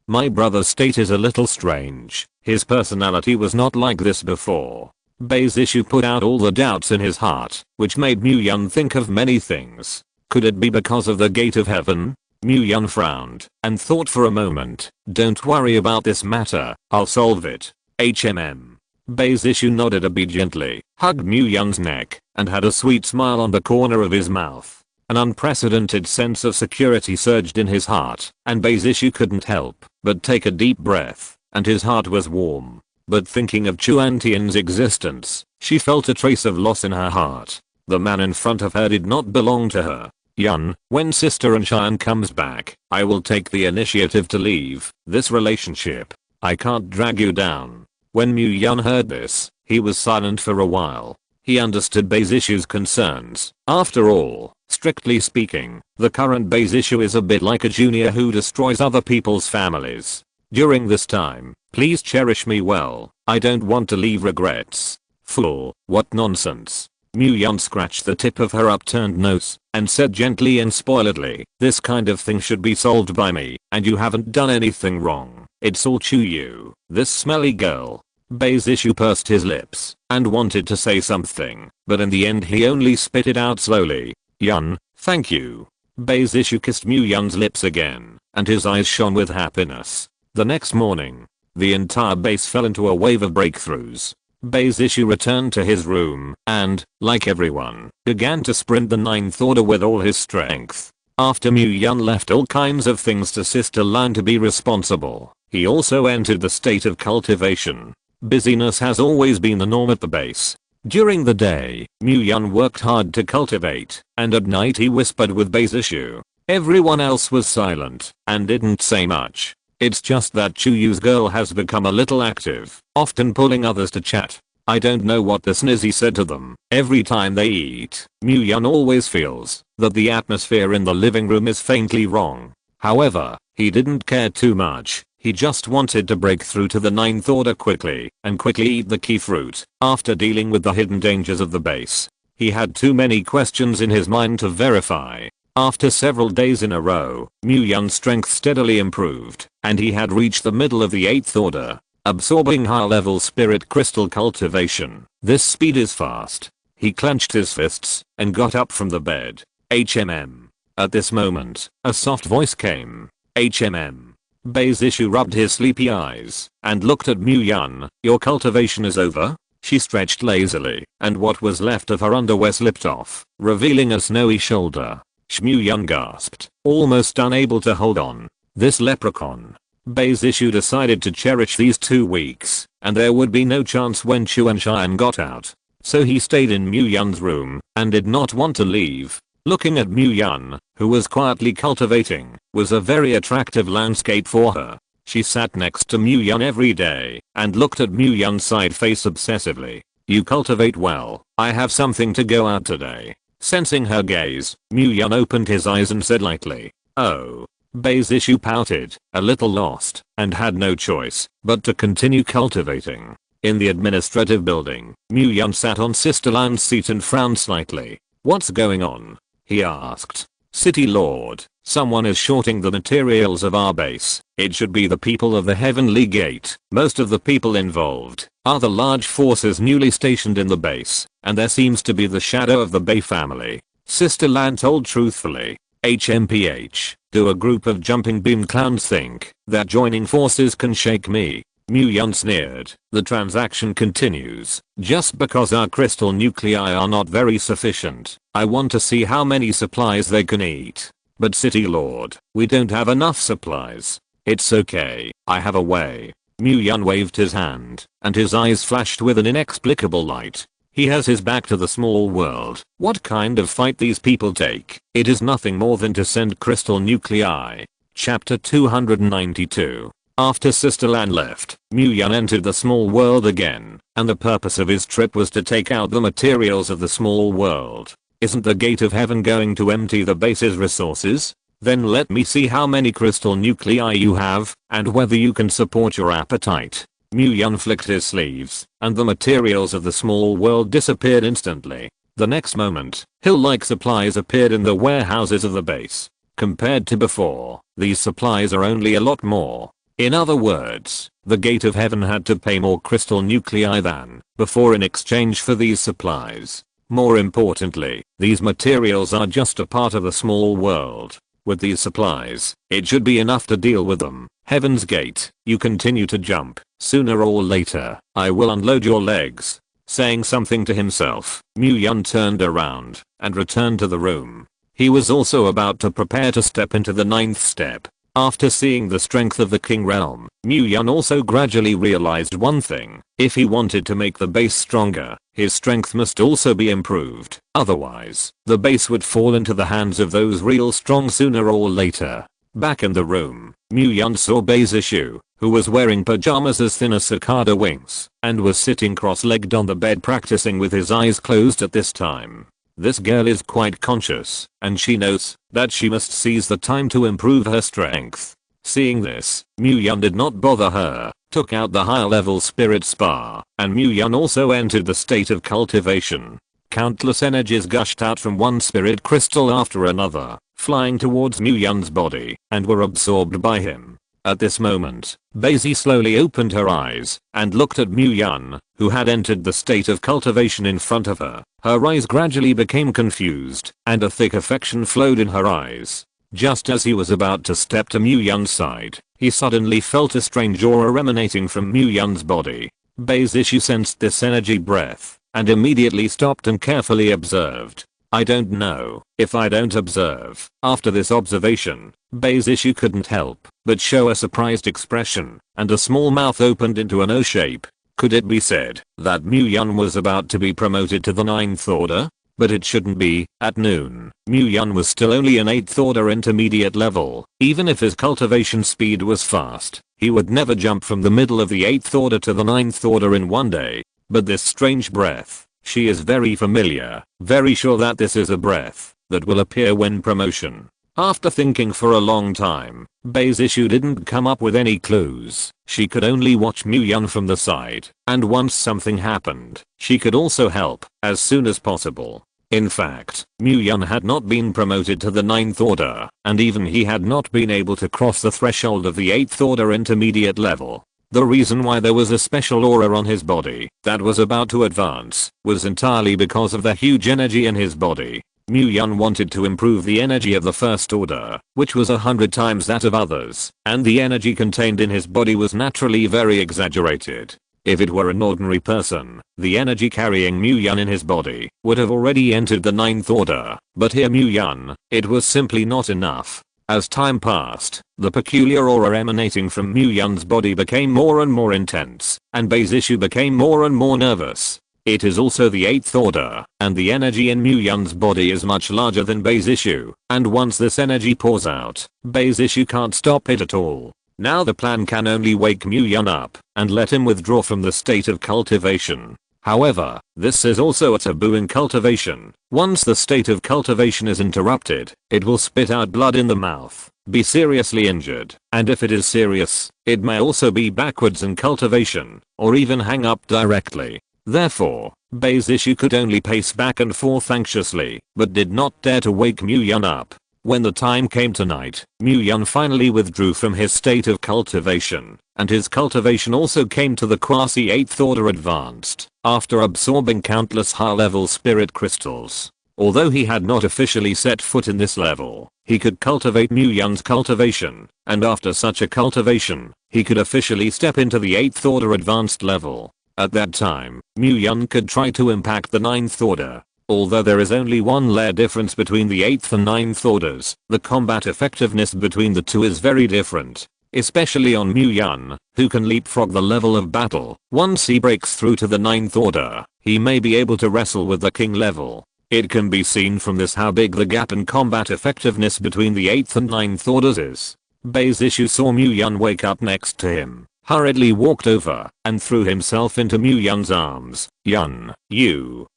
My brother's state is a little strange. His personality was not like this before. Beizishu put out all the doubts in his heart, which made Mu-Yun think of many things. Could it be because of the gate of heaven? Mu-Yun frowned and thought for a moment. "Don't worry about this matter, I'll solve it. HMM. Beizishu nodded obediently, hugged Mu-Yun's neck, and had a sweet smile on the corner of his mouth. An unprecedented sense of security surged in his heart, and Beizishu couldn't help but take a deep breath, and his heart was warm. But thinking of Chuantian's existence, she felt a trace of loss in her heart. The man in front of her did not belong to her. "Yun, when Sister Anshan comes back, I will take the initiative to leave this relationship. I can't drag you down." When Mu-Yun heard this, he was silent for a while. He understood Beizishu's concerns. After all, strictly speaking, the current Beizishu is a bit like a junior who destroys other people's families. During this time, please cherish me well. I don't want to leave regrets. Fool, what nonsense. Muyun scratched the tip of her upturned nose and said gently and spoiledly, this kind of thing should be solved by me, and you haven't done anything wrong. It's all Chuyu, this smelly girl. Beizishu pursed his lips and wanted to say something, but in the end he only spit it out slowly. Yun, thank you. Beizishu kissed Muyun's lips again, and his eyes shone with happiness. The next morning, the entire base fell into a wave of breakthroughs. Beizishu returned to his room and, like everyone, began to sprint the ninth order with all his strength. After Muyun left all kinds of things to Sister Lan to be responsible, he also entered the state of cultivation. Busyness has always been the norm at the base. During the day, Muyun worked hard to cultivate, and at night he whispered with Beizishu. Everyone else was silent and didn't say much. It's just that Chuyu's girl has become a little active, often pulling others to chat. I don't know what the snizzy said to them. Every time they eat, Muyun always feels that the atmosphere in the living room is faintly wrong. However, he didn't care too much. He just wanted to break through to the ninth order quickly and quickly eat the key fruit. After dealing with the hidden dangers of the base, he had too many questions in his mind to verify. After several days in a row, Muyun's strength steadily improved, and he had reached the middle of the 8th order, absorbing high-level spirit crystal cultivation. This speed is fast. He clenched his fists and got up from the bed. HMM. At this moment, a soft voice came. HMM. Beizishu rubbed his sleepy eyes and looked at Muyun. Your cultivation is over? She stretched lazily, and what was left of her underwear slipped off, revealing a snowy shoulder. Muyun gasped, almost unable to hold on. This leprechaun. Beizishu decided to cherish these 2 weeks, and there would be no chance when Chuanshan got out. So he stayed in Muyun's room and did not want to leave. Looking at Muyun, who was quietly cultivating, was a very attractive landscape for her. She sat next to Muyun every day and looked at Muyun's side face obsessively. You cultivate well. I have something to go out today. Sensing her gaze, Muyun opened his eyes and said lightly, oh. Beizishu pouted, a little lost, and had no choice but to continue cultivating. In the administrative building, Muyun sat on Sister Lan's seat and frowned slightly. What's going on? He asked. City Lord, someone is shorting the materials of our base. It should be the people of the Heavenly Gate. Most of the people involved are the large forces newly stationed in the base, and there seems to be the shadow of the Bay family. Sister Lan told truthfully. HMPH, do a group of jumping beam clowns think that joining forces can shake me? Muyun sneered. The transaction continues. Just because our crystal nuclei are not very sufficient, I want to see how many supplies they can eat. But City Lord, we don't have enough supplies. It's okay, I have a way. Muyun waved his hand, and his eyes flashed with an inexplicable light. He has his back to the small world. What kind of fight these people take? It is nothing more than to send crystal nuclei. Chapter 292. After Sister Lan left, Muyun entered the small world again, and the purpose of his trip was to take out the materials of the small world. Isn't the gate of heaven going to empty the base's resources? Then let me see how many crystal nuclei you have, and whether you can support your appetite. Muyun flicked his sleeves, and the materials of the small world disappeared instantly. The next moment, hill-like supplies appeared in the warehouses of the base. Compared to before, these supplies are only a lot more. In other words, the gate of heaven had to pay more crystal nuclei than before in exchange for these supplies. More importantly, these materials are just a part of the small world. With these supplies, it should be enough to deal with them. Heaven's Gate, you continue to jump. Sooner or later, I will unload your legs. Saying something to himself, Muyun turned around and returned to the room. He was also about to prepare to step into the 9th step. After seeing the strength of the King Realm, Muyun also gradually realized one thing. If he wanted to make the base stronger, his strength must also be improved. Otherwise, the base would fall into the hands of those real strong sooner or later. Back in the room, Muyun saw Beizishu, who was wearing pajamas as thin as cicada wings, and was sitting cross-legged on the bed practicing with his eyes closed at this time. This girl is quite conscious, and she knows that she must seize the time to improve her strength. Seeing this, Mu-Yun did not bother her, took out the higher level spirit spar, and Mu-Yun also entered the state of cultivation. Countless energies gushed out from one spirit crystal after another, flying towards Mu-Yun's body, and were absorbed by him. At this moment, Basie slowly opened her eyes, and looked at Mu-Yun, who had entered the state of cultivation in front of her. Her eyes gradually became confused, and a thick affection flowed in her eyes. Just as he was about to step to Mu-Yun's side, he suddenly felt a strange aura emanating from Mu-Yun's body. Basie sensed this energy breath, and immediately stopped and carefully observed. I don't know if I don't observe. After this observation, Basie couldn't help but show a surprised expression, and a small mouth opened into an O shape. Could it be said that Mu-Yun was about to be promoted to the 9th order? But it shouldn't be. At noon, Mu-Yun was still only an 8th order intermediate level. Even if his cultivation speed was fast, he would never jump from the middle of the 8th order to the 9th order in one day. But this strange breath, she is very familiar, very sure that this is a breath that will appear when promotion. After thinking for a long time, Basie didn't come up with any clues. She could only watch Mu-Yun from the side, and once something happened, she could also help as soon as possible. In fact, Mu-Yun had not been promoted to the 9th order, and even he had not been able to cross the threshold of the 8th order intermediate level. The reason why there was a special aura on his body that was about to advance was entirely because of the huge energy in his body. Mu-Yun wanted to improve the energy of the 1st order, which was 100 times that of others, and the energy contained in his body was naturally very exaggerated. If it were an ordinary person, the energy carrying Mu-Yun in his body would have already entered the 9th order, but here Mu-Yun, it was simply not enough. As time passed, the peculiar aura emanating from Mu-Yun's body became more and more intense, and Basie became more and more nervous. It is also the 8th order, and the energy in Mu-Yun's body is much larger than Basie, and once this energy pours out, Basie can't stop it at all. Now the plan can only wake Mu-Yun up, and let him withdraw from the state of cultivation. However, this is also a taboo in cultivation. Once the state of cultivation is interrupted, it will spit out blood in the mouth, be seriously injured, and if it is serious, it may also be backwards in cultivation, or even hang up directly. Therefore, Basie could only pace back and forth anxiously, but did not dare to wake Mu-Yun up. When the time came to night, Mu-Yun finally withdrew from his state of cultivation, and his cultivation also came to the quasi 8th order advanced, after absorbing countless high-level spirit crystals. Although he had not officially set foot in this level, he could cultivate Mu-Yun's cultivation, and after such a cultivation, he could officially step into the 8th order advanced level. At that time, Mu-Yun could try to impact the 9th order. Although there is only one layer difference between the 8th and 9th orders, the combat effectiveness between the two is very different. Especially on Mu-Yun, who can leapfrog the level of battle. Once he breaks through to the 9th order, he may be able to wrestle with the king level. It can be seen from this how big the gap in combat effectiveness between the 8th and 9th orders is. Basie saw Mu-Yun wake up next to him, hurriedly walked over, and threw himself into Mu-Yun's arms. Yun,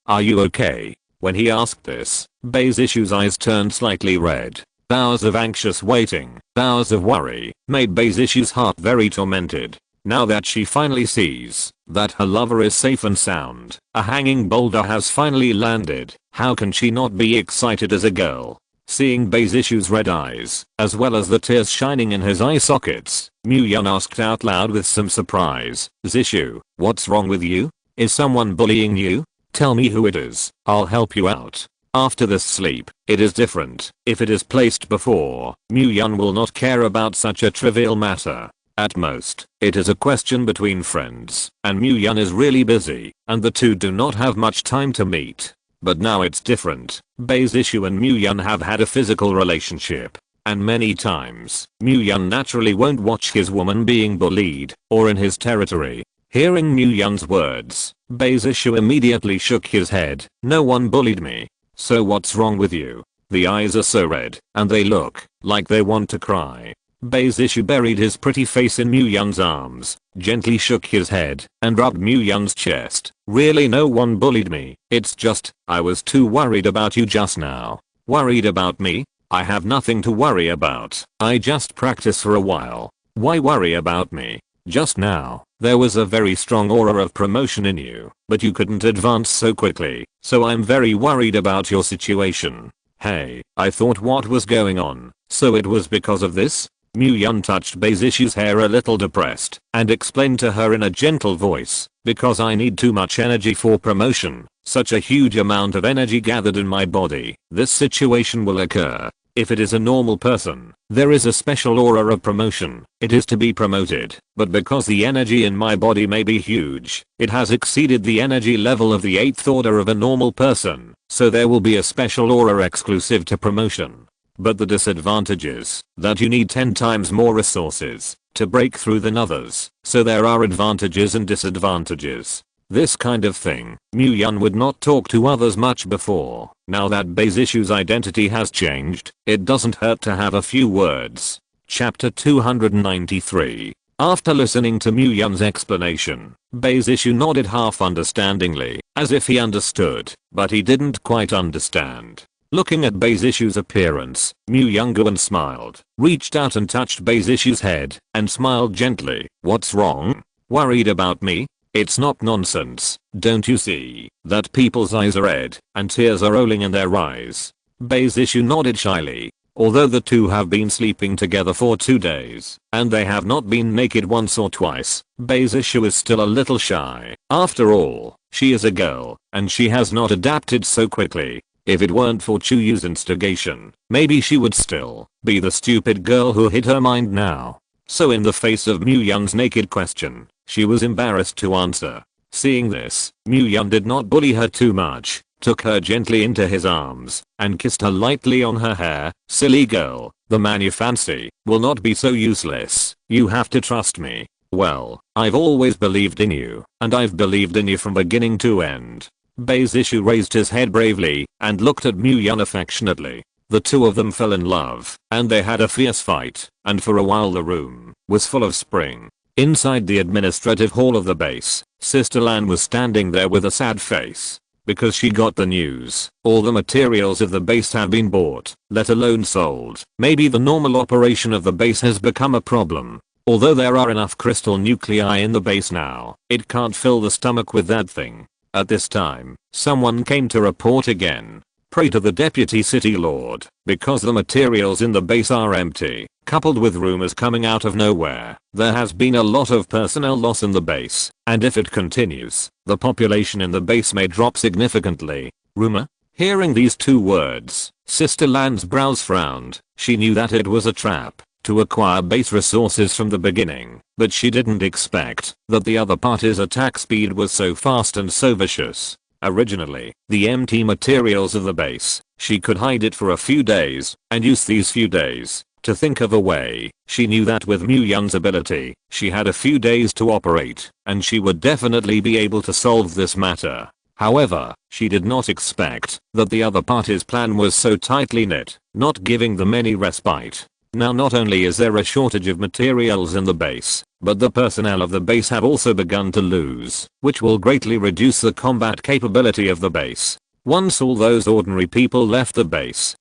are you okay? When he asked this, Basie's eyes turned slightly red. Hours of anxious waiting, hours of worry, made Basie's heart very tormented. Now that she finally sees that her lover is safe and sound, a hanging boulder has finally landed, how can she not be excited as a girl? Seeing Basie's red eyes, as well as the tears shining in his eye sockets, Mu-Yun asked out loud with some surprise, Zishu, what's wrong with you? Is someone bullying you? Tell me who it is, I'll help you out. After this sleep, it is different. If it is placed before, Mu-Yun will not care about such a trivial matter. At most, it is a question between friends, and Mu-Yun is really busy, and the two do not have much time to meet. But now it's different. Basie and Mu-Yun have had a physical relationship, and many times, Mu-Yun naturally won't watch his woman being bullied, or in his territory. Hearing Mu-Yun's words, Basie immediately shook his head. No one bullied me. So what's wrong with you? The eyes are so red, and they look like they want to cry. Basie buried his pretty face in Mu-Yun's arms, gently shook his head, and rubbed Mu-Yun's chest. Really, no one bullied me. It's just, I was too worried about you just now. Worried about me? I have nothing to worry about. I just practice for a while. Why worry about me? Just now, there was a very strong aura of promotion in you, but you couldn't advance so quickly, so I'm very worried about your situation. Hey, I thought what was going on, so it was because of this? Myung touched Bae-Zishu's hair a little depressed and explained to her in a gentle voice, because I need too much energy for promotion, such a huge amount of energy gathered in my body. This situation will occur. If it is a normal person, there is a special aura of promotion. It is to be promoted, but because the energy in my body may be huge, it has exceeded the energy level of the 8th order of a normal person, so there will be a special aura exclusive to promotion. But the disadvantage is that you need 10 times more resources to break through than others, so there are advantages and disadvantages. This kind of thing, Myung would not talk to others much before. Now that Bae-Zishu's identity has changed, it doesn't hurt to have a few words. Chapter 293. After listening to Myung's explanation, Bae-Zishu nodded half understandingly, as if he understood, but he didn't quite understand. Looking at Bae-Zishu's appearance, Myung smiled, reached out and touched Bae-Zishu's head, and smiled gently. What's wrong? Worried about me? It's not nonsense. Don't you see that people's eyes are red and tears are rolling in their eyes? Bae-Zishu nodded shyly. Although the two have been sleeping together for 2 days and they have not been naked once or twice, Bae-Zishu is still a little shy. After all, she is a girl and she has not adapted so quickly. If it weren't for Chuyu's instigation, maybe she would still be the stupid girl who hid her mind now. So in the face of Myung's naked question, she was embarrassed to answer. Seeing this, Myung did not bully her too much, took her gently into his arms, and kissed her lightly on her hair. Silly girl, the man you fancy will not be so useless. You have to trust me. Well, I've always believed in you, and I've believed in you from beginning to end. Bae-Zishu raised his head bravely and looked at Myung affectionately. The two of them fell in love, and they had a fierce fight, and for a while the room was full of spring. Inside the administrative hall of the base, Sister Lan was standing there with a sad face. Because she got the news, all the materials of the base have been bought, let alone sold. Maybe the normal operation of the base has become a problem. Although there are enough crystal nuclei in the base now, it can't fill the stomach with that thing. At this time, someone came to report again. Pray to the deputy city lord, because the materials in the base are empty, coupled with rumors coming out of nowhere. There has been a lot of personnel loss in the base, and if it continues, the population in the base may drop significantly. Rumor? Hearing these 2 words, Sister Lan's brows frowned. She knew that it was a trap to acquire base resources from the beginning, but she didn't expect that the other party's attack speed was so fast and so vicious. Originally, the empty materials of the base, she could hide it for a few days and use these few days to think of a way. She knew that with Myung's ability, she had a few days to operate and she would definitely be able to solve this matter. However, she did not expect that the other party's plan was so tightly knit, not giving them any respite. Now not only is there a shortage of materials in the base, but the personnel of the base have also begun to lose, which will greatly reduce the combat capability of the base. Once all those ordinary people left the base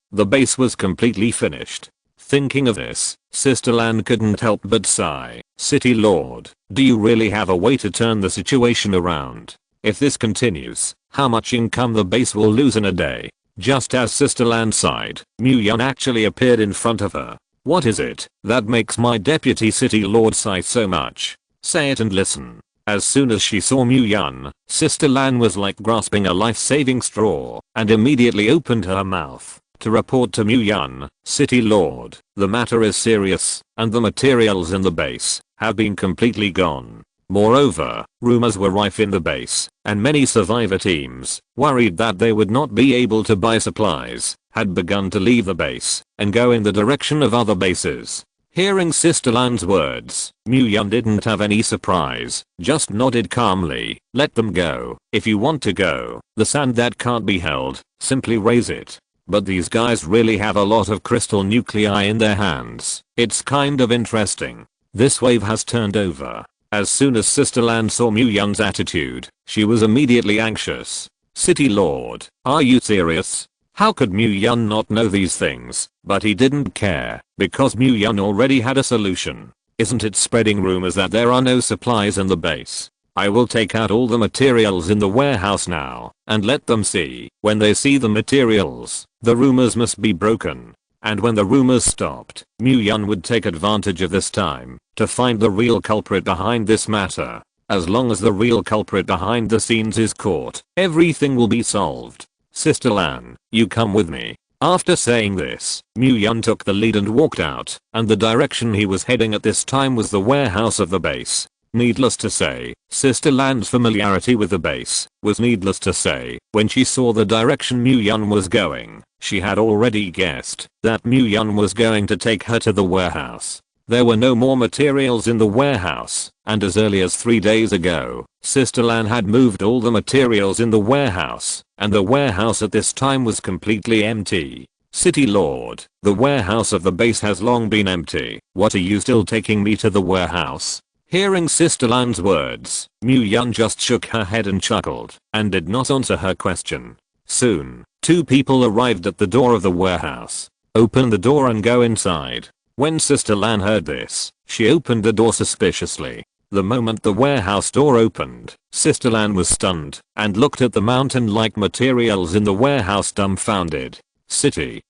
was completely finished. Thinking of this, Sister Lan couldn't help but sigh. City Lord, do you really have a way to turn the situation around? If this continues, how much income the base will lose in a day? Just as Sister Lan sighed, Myung actually appeared in front of her. What is it that makes my deputy city lord sigh so much? Say it and listen. As soon as she saw Myung, Sister Lan was like grasping a life-saving straw and immediately opened her mouth to report to Myung, City Lord, the matter is serious and the materials in the base have been completely gone. Moreover, rumors were rife in the base, and many survivor teams, worried that they would not be able to buy supplies, had begun to leave the base and go in the direction of other bases. Hearing Sister Lan's words, Myung didn't have any surprise, just nodded calmly. Let them go. If you want to go, the sand that can't be held, simply raise it. But these guys really have a lot of crystal nuclei in their hands. It's kind of interesting. This wave has turned over. As soon as Sister Lan saw Myung's attitude, she was immediately anxious. City Lord, are you serious? How could Mu-Yun not know these things? But he didn't care, because Mu-Yun already had a solution. Isn't it spreading rumors that there are no supplies in the base? I will take out all the materials in the warehouse now, and let them see. When they see the materials, the rumors must be broken. And when the rumors stopped, Mu-Yun would take advantage of this time to find the real culprit behind this matter. As long as the real culprit behind the scenes is caught, everything will be solved. Sister Lan, you come with me. After saying this, Mu-Yun took the lead and walked out, and the direction he was heading at this time was the warehouse of the base. Needless to say, Sister Lan's familiarity with the base was needless to say. When she saw the direction Mu-Yun was going, she had already guessed that Mu-Yun was going to take her to the warehouse. There were no more materials in the warehouse, and as early as 3 days ago, Sister Lan had moved all the materials in the warehouse, and the warehouse at this time was completely empty. City Lord, the warehouse of the base has long been empty. What are you still taking me to the warehouse? Hearing Sister Lan's words, Mu-Yun just shook her head and chuckled, and did not answer her question. Soon, 2 people arrived at the door of the warehouse. Open the door and go inside. When Sister Lan heard this, she opened the door suspiciously. The moment the warehouse door opened, Sister Lan was stunned and looked at the mountain-like materials in the warehouse dumbfounded. City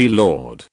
Lord,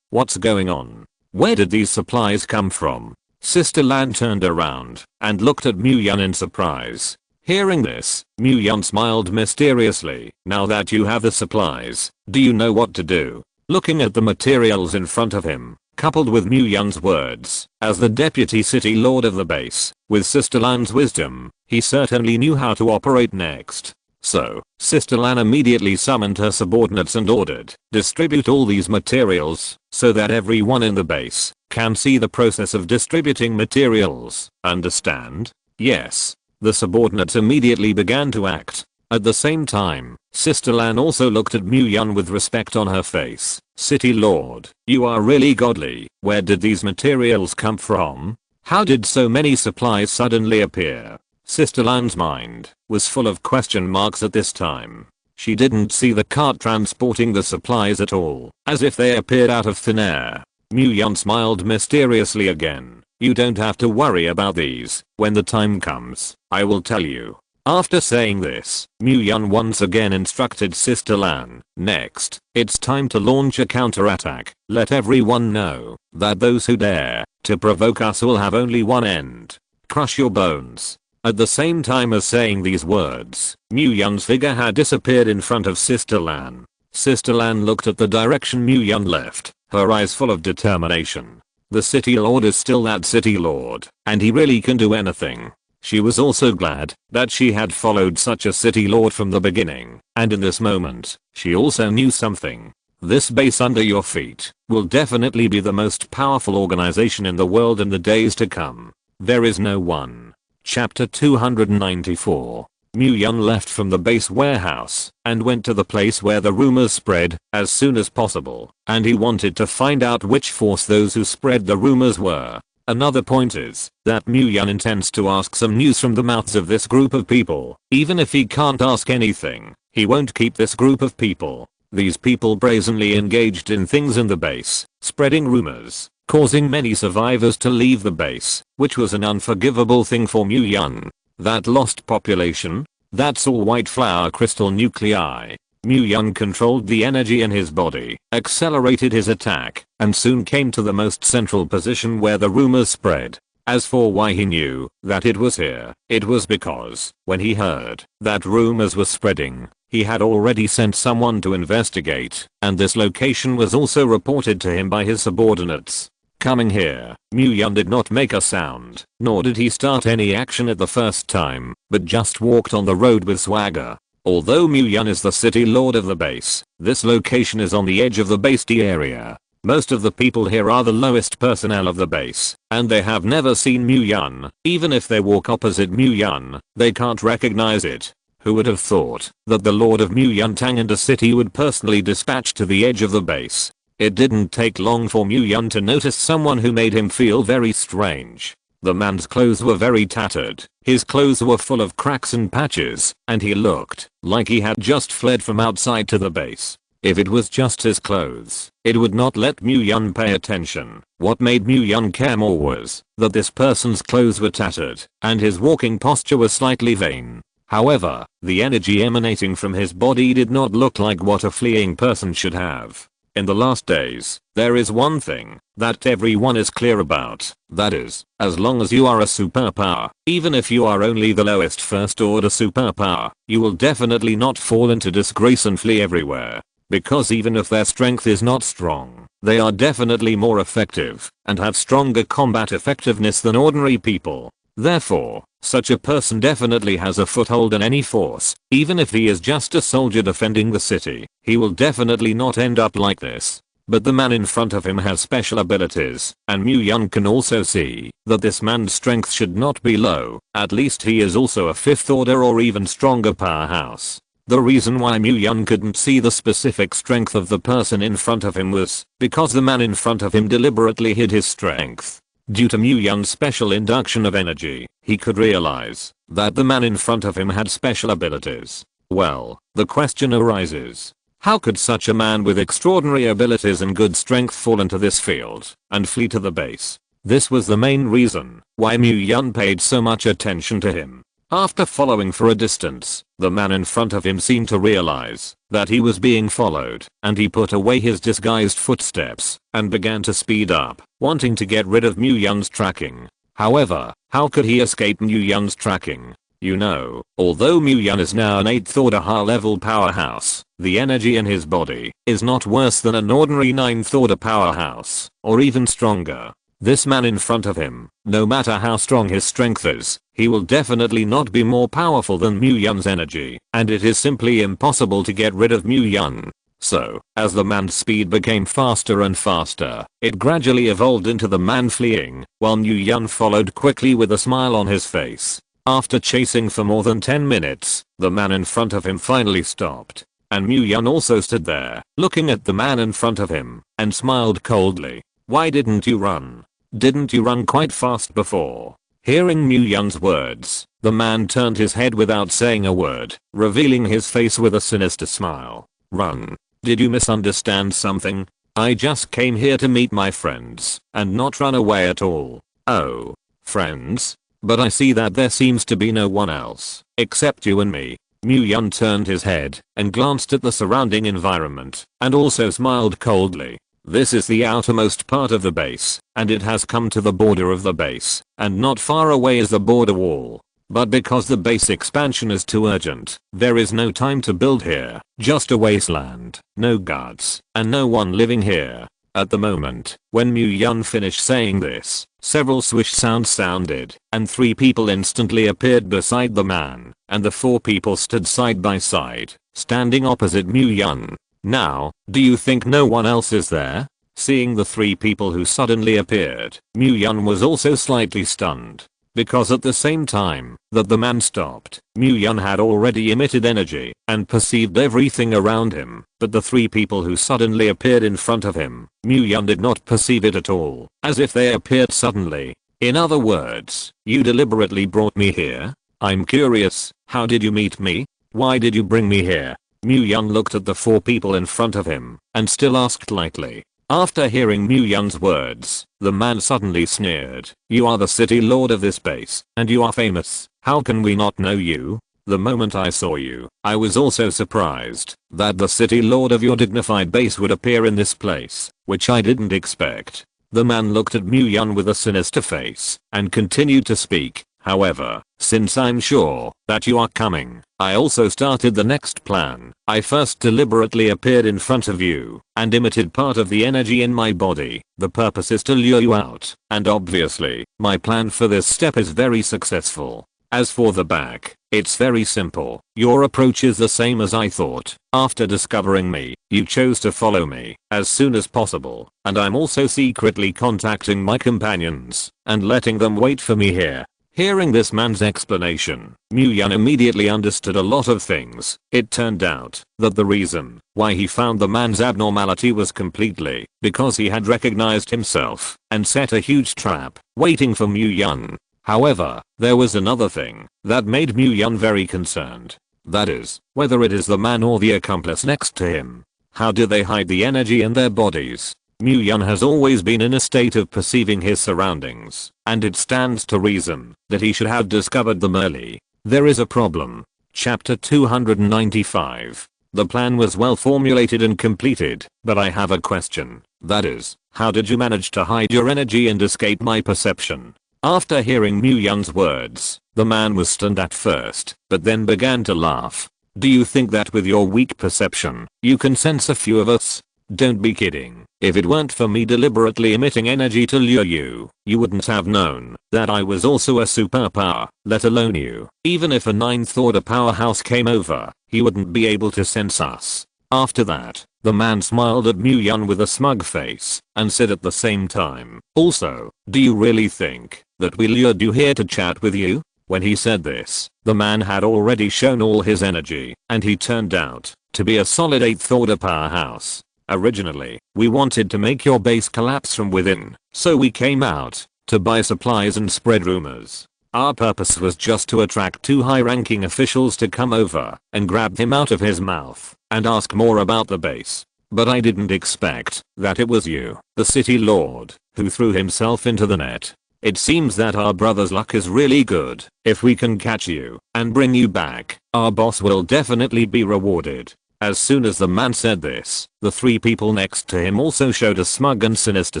what's going on? Where did these supplies come from? Sister Lan turned around and looked at Mu-Yun in surprise. Hearing this, Mu-Yun smiled mysteriously. Now that you have the supplies, do you know what to do? Looking at the materials in front of him, coupled with Mu-Yun's words, as the deputy city lord of the base, with Sister Lan's wisdom, he certainly knew how to operate next. So, Sister Lan immediately summoned her subordinates and ordered, distribute all these materials, so that everyone in the base can see the process of distributing materials. Understand? Yes. The subordinates immediately began to act. At the same time, Sister Lan also looked at Mu-Yun with respect on her face. City Lord, you are really godly. Where did these materials come from? How did so many supplies suddenly appear? Sister Lan's mind was full of question marks at this time. She didn't see the cart transporting the supplies at all, as if they appeared out of thin air. Mu-Yun smiled mysteriously again. You don't have to worry about these. When the time comes, I will tell you. After saying this, Mu-Yun once again instructed Sister Lan. Next, it's time to launch a counterattack. Let everyone know that those who dare to provoke us will have only one end. Crush your bones. At the same time as saying these words, Mu-Yun's figure had disappeared in front of Sister Lan. Sister Lan looked at the direction Mu-Yun left, her eyes full of determination. The city lord is still that city lord, and he really can do anything. She was also glad that she had followed such a city lord from the beginning, and in this moment, she also knew something. This base under your feet will definitely be the most powerful organization in the world in the days to come. There is no one. Chapter 294. Mu-Yun left from the base warehouse and went to the place where the rumors spread as soon as possible, and he wanted to find out which force those who spread the rumors were. Another point is that Mu-Yun intends to ask some news from the mouths of this group of people. Even if he can't ask anything, he won't keep this group of people. These people brazenly engaged in things in the base, spreading rumors, causing many survivors to leave the base, which was an unforgivable thing for Mu-Yun. That lost population? That's all white flower crystal nuclei. Mu-Yun controlled the energy in his body, accelerated his attack, and soon came to the most central position where the rumors spread. As for why he knew that it was here, it was because, when he heard that rumors were spreading, he had already sent someone to investigate, and this location was also reported to him by his subordinates. Coming here, Mu-Yun did not make a sound, nor did he start any action at the first time, but just walked on the road with swagger. Although Mu-Yun is the city lord of the base, this location is on the edge of the base D area. Most of the people here are the lowest personnel of the base, and they have never seen Mu-Yun. Even if they walk opposite Mu-Yun, they can't recognize it. Who would have thought that the lord of Mu-Yun Tang and a city would personally dispatch to the edge of the base? It didn't take long for Mu-Yun to notice someone who made him feel very strange. The man's clothes were very tattered, his clothes were full of cracks and patches, and he looked like he had just fled from outside to the base. If it was just his clothes, it would not let Mu Yun pay attention. What made Mu Yun care more was that this person's clothes were tattered and his walking posture was slightly vain. However, the energy emanating from his body did not look like what a fleeing person should have. In the last days, there is one thing that everyone is clear about. That is, as long as you are a superpower, even if you are only the lowest first order superpower, you will definitely not fall into disgrace and flee everywhere. Because even if their strength is not strong, they are definitely more effective and have stronger combat effectiveness than ordinary people. Therefore, such a person definitely has a foothold in any force. Even if he is just a soldier defending the city, he will definitely not end up like this. But the man in front of him has special abilities, and Mu Yun can also see that this man's strength should not be low. At least he is also a 5th order or even stronger powerhouse. The reason why Mu Yun couldn't see the specific strength of the person in front of him was because the man in front of him deliberately hid his strength. Due to Mu Yun's special induction of energy, he could realize that the man in front of him had special abilities. Well, the question arises, how could such a man with extraordinary abilities and good strength fall into this field and flee to the base? This was the main reason why Mu Yun paid so much attention to him. After following for a distance, the man in front of him seemed to realize that he was being followed, and he put away his disguised footsteps and began to speed up, wanting to get rid of Mu Yun's tracking. However, how could he escape Mu Yun's tracking? You know, although Mu Yun is now an 8th order high level powerhouse, the energy in his body is not worse than an ordinary 9th order powerhouse, or even stronger. This man in front of him, no matter how strong his strength is, he will definitely not be more powerful than Mu Yun's energy, and it is simply impossible to get rid of Mu Yun. So, as the man's speed became faster and faster, it gradually evolved into the man fleeing, while Mu Yun followed quickly with a smile on his face. After chasing for more than 10 minutes, the man in front of him finally stopped. And Mu Yun also stood there, looking at the man in front of him, and smiled coldly. Why didn't you run? Didn't you run quite fast before? Hearing Mu Yun's words, the man turned his head without saying a word, revealing his face with a sinister smile. Run? Did you misunderstand something? I just came here to meet my friends, and not run away at all. Oh, friends? But I see that there seems to be no one else, except you and me. Mu Yun turned his head, and glanced at the surrounding environment, and also smiled coldly. This is the outermost part of the base, and it has come to the border of the base, and not far away is the border wall. But because the base expansion is too urgent, there is no time to build here, just a wasteland, no guards, and no one living here. At the moment, when Mu Yun finished saying this, several swish sounds sounded, and 3 people instantly appeared beside the man, and the 4 people stood side by side, standing opposite Mu Yun. Now, do you think no one else is there? Seeing the 3 people who suddenly appeared, Mu Yun was also slightly stunned. Because at the same time that the man stopped, Mu Yun had already emitted energy and perceived everything around him, but the 3 people who suddenly appeared in front of him, Mu Yun did not perceive it at all, as if they appeared suddenly. In other words, you deliberately brought me here? I'm curious, how did you meet me? Why did you bring me here? Mu Yun looked at the 4 people in front of him and still asked lightly. After hearing Mu Yun's words, the man suddenly sneered. You are the city lord of this base, and you are famous. How can we not know you? The moment I saw you, I was also surprised that the city lord of your dignified base would appear in this place, which I didn't expect. The man looked at Mu Yun with a sinister face and continued to speak. However, since I'm sure that you are coming, I also started the next plan. I first deliberately appeared in front of you and emitted part of the energy in my body. The purpose is to lure you out, and obviously, my plan for this step is very successful. As for the back, it's very simple. Your approach is the same as I thought. After discovering me, you chose to follow me as soon as possible, and I'm also secretly contacting my companions and letting them wait for me here. Hearing this man's explanation, Mu Yun immediately understood a lot of things. It turned out that the reason why he found the man's abnormality was completely because he had recognized himself and set a huge trap waiting for Mu Yun. However, there was another thing that made Mu Yun very concerned. That is, whether it is the man or the accomplice next to him. How do they hide the energy in their bodies? Mu-Yun has always been in a state of perceiving his surroundings, and it stands to reason that he should have discovered them early. There is a problem. Chapter 295. The plan was well formulated and completed, but I have a question. That is, how did you manage to hide your energy and escape my perception? After hearing Mu-Yun's words, the man was stunned at first, but then began to laugh. Do you think that with your weak perception, you can sense a few of us? Don't be kidding. If it weren't for me deliberately emitting energy to lure you, you wouldn't have known that I was also a superpower, let alone you. Even if a ninth order powerhouse came over, he wouldn't be able to sense us. After that, the man smiled at Mu-Yun with a smug face and said at the same time, also, do you really think that we lured you here to chat with you? When he said this, the man had already shown all his energy, and he turned out to be a solid 8th order powerhouse. Originally, we wanted to make your base collapse from within, so we came out to buy supplies and spread rumors. Our purpose was just to attract 2 high-ranking officials to come over and grab him out of his mouth and ask more about the base. But I didn't expect that it was you, the city lord, who threw himself into the net. It seems that our brother's luck is really good. If we can catch you and bring you back, our boss will definitely be rewarded. As soon as the man said this, the 3 people next to him also showed a smug and sinister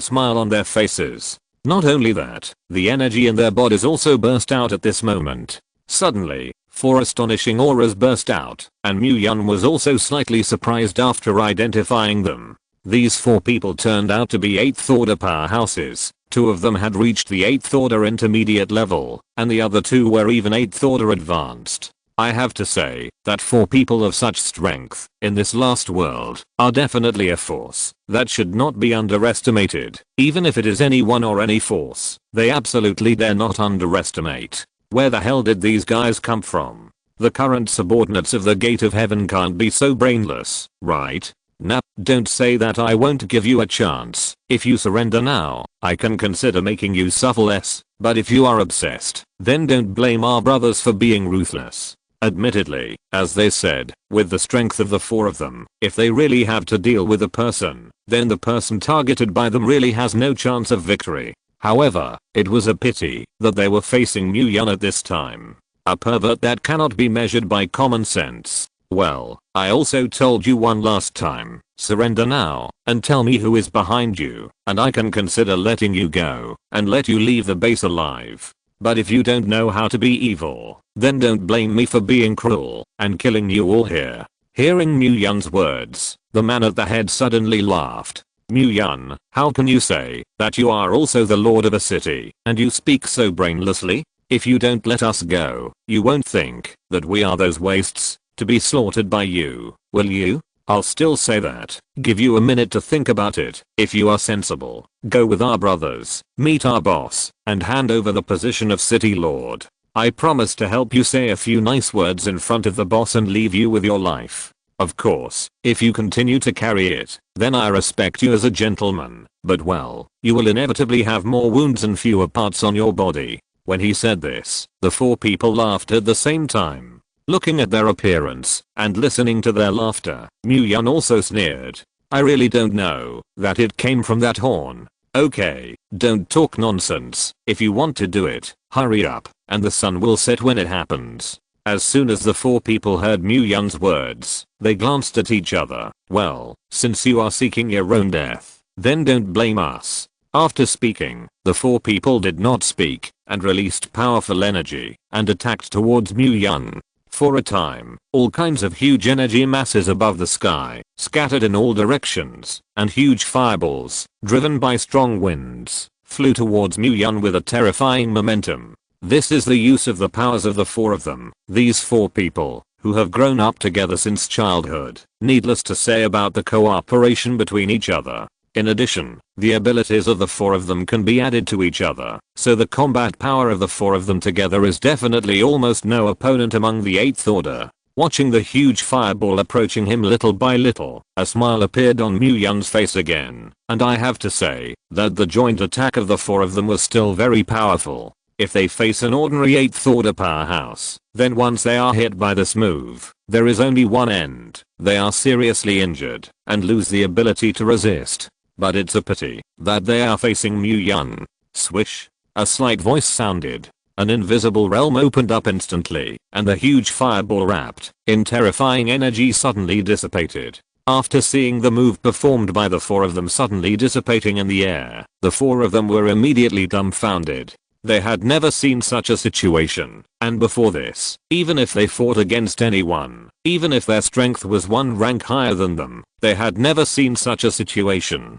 smile on their faces. Not only that, the energy in their bodies also burst out at this moment. Suddenly, 4 astonishing auras burst out, and Mu-Yun was also slightly surprised after identifying them. These 4 people turned out to be 8th order powerhouses. 2 of them had reached the 8th order intermediate level, and the other 2 were even 8th order advanced. I have to say that 4 people of such strength in this last world are definitely a force that should not be underestimated. Even if it is anyone or any force, they absolutely dare not underestimate. Where the hell did these guys come from? The current subordinates of the Gate of Heaven can't be so brainless, right? Nah, don't say that. I won't give you a chance. If you surrender now, I can consider making you suffer less, but if you are obsessed, then don't blame our brothers for being ruthless. Admittedly, as they said, with the strength of the 4 of them, if they really have to deal with a person, then the person targeted by them really has no chance of victory. However, it was a pity that they were facing Mu-Yun at this time. A pervert that cannot be measured by common sense. Well, I also told you one last time, surrender now, and tell me who is behind you, and I can consider letting you go, and let you leave the base alive. But if you don't know how to be evil, then don't blame me for being cruel and killing you all here. Hearing Mu-Yun's words, the man at the head suddenly laughed. Mu-Yun, how can you say that you are also the lord of a city, and you speak so brainlessly? If you don't let us go, you won't think that we are those wastes to be slaughtered by you, will you? I'll still say that. Give you a minute to think about it. If you are sensible, go with our brothers, meet our boss, and hand over the position of city lord. I promise to help you say a few nice words in front of the boss and leave you with your life. Of course, if you continue to carry it, then I respect you as a gentleman, but well, you will inevitably have more wounds and fewer parts on your body. When he said this, the 4 people laughed at the same time. Looking at their appearance and listening to their laughter, Mu-Yun also sneered. I really don't know that it came from that horn. Okay, don't talk nonsense. If you want to do it, hurry up, and the sun will set when it happens. As soon as the 4 people heard Mu-Yun's words, they glanced at each other. Well, since you are seeking your own death, then don't blame us. After speaking, the 4 people did not speak and released powerful energy and attacked towards Mu-Yun. For a time, all kinds of huge energy masses above the sky, scattered in all directions, and huge fireballs, driven by strong winds, flew towards Mu-Yun with a terrifying momentum. This is the use of the powers of the 4 of them. These 4 people, who have grown up together since childhood, needless to say about the cooperation between each other. In addition, the abilities of the 4 of them can be added to each other, so the combat power of the 4 of them together is definitely almost no opponent among the 8th order. Watching the huge fireball approaching him little by little, a smile appeared on Mu-Yun's face again, and I have to say that the joint attack of the 4 of them was still very powerful. If they face an ordinary 8th order powerhouse, then once they are hit by this move, there is only one end. They are seriously injured and lose the ability to resist. But it's a pity that they are facing Mu Yun. Swish. A slight voice sounded. An invisible realm opened up instantly, and the huge fireball wrapped in terrifying energy suddenly dissipated. After seeing the move performed by the 4 of them suddenly dissipating in the air, the 4 of them were immediately dumbfounded. They had never seen such a situation, and before this, even if they fought against anyone, even if their strength was one rank higher than them, they had never seen such a situation.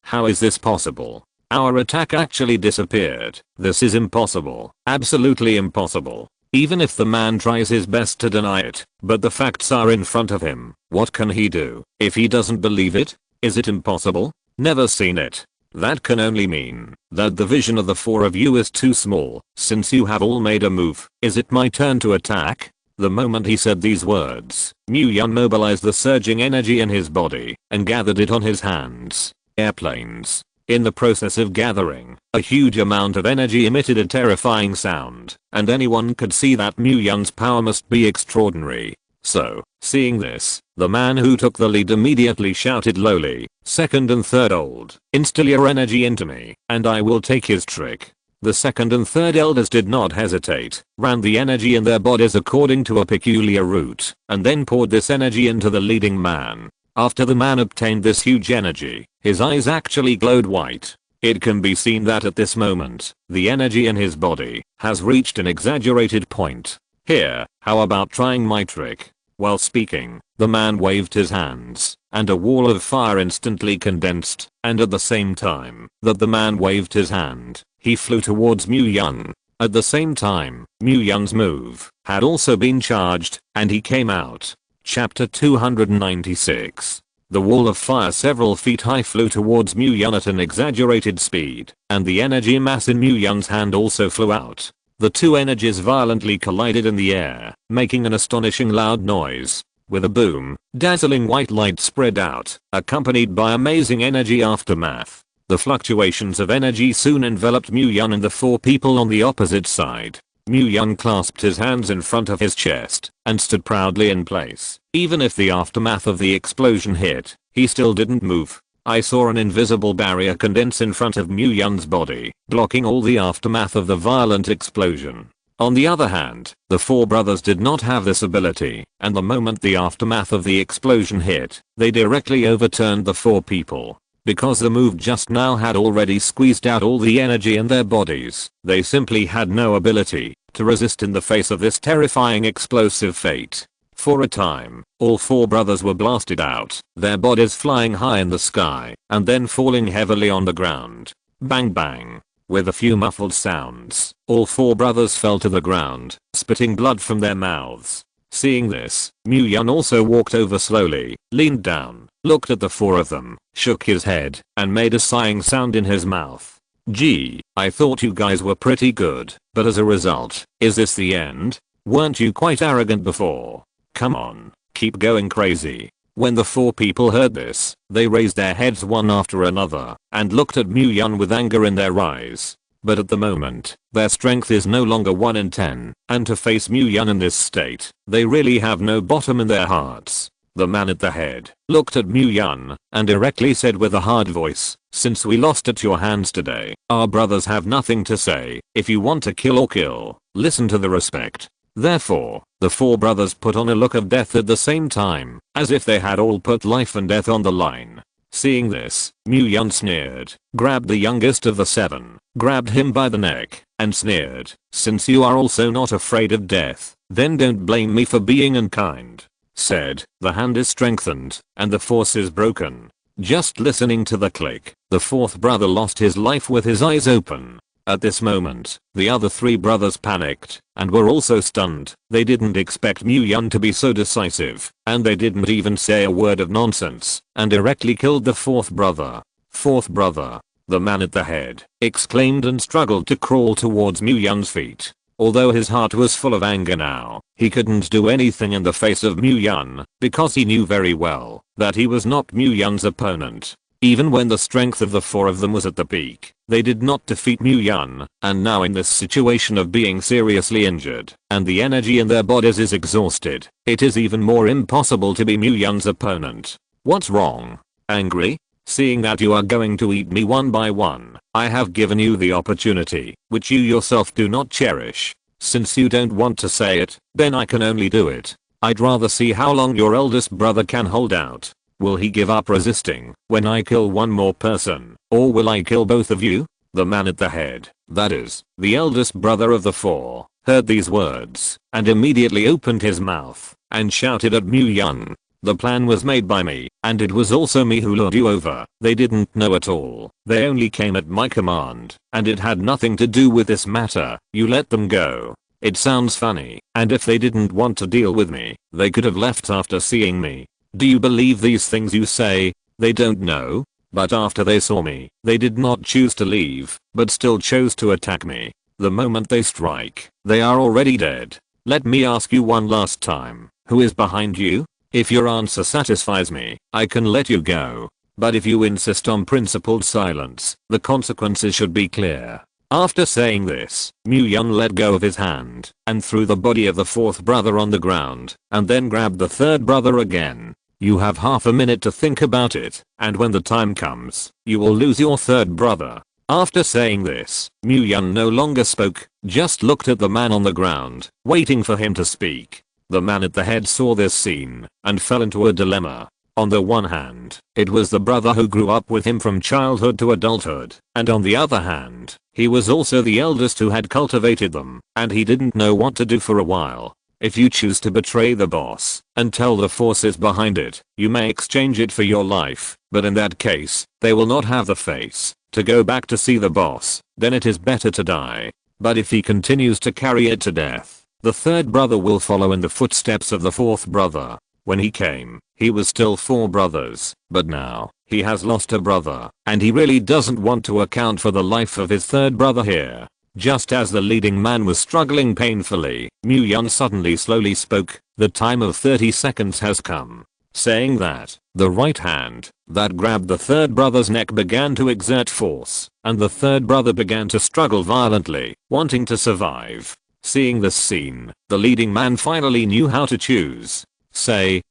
How is this possible? Our attack actually disappeared. This is impossible. Absolutely impossible. Even if the man tries his best to deny it, but the facts are in front of him, what can he do if he doesn't believe it? Is it impossible? Never seen it. That can only mean that the vision of the 4 of you is too small, since you have all made a move. Is it my turn to attack? The moment he said these words, Mu Yun mobilized the surging energy in his body and gathered it on his hands. Airplanes. In the process of gathering, a huge amount of energy emitted a terrifying sound, and anyone could see that Mu Yun's power must be extraordinary. So, seeing this, the man who took the lead immediately shouted lowly, "Second and third old, instill your energy into me, and I will take his trick." The second and third elders did not hesitate, ran the energy in their bodies according to a peculiar route, and then poured this energy into the leading man. After the man obtained this huge energy, his eyes actually glowed white. It can be seen that at this moment, the energy in his body has reached an exaggerated point. Here, how about trying my trick? While speaking, the man waved his hands, and a wall of fire instantly condensed, and at the same time that the man waved his hand, he flew towards Mu Yun. At the same time, Mu Yun's move had also been charged, and he came out. Chapter 296. The wall of fire several feet high flew towards Mu Yun at an exaggerated speed, and the energy mass in Mu Yun's hand also flew out. The two energies violently collided in the air, making an astonishing loud noise. With a boom, dazzling white light spread out, accompanied by amazing energy aftermath. The fluctuations of energy soon enveloped Mu Yun and the 4 people on the opposite side. Mu Yun clasped his hands in front of his chest and stood proudly in place. Even if the aftermath of the explosion hit, he still didn't move. I saw an invisible barrier condense in front of Mu Yun's body, blocking all the aftermath of the violent explosion. On the other hand, the 4 brothers did not have this ability, and the moment the aftermath of the explosion hit, they directly overturned the 4 people. Because the move just now had already squeezed out all the energy in their bodies, they simply had no ability to resist in the face of this terrifying explosive fate. For a time, all 4 brothers were blasted out, their bodies flying high in the sky, and then falling heavily on the ground. Bang bang. With a few muffled sounds, all 4 brothers fell to the ground, spitting blood from their mouths. Seeing this, Mu Yun also walked over slowly, leaned down, looked at the 4 of them, shook his head, and made a sighing sound in his mouth. Gee, I thought you guys were pretty good, but as a result, is this the end? Weren't you quite arrogant before? Come on, keep going crazy. When the 4 people heard this, they raised their heads one after another, and looked at Mu Yun with anger in their eyes. But at the moment, their strength is no longer 1 in 10, and to face Mu Yun in this state, they really have no bottom in their hearts. The man at the head looked at Mu Yun and directly said with a hard voice, "Since we lost at your hands today, our brothers have nothing to say. If you want to kill or kill, listen to the respect." Therefore, the 4 brothers put on a look of death at the same time, as if they had all put life and death on the line. Seeing this, Mu Yun sneered, grabbed the youngest of the 7, grabbed him by the neck, and sneered, "Since you are also not afraid of death, then don't blame me for being unkind." Said, the hand is strengthened, and the force is broken. Just listening to the click, the 4th brother lost his life with his eyes open. At this moment, the other 3 brothers panicked, and were also stunned. They didn't expect Mu Yun to be so decisive, and they didn't even say a word of nonsense, and directly killed the 4th brother. 4th brother, the man at the head, exclaimed and struggled to crawl towards Mu Yun's feet. Although his heart was full of anger now, he couldn't do anything in the face of Mu Yun, because he knew very well that he was not Mu Yun's opponent. Even when the strength of the four of them was at the peak, they did not defeat Mu Yun, and now in this situation of being seriously injured, and the energy in their bodies is exhausted, it is even more impossible to be Mu Yun's opponent. What's wrong? Angry? Seeing that you are going to eat me one by one, I have given you the opportunity, which you yourself do not cherish. Since you don't want to say it, then I can only do it. I'd rather see how long your eldest brother can hold out. Will he give up resisting when I kill one more person, or will I kill both of you? The man at the head, that is, the eldest brother of the four, heard these words, and immediately opened his mouth, and shouted at Mu Yun. The plan was made by me, and it was also me who lured you over. They didn't know at all. They only came at my command, and it had nothing to do with this matter. You let them go. It sounds funny, and if they didn't want to deal with me, they could have left after seeing me. Do you believe these things you say? They don't know. But after they saw me, they did not choose to leave, but still chose to attack me. The moment they strike, they are already dead. Let me ask you one last time, who is behind you? If your answer satisfies me, I can let you go. But if you insist on principled silence, the consequences should be clear. After saying this, Mu Yun let go of his hand, and threw the body of the fourth brother on the ground, and then grabbed the third brother again. You have half a minute to think about it, and when the time comes, you will lose your third brother. After saying this, Mu Yun no longer spoke, just looked at the man on the ground, waiting for him to speak. The man at the head saw this scene, and fell into a dilemma. On the one hand, it was the brother who grew up with him from childhood to adulthood, and on the other hand, he was also the eldest who had cultivated them, and he didn't know what to do for a while. If you choose to betray the boss, and tell the forces behind it, you may exchange it for your life, but in that case, they will not have the face to go back to see the boss, then it is better to die. But if he continues to carry it to death, the third brother will follow in the footsteps of the fourth brother. When he came, he was still four brothers, but now, he has lost a brother, and he really doesn't want to account for the life of his third brother here. Just as the leading man was struggling painfully, Mu Yun suddenly slowly spoke. The time of 30 seconds has come. Saying that, the right hand that grabbed the third brother's neck began to exert force, and the third brother began to struggle violently, wanting to survive. Seeing this scene, the leading man finally knew how to choose.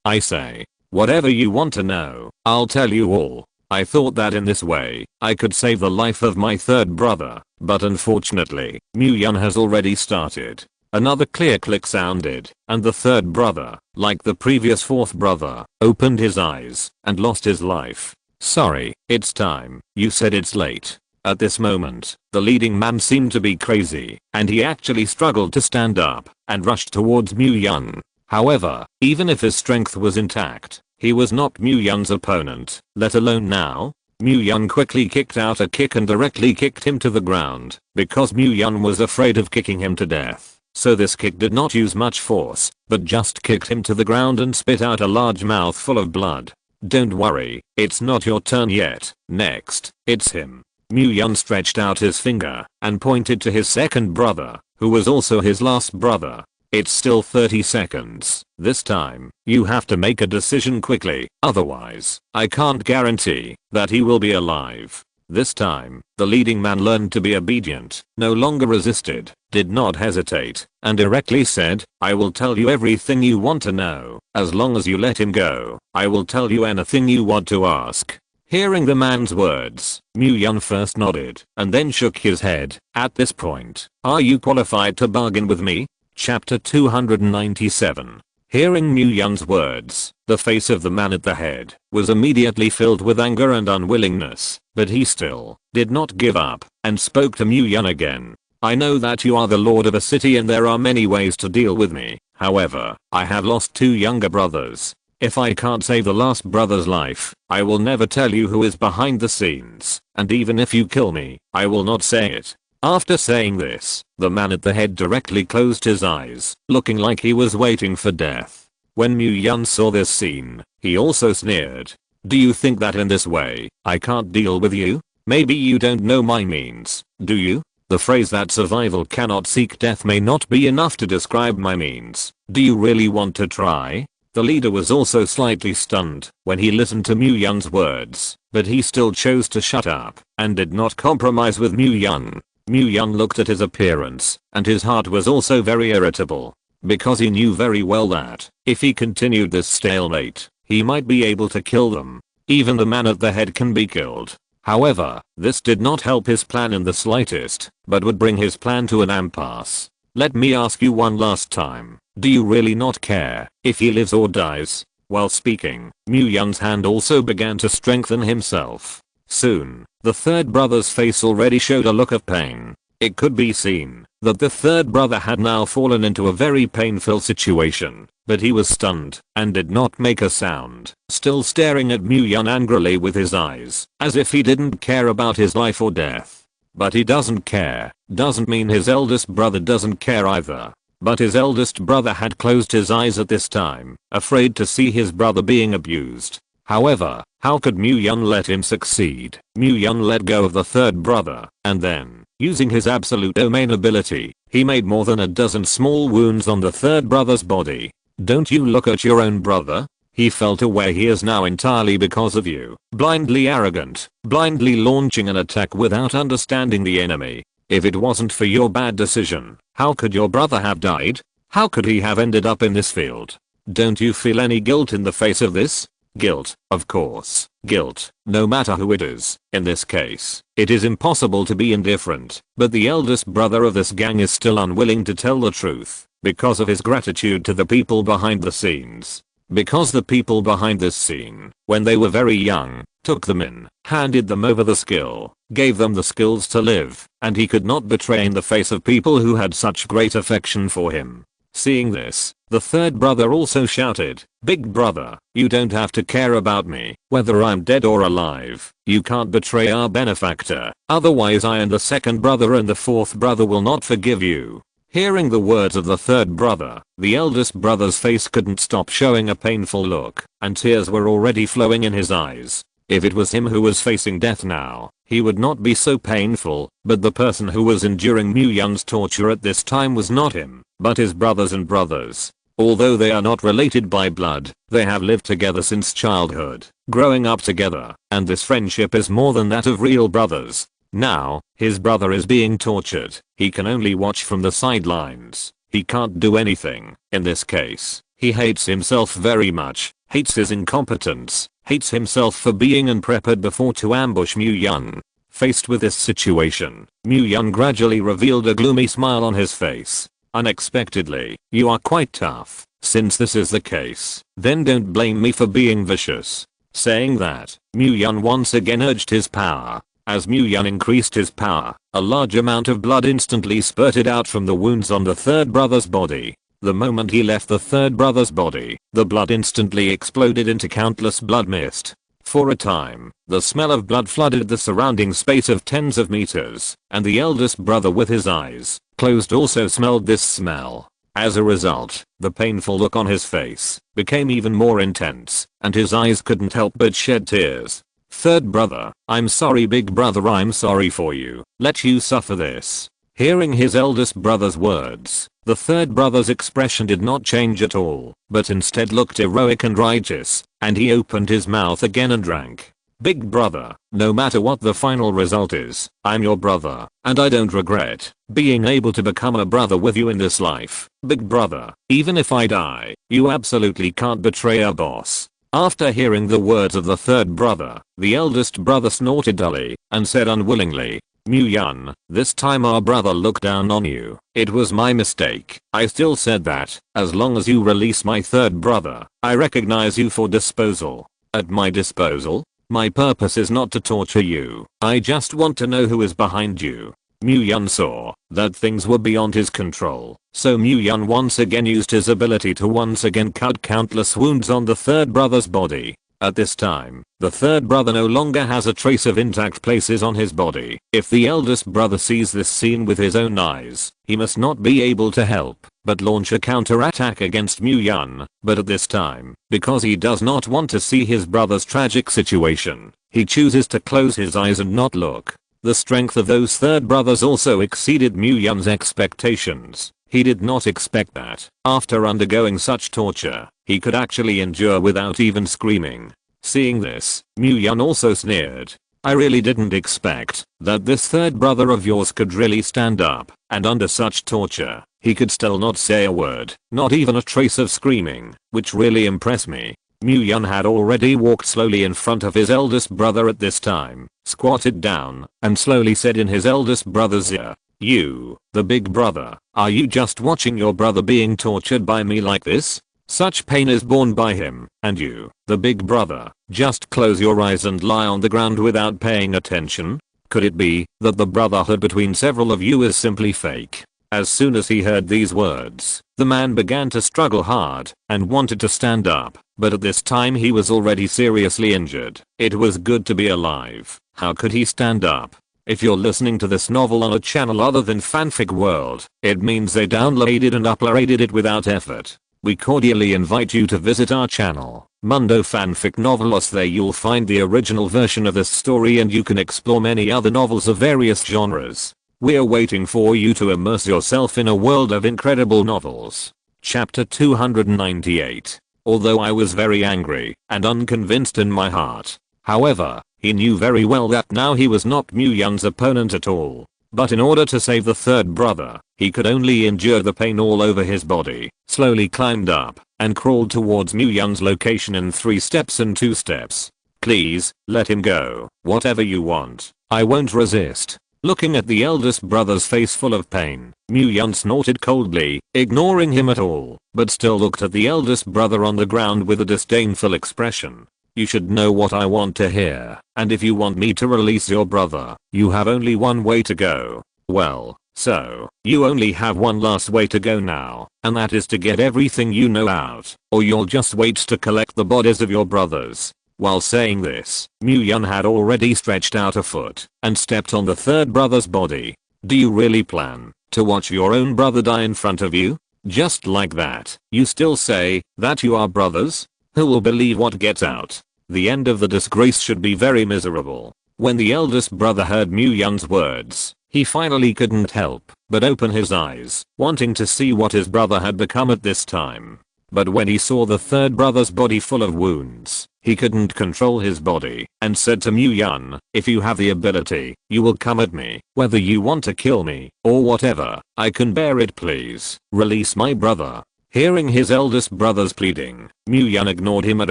I say, whatever you want to know, I'll tell you all. I thought that in this way, I could save the life of my third brother, but unfortunately, Mu Yun has already started. Another clear click sounded, and the third brother, like the previous fourth brother, opened his eyes, and lost his life. Sorry, it's time. You said it's late. At this moment, the leading man seemed to be crazy, and he actually struggled to stand up, and rushed towards Mu Yun. However, even if his strength was intact, he was not Mu Yun's opponent, let alone now. Mu Yun quickly kicked out a kick and directly kicked him to the ground, because Mu Yun was afraid of kicking him to death. So this kick did not use much force, but just kicked him to the ground and spit out a large mouthful of blood. Don't worry, it's not your turn yet. Next, it's him. Mu Yun stretched out his finger, and pointed to his second brother, who was also his last brother. It's still 30 seconds. This time, you have to make a decision quickly, otherwise, I can't guarantee that he will be alive. This time, the leading man learned to be obedient, no longer resisted, did not hesitate, and directly said, I will tell you everything you want to know, as long as you let him go. I will tell you anything you want to ask. Hearing the man's words, Mu Yun first nodded, and then shook his head. At this point, are you qualified to bargain with me? Chapter 297. Hearing Mu Yun's words, the face of the man at the head was immediately filled with anger and unwillingness, but he still did not give up, and spoke to Mu Yun again. I know that you are the lord of a city and there are many ways to deal with me. However, I have lost two younger brothers. If I can't save the last brother's life, I will never tell you who is behind the scenes, and even if you kill me, I will not say it. After saying this, the man at the head directly closed his eyes, looking like he was waiting for death. When Mu Yun saw this scene, he also sneered. Do you think that in this way, I can't deal with you? Maybe you don't know my means, do you? The phrase that survival cannot seek death may not be enough to describe my means. Do you really want to try? The leader was also slightly stunned when he listened to Mu Yun's words, but he still chose to shut up and did not compromise with Mu Yun. Mu Yun looked at his appearance, and his heart was also very irritable, because he knew very well that if he continued this stalemate, he might be able to kill them. Even the man at the head can be killed. However, this did not help his plan in the slightest, but would bring his plan to an impasse. Let me ask you one last time, do you really not care if he lives or dies? While speaking, Mu Yun's hand also began to strengthen himself. Soon, the third brother's face already showed a look of pain. It could be seen that the third brother had now fallen into a very painful situation, but he was stunned and did not make a sound, still staring at Mu Yun angrily with his eyes, as if he didn't care about his life or death. But he doesn't care doesn't mean his eldest brother doesn't care either. But his eldest brother had closed his eyes at this time, afraid to see his brother being abused. However, how could Mu Yun let him succeed? Mu Yun let go of the third brother, and then, using his absolute domain ability, he made more than a dozen small wounds on the third brother's body. Don't you look at your own brother? He fell to where he is now entirely because of you. Blindly arrogant, blindly launching an attack without understanding the enemy. If it wasn't for your bad decision, how could your brother have died? How could he have ended up in this field? Don't you feel any guilt in the face of this? Guilt, of course, guilt, no matter who it is. In this case, it is impossible to be indifferent, but the eldest brother of this gang is still unwilling to tell the truth, because of his gratitude to the people behind the scenes. Because the people behind this scene, when they were very young, took them in, handed them over the skill, gave them the skills to live, and he could not betray in the face of people who had such great affection for him. Seeing this, the third brother also shouted, "Big brother, you don't have to care about me, whether I'm dead or alive. You can't betray our benefactor, otherwise I and the second brother and the fourth brother will not forgive you." Hearing the words of the third brother, the eldest brother's face couldn't stop showing a painful look, and tears were already flowing in his eyes. If it was him who was facing death now, he would not be so painful, but the person who was enduring Mu Yun's torture at this time was not him, but his brothers and brothers. Although they are not related by blood, they have lived together since childhood, growing up together, and this friendship is more than that of real brothers. Now, his brother is being tortured. He can only watch from the sidelines. He can't do anything. In this case, he hates himself very much, hates his incompetence, hates himself for being unprepared before to ambush Mu Yun. Faced with this situation, Mu Yun gradually revealed a gloomy smile on his face. Unexpectedly, "You are quite tough. Since this is the case, then don't blame me for being vicious." Saying that, Mu Yun once again urged his power. As Mu Yun increased his power, a large amount of blood instantly spurted out from the wounds on the third brother's body. The moment he left the third brother's body, the blood instantly exploded into countless blood mist. For a time, the smell of blood flooded the surrounding space of tens of meters, and the eldest brother with his eyes closed also smelled this smell. As a result, the painful look on his face became even more intense, and his eyes couldn't help but shed tears. "Third brother, I'm sorry big brother, I'm sorry for you. Let you suffer this." Hearing his eldest brother's words, the third brother's expression did not change at all, but instead looked heroic and righteous, and he opened his mouth again and drank. "Big brother, no matter what the final result is, I'm your brother, and I don't regret being able to become a brother with you in this life. Big brother, even if I die, you absolutely can't betray our boss." After hearing the words of the third brother, the eldest brother snorted dully and said unwillingly, "Mu Yun, this time our brother looked down on you. It was my mistake. I still said that, as long as you release my third brother, I recognize you for disposal." "At my disposal? My purpose is not to torture you. I just want to know who is behind you." Mu Yun saw that things were beyond his control, so Mu Yun once again used his ability to once again cut countless wounds on the third brother's body. At this time, the third brother no longer has a trace of intact places on his body. If the eldest brother sees this scene with his own eyes, he must not be able to help but launch a counterattack against Mu Yun. But at this time, because he does not want to see his brother's tragic situation, he chooses to close his eyes and not look. The strength of those third brothers also exceeded Mu Yun's expectations. He did not expect that, after undergoing such torture, he could actually endure without even screaming. Seeing this, Mu-yeon also sneered. I really didn't expect that this third brother of yours could really stand up, and under such torture, he could still not say a word, not even a trace of screaming, which really impressed me. Mu-yeon had already walked slowly in front of his eldest brother at this time, squatted down, and slowly said in his eldest brother's ear, "You, the big brother, are you just watching your brother being tortured by me like this? Such pain is borne by him, and you, the big brother, just close your eyes and lie on the ground without paying attention? Could it be that the brotherhood between several of you is simply fake?" As soon as he heard these words, the man began to struggle hard and wanted to stand up, but at this time he was already seriously injured. It was good to be alive. How could he stand up? If you're listening to this novel on a channel other than Fanfic World, it means they downloaded and uploaded it without effort. We cordially invite you to visit our channel, Mundo Fanfic Novelos. There you'll find the original version of this story and you can explore many other novels of various genres. We're waiting for you to immerse yourself in a world of incredible novels. Chapter 298. Although I was very angry and unconvinced in my heart, however, he knew very well that now he was not Mu-yeon's opponent at all. But in order to save the third brother, he could only endure the pain all over his body, slowly climbed up, and crawled towards Mu-yeon's location in 3 steps and 2 steps. Please, let him go, whatever you want, I won't resist. Looking at the eldest brother's face full of pain, Mu-yeon snorted coldly, ignoring him at all, but still looked at the eldest brother on the ground with a disdainful expression. You should know what I want to hear, and if you want me to release your brother, you have only one way to go. Well, so, you only have one last way to go now, and that is to get everything you know out, or you'll just wait to collect the bodies of your brothers. While saying this, Mu-yeon had already stretched out a foot and stepped on the third brother's body. Do you really plan to watch your own brother die in front of you? Just like that, you still say that you are brothers? Who will believe what gets out? The end of the disgrace should be very miserable. When the eldest brother heard Mu-yeon's words, he finally couldn't help but open his eyes, wanting to see what his brother had become at this time. But when he saw the third brother's body full of wounds, he couldn't control his body and said to Mu-yeon, if you have the ability, you will come at me, whether you want to kill me or whatever, I can bear it. Please, release my brother. Hearing his eldest brother's pleading, Mu-yeon ignored him at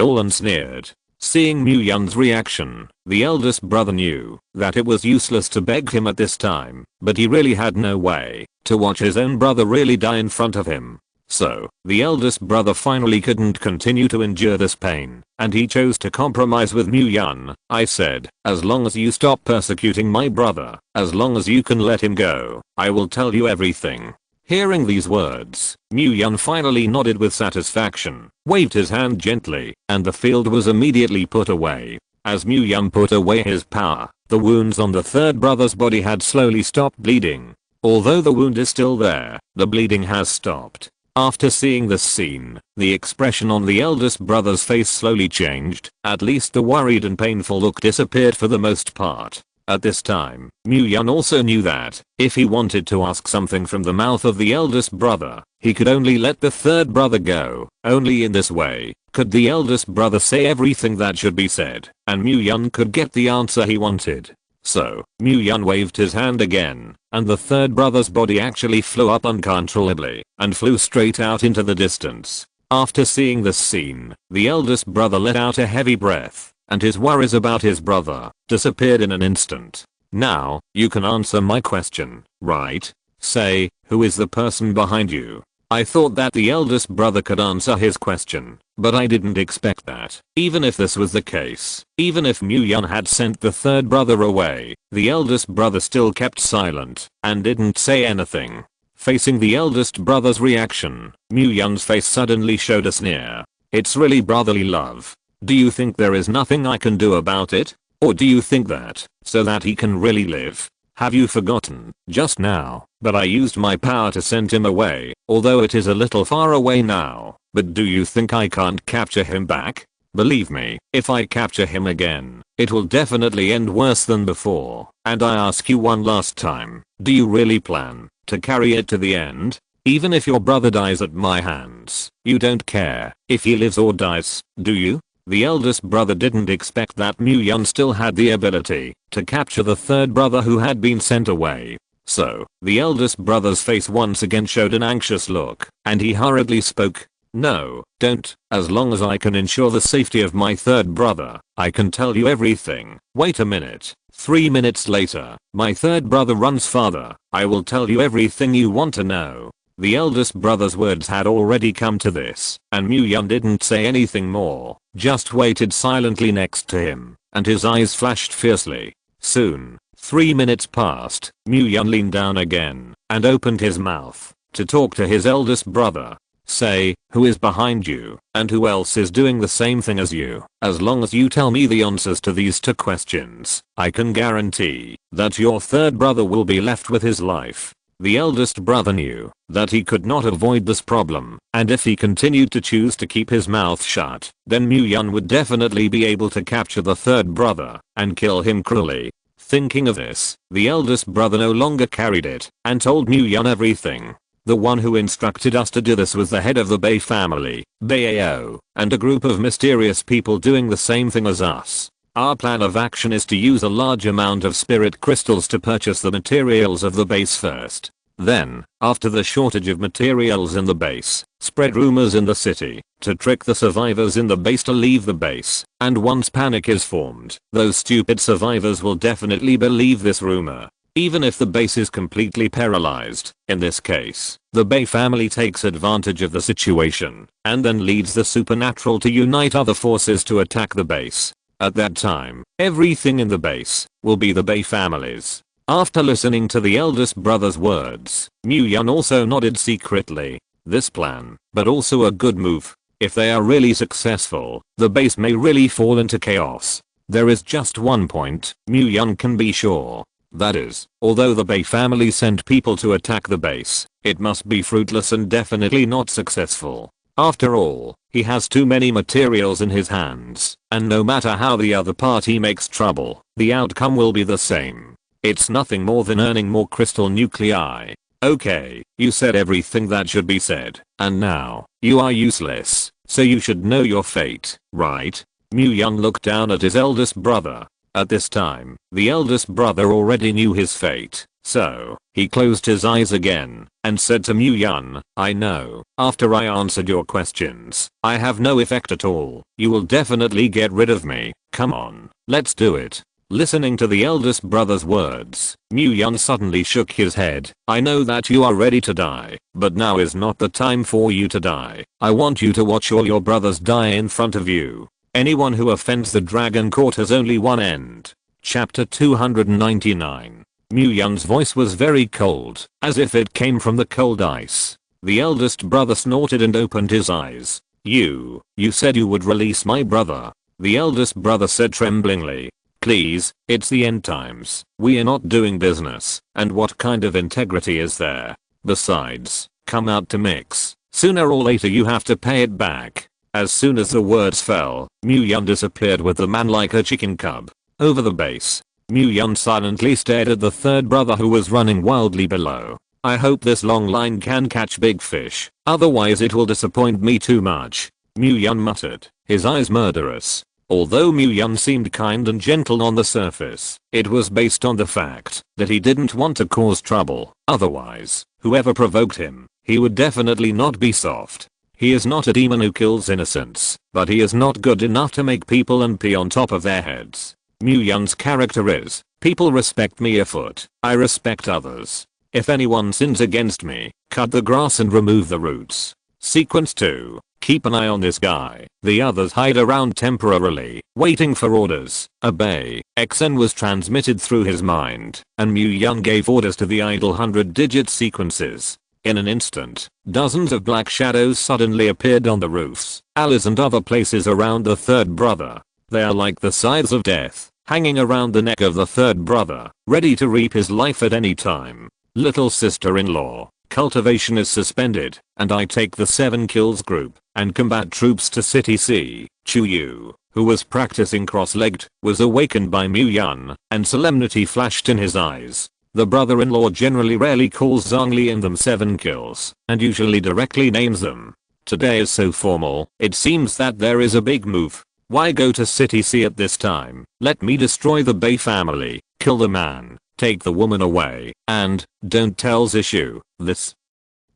all and sneered. Seeing Mu-yeon's reaction, the eldest brother knew that it was useless to beg him at this time, but he really had no way to watch his own brother really die in front of him. So, the eldest brother finally couldn't continue to endure this pain, and he chose to compromise with Mu-yeon. I said, as long as you stop persecuting my brother, as long as you can let him go, I will tell you everything. Hearing these words, Mu-yeon finally nodded with satisfaction, waved his hand gently, and the field was immediately put away. As Mu-yeon put away his power, the wounds on the third brother's body had slowly stopped bleeding. Although the wound is still there, the bleeding has stopped. After seeing this scene, the expression on the eldest brother's face slowly changed. At least the worried and painful look disappeared for the most part. At this time, Mu-yeon also knew that, if he wanted to ask something from the mouth of the eldest brother, he could only let the third brother go. Only in this way could the eldest brother say everything that should be said, and Mu-yeon could get the answer he wanted. So, Mu-yeon waved his hand again, and the third brother's body actually flew up uncontrollably, and flew straight out into the distance. After seeing this scene, the eldest brother let out a heavy breath, and his worries about his brother disappeared in an instant. Now, you can answer my question, right? Say, who is the person behind you? I thought that the eldest brother could answer his question, but I didn't expect that. Even if this was the case, even if Mu-yeon had sent the third brother away, the eldest brother still kept silent and didn't say anything. Facing the eldest brother's reaction, Mu-yeon's face suddenly showed a sneer. It's really brotherly love. Do you think there is nothing I can do about it? Or do you think that, so that he can really live? Have you forgotten, just now, that I used my power to send him away, although it is a little far away now, but do you think I can't capture him back? Believe me, if I capture him again, it will definitely end worse than before, and I ask you one last time, do you really plan to carry it to the end? Even if your brother dies at my hands, you don't care if he lives or dies, do you? The eldest brother didn't expect that Myung still had the ability to capture the third brother who had been sent away. So, the eldest brother's face once again showed an anxious look, and he hurriedly spoke. No, don't, as long as I can ensure the safety of my third brother, I can tell you everything. Wait a minute. 3 minutes later, my third brother runs farther. I will tell you everything you want to know. The eldest brother's words had already come to this, and Myung didn't say anything more, just waited silently next to him, and his eyes flashed fiercely. Soon, 3 minutes passed, Myung leaned down again, and opened his mouth, to talk to his eldest brother. Say, who is behind you, and who else is doing the same thing as you? As long as you tell me the answers to these 2 questions, I can guarantee that your third brother will be left with his life. The eldest brother knew that he could not avoid this problem, and if he continued to choose to keep his mouth shut, then Myung would definitely be able to capture the third brother and kill him cruelly. Thinking of this, the eldest brother no longer carried it and told Myung everything. The one who instructed us to do this was the head of the Bay family, Bayao, and a group of mysterious people doing the same thing as us. Our plan of action is to use a large amount of spirit crystals to purchase the materials of the base first. Then, after the shortage of materials in the base, spread rumors in the city to trick the survivors in the base to leave the base, and once panic is formed, those stupid survivors will definitely believe this rumor. Even if the base is completely paralyzed, in this case, the Bay family takes advantage of the situation, and then leads the supernatural to unite other forces to attack the base. At that time, everything in the base will be the Bay family's. After listening to the eldest brother's words, Myung also nodded secretly. This plan, but also a good move. If they are really successful, the base may really fall into chaos. There is just one point Myung can be sure. That is, although the Bay family sent people to attack the base, it must be fruitless and definitely not successful. After all, he has too many materials in his hands, and no matter how the other party makes trouble, the outcome will be the same. It's nothing more than earning more crystal nuclei. Okay, you said everything that should be said, and now, you are useless, so you should know your fate, right? Myung looked down at his eldest brother. At this time, the eldest brother already knew his fate, so, he closed his eyes again, and said to Myung, I know, after I answered your questions, I have no effect at all. You will definitely get rid of me. Come on, let's do it. Listening to the eldest brother's words, Myung suddenly shook his head. I know that you are ready to die, but now is not the time for you to die. I want you to watch all your brothers die in front of you. Anyone who offends the Dragon Court has only one end. Chapter 299. Myung's voice was very cold, as if it came from the cold ice. The eldest brother snorted and opened his eyes. You said you would release my brother. The eldest brother said tremblingly. Please, it's the end times. We are not doing business, and what kind of integrity is there? Besides, come out to mix. Sooner or later you have to pay it back. As soon as the words fell, Myung disappeared with the man like a chicken cub. Over the base, Myung silently stared at the third brother who was running wildly below. I hope this long line can catch big fish, otherwise it will disappoint me too much. Myung muttered, his eyes murderous. Although Myung seemed kind and gentle on the surface, it was based on the fact that he didn't want to cause trouble. Otherwise, whoever provoked him, he would definitely not be soft. He is not a demon who kills innocents, but he is not good enough to make people and pee on top of their heads. Myung's character is, people respect me afoot, I respect others. If anyone sins against me, cut the grass and remove the roots. Sequence 2. Keep an eye on this guy. The others hide around temporarily, waiting for orders. Obey. XN was transmitted through his mind, and Myung gave orders to the idle 100-digit sequences. In an instant, dozens of black shadows suddenly appeared on the roofs, alleys and other places around the third brother. They are like the scythes of death, hanging around the neck of the third brother, ready to reap his life at any time. Little sister-in-law, cultivation is suspended, and I take the 7 kills group and combat troops to City C. Chuyu, who was practicing cross-legged, was awakened by Myung, and solemnity flashed in his eyes. The brother-in-law generally rarely calls Zhongli in them 7 kills, and usually directly names them. Today is so formal, it seems that there is a big move. Why go to City C at this time? Let me destroy the Bay family, kill the man, take the woman away, and, don't tell Zishu, this.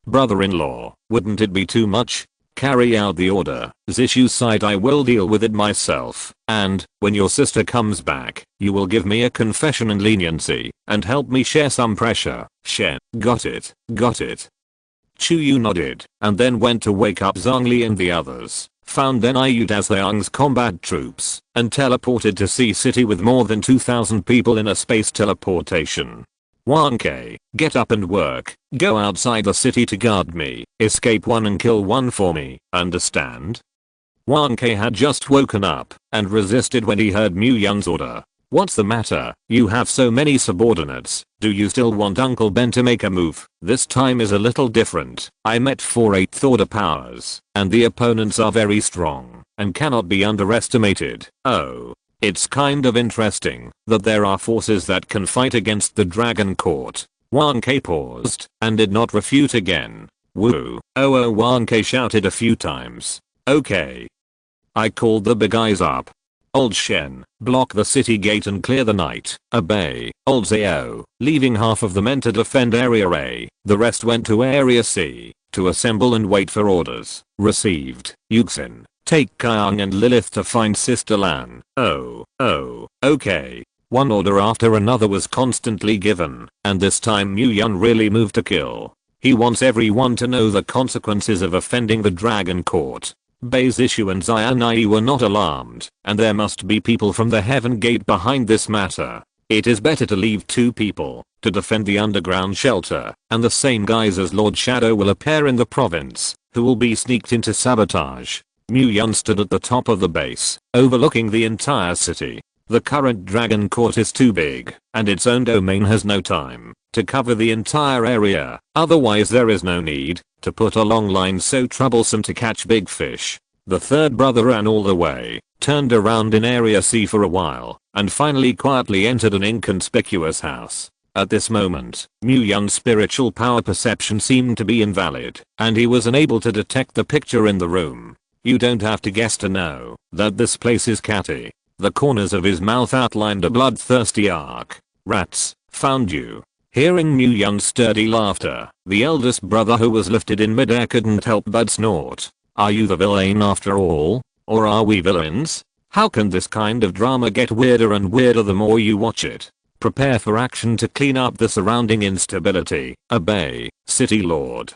Brother-in-law, wouldn't it be too much? Carry out the order. Zishu sighed, I will deal with it myself, and, when your sister comes back, you will give me a confession and leniency, and help me share some pressure. Share. Got it. Got it. Chuyu nodded, and then went to wake up Zhongli and the others, found Denayut as Liang's combat troops, and teleported to Sea City with more than 2,000 people in a space teleportation. 1K, get up and work, go outside the city to guard me, escape one and kill one for me, understand? 1K had just woken up, and resisted when he heard Mu Yun's order. What's the matter? You have so many subordinates, do you still want Uncle Ben to make a move? This time is a little different. I met 4 8th order powers, and the opponents are very strong, and cannot be underestimated. Oh. It's kind of interesting that there are forces that can fight against the Dragon Court. 1K paused and did not refute again. Woo. Oh 1K shouted a few times. Okay. I called the big guys up. Old Shen, block the city gate and clear the night. Obey. Old Zao, leaving half of the men to defend Area A. The rest went to Area C to assemble and wait for orders. Received. Yuxin. Take Kyung and Lilith to find Sister Lan. Oh, okay. One order after another was constantly given, and this time Mu Yun really moved to kill. He wants everyone to know the consequences of offending the Dragon Court. Bei's issue and Xianai were not alarmed, and there must be people from the Heaven Gate behind this matter. It is better to leave 2 people to defend the underground shelter, and the same guys as Lord Shadow will appear in the province, who will be sneaked into sabotage. Mu Yun stood at the top of the base, overlooking the entire city. The current Dragon Court is too big, and its own domain has no time to cover the entire area, otherwise there is no need to put a long line so troublesome to catch big fish. The third brother ran all the way, turned around in Area C for a while, and finally quietly entered an inconspicuous house. At this moment, Mu Yun's spiritual power perception seemed to be invalid, and he was unable to detect the picture in the room. You don't have to guess to know that this place is catty. The corners of his mouth outlined a bloodthirsty arc. Rats, found you. Hearing Mu Yun's sturdy laughter, the eldest brother who was lifted in midair couldn't help but snort. Are you the villain after all? Or are we villains? How can this kind of drama get weirder and weirder the more you watch it? Prepare for action to clean up the surrounding instability. Obey, City Lord.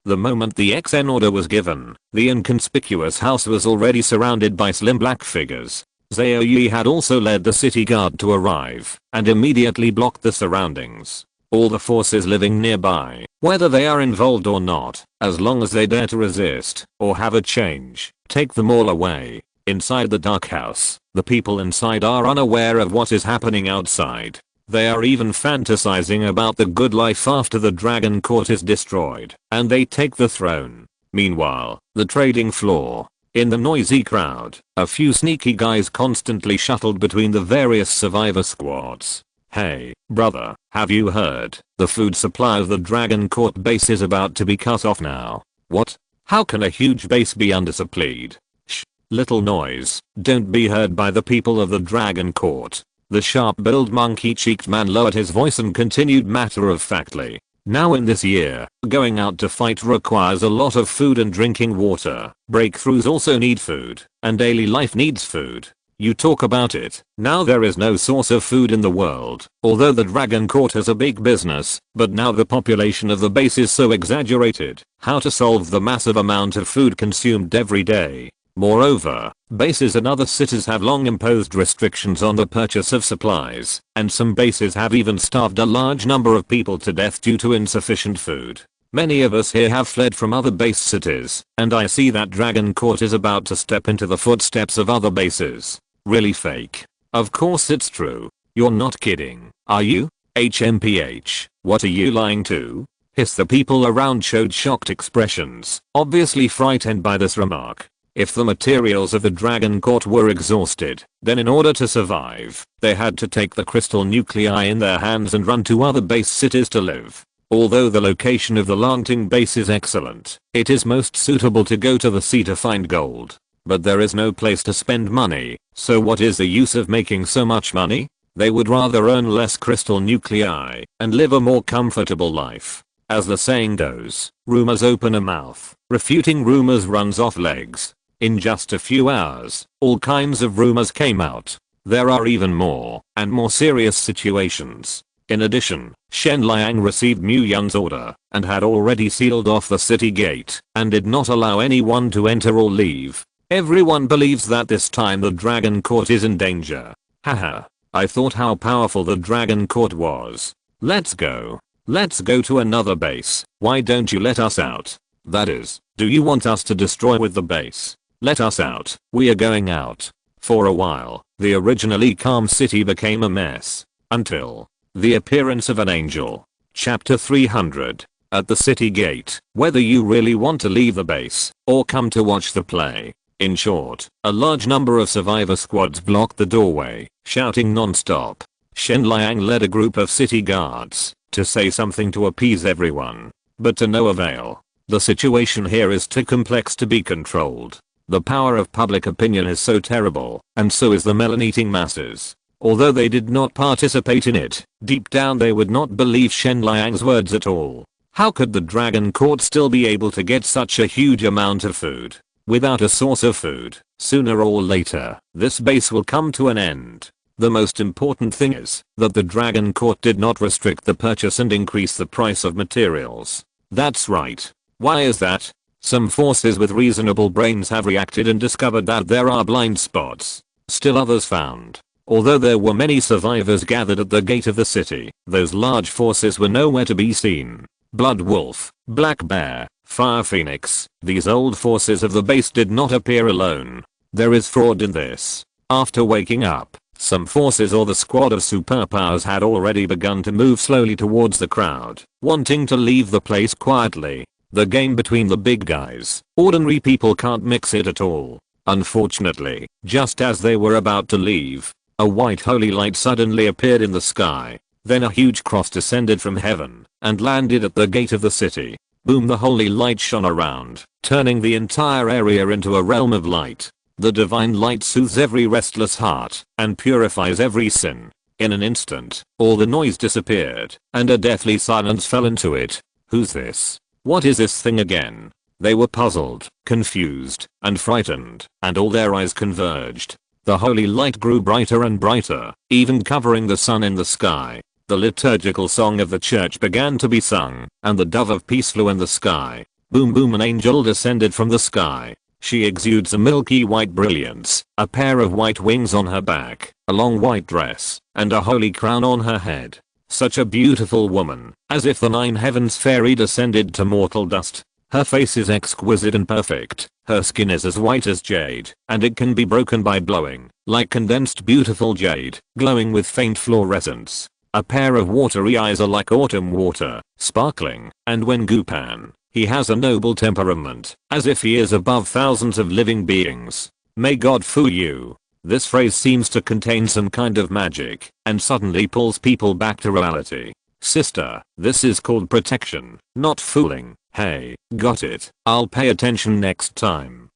The moment the XN order was given, the inconspicuous house was already surrounded by slim black figures. Zhao Yi had also led the city guard to arrive, and immediately blocked the surroundings. All the forces living nearby, whether they are involved or not, as long as they dare to resist, or have a change, take them all away. Inside the dark house, the people inside are unaware of what is happening outside. They are even fantasizing about the good life after the Dragon Court is destroyed, and they take the throne. Meanwhile, the trading floor. In the noisy crowd, a few sneaky guys constantly shuttled between the various survivor squads. Hey, brother, have you heard? The food supply of the Dragon Court base is about to be cut off now. What? How can a huge base be undersupplied? Shh, little noise, don't be heard by the people of the Dragon Court. The sharp-billed monkey-cheeked man lowered his voice and continued matter-of-factly. Now in this year, going out to fight requires a lot of food and drinking water. Breakthroughs also need food, and daily life needs food. You talk about it. Now there is no source of food in the world, although the Dragon Court has a big business, but now the population of the base is so exaggerated. How to solve the massive amount of food consumed every day? Moreover, bases and other cities have long imposed restrictions on the purchase of supplies, and some bases have even starved a large number of people to death due to insufficient food. Many of us here have fled from other base cities, and I see that Dragon Court is about to step into the footsteps of other bases. Really fake. Of course it's true. You're not kidding, are you? HMPH, what are you lying to? Hiss. The people around showed shocked expressions, obviously frightened by this remark. If the materials of the Dragon Court were exhausted, then in order to survive, they had to take the crystal nuclei in their hands and run to other base cities to live. Although the location of the Lanting base is excellent, it is most suitable to go to the sea to find gold. But there is no place to spend money, so what is the use of making so much money? They would rather earn less crystal nuclei and live a more comfortable life. As the saying goes, rumors open a mouth, refuting rumors runs off legs. In just a few hours, all kinds of rumors came out. There are even more and more serious situations. In addition, Shen Liang received Mu Yun's order and had already sealed off the city gate and did not allow anyone to enter or leave. Everyone believes that this time the Dragon Court is in danger. Haha. I thought how powerful the Dragon Court was. Let's go. Let's go to another base. Why don't you let us out? That is, do you want us to destroy with the base? Let us out. We are going out. For a while, the originally calm city became a mess. Until the appearance of an angel. Chapter 300. At the city gate, whether you really want to leave the base or come to watch the play. In short, a large number of survivor squads blocked the doorway, shouting non-stop. Shen Liang led a group of city guards to say something to appease everyone, but to no avail. The situation here is too complex to be controlled. The power of public opinion is so terrible, and so is the melon-eating masses. Although they did not participate in it, deep down they would not believe Shen Liang's words at all. How could the Dragon Court still be able to get such a huge amount of food? Without a source of food, sooner or later, this base will come to an end. The most important thing is that the Dragon Court did not restrict the purchase and increase the price of materials. That's right. Why is that? Some forces with reasonable brains have reacted and discovered that there are blind spots. Still others found. Although there were many survivors gathered at the gate of the city, those large forces were nowhere to be seen. Blood Wolf, Black Bear, Fire Phoenix, these old forces of the base did not appear alone. There is fraud in this. After waking up, some forces or the squad of superpowers had already begun to move slowly towards the crowd, wanting to leave the place quietly. The game between the big guys, ordinary people can't mix it at all. Unfortunately, just as they were about to leave, a white holy light suddenly appeared in the sky. Then a huge cross descended from heaven and landed at the gate of the city. Boom, the holy light shone around, turning the entire area into a realm of light. The divine light soothes every restless heart and purifies every sin. In an instant, all the noise disappeared and a deathly silence fell into it. Who's this? What is this thing again? They were puzzled, confused, and frightened, and all their eyes converged. The holy light grew brighter and brighter, even covering the sun in the sky. The liturgical song of the church began to be sung, and the dove of peace flew in the sky. Boom boom, an angel descended from the sky. She exudes a milky white brilliance, a pair of white wings on her back, a long white dress, and a holy crown on her head. Such a beautiful woman, as if the 9 heavens fairy descended to mortal dust. Her face is exquisite and perfect, her skin is as white as jade, and it can be broken by blowing, like condensed beautiful jade, glowing with faint fluorescence. A pair of watery eyes are like autumn water, sparkling, and when Gupan, he has a noble temperament, as if he is above thousands of living beings. May God fool you. This phrase seems to contain some kind of magic, and suddenly pulls people back to reality. Sister, this is called protection, not fooling. Hey, got it. I'll pay attention next time.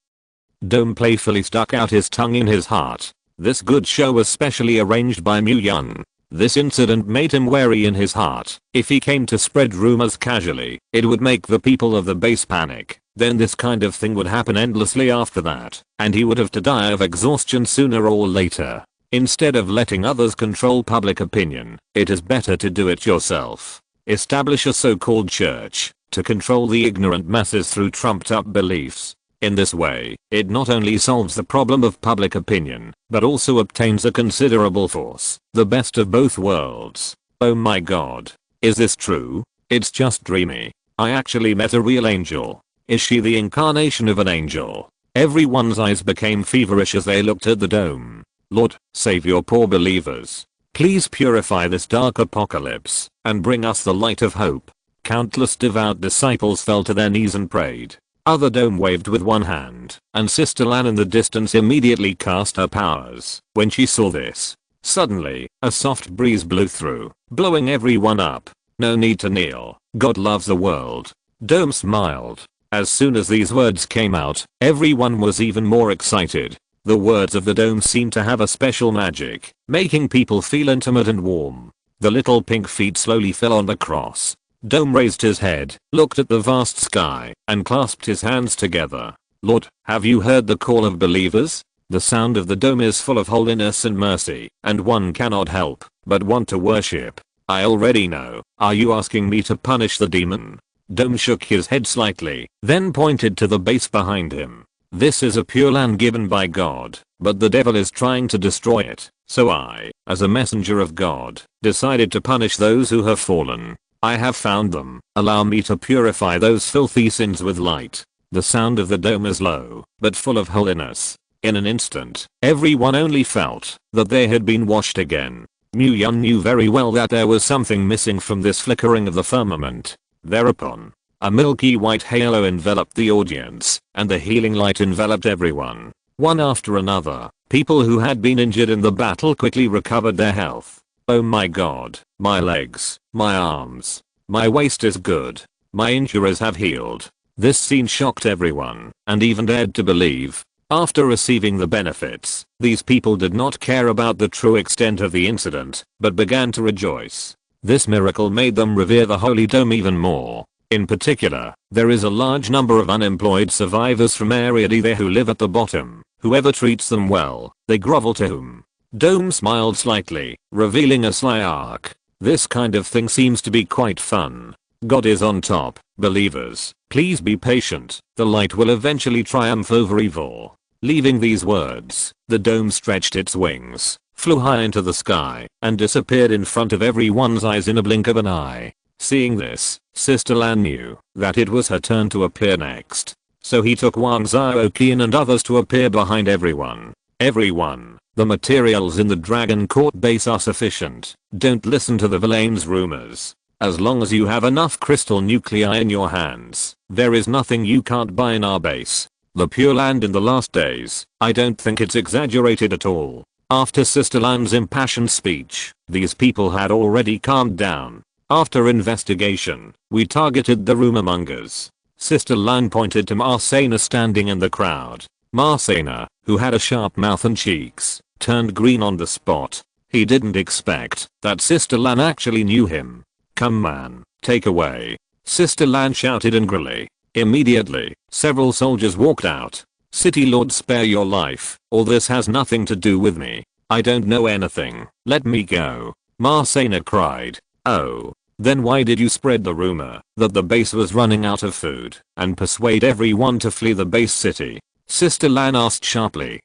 Dome playfully stuck out his tongue in his heart. This good show was specially arranged by Mu Yun. This incident made him wary in his heart. If he came to spread rumors casually, it would make the people of the base panic. Then this kind of thing would happen endlessly after that, and he would have to die of exhaustion sooner or later. Instead of letting others control public opinion, it is better to do it yourself. Establish a so-called church to control the ignorant masses through trumped-up beliefs. In this way, it not only solves the problem of public opinion, but also obtains a considerable force, the best of both worlds. Oh my god. Is this true? It's just dreamy. I actually met a real angel. Is she the incarnation of an angel? Everyone's eyes became feverish as they looked at the dome. Lord, save your poor believers. Please purify this dark apocalypse, and bring us the light of hope. Countless devout disciples fell to their knees and prayed. Other dome waved with one hand, and Sister Lan in the distance immediately cast her powers. When she saw this, suddenly, a soft breeze blew through, blowing everyone up. No need to kneel. God loves the world. Dome smiled. As soon as these words came out, everyone was even more excited. The words of the dome seemed to have a special magic, making people feel intimate and warm. The little pink feet slowly fell on the cross. Dome raised his head, looked at the vast sky, and clasped his hands together. Lord, have you heard the call of believers? The sound of the dome is full of holiness and mercy, and one cannot help but want to worship. I already know. Are you asking me to punish the demon? Dome shook his head slightly, then pointed to the base behind him. This is a pure land given by God, but the devil is trying to destroy it, so I, as a messenger of God, decided to punish those who have fallen. I have found them. Allow me to purify those filthy sins with light. The sound of the dome is low, but full of holiness. In an instant, everyone only felt that they had been washed again. Mu Yun knew very well that there was something missing from this flickering of the firmament. Thereupon, a milky white halo enveloped the audience, and the healing light enveloped everyone. One after another, people who had been injured in the battle quickly recovered their health. Oh my god, my legs, my arms, my waist is good. My injuries have healed. This scene shocked everyone, and even dared to believe. After receiving the benefits, these people did not care about the true extent of the incident, but began to rejoice. This miracle made them revere the Holy Dome even more. In particular, there is a large number of unemployed survivors from Area D there who live at the bottom. Whoever treats them well, they grovel to whom. Dome smiled slightly, revealing a sly arc. This kind of thing seems to be quite fun. God is on top, believers. Please be patient. The light will eventually triumph over evil. Leaving these words, the dome stretched its wings, flew high into the sky, and disappeared in front of everyone's eyes in a blink of an eye. Seeing this, Sister Lan knew that it was her turn to appear next. So he took Wang Xiaoqian and others to appear behind everyone. Everyone, the materials in the Dragon Court base are sufficient. Don't listen to the villain's rumors. As long as you have enough crystal nuclei in your hands, there is nothing you can't buy in our base. The Pure Land in the last days, I don't think it's exaggerated at all. After Sister Lan's impassioned speech, these people had already calmed down. After investigation, we targeted the rumormongers. Sister Lan pointed to Marsena standing in the crowd. Marsena, who had a sharp mouth and cheeks, turned green on the spot. He didn't expect that Sister Lan actually knew him. Come man, take away. Sister Lan shouted angrily. Immediately, several soldiers walked out. City Lord, spare your life, all this has nothing to do with me. I don't know anything, let me go. Marsena cried. Oh. Then why did you spread the rumor that the base was running out of food and persuade everyone to flee the base city? Sister Lan asked sharply.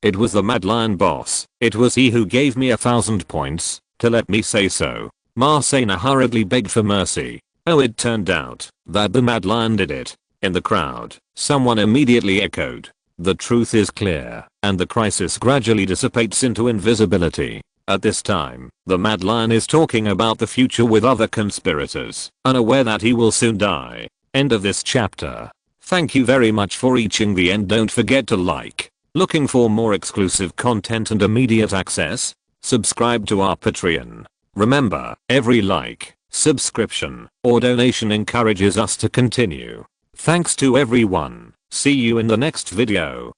It was the Mad Lion boss. It was he who gave me 1,000 points to let me say so. Marsena hurriedly begged for mercy. Oh, it turned out that the Mad Lion did it. In the crowd, someone immediately echoed. The truth is clear, and the crisis gradually dissipates into invisibility. At this time, the Mad Lion is talking about the future with other conspirators, unaware that he will soon die. End of this chapter. Thank you very much for reaching the end. Don't forget to like. Looking for more exclusive content and immediate access? Subscribe to our Patreon. Remember, every like, subscription, or donation encourages us to continue. Thanks to everyone. See you in the next video.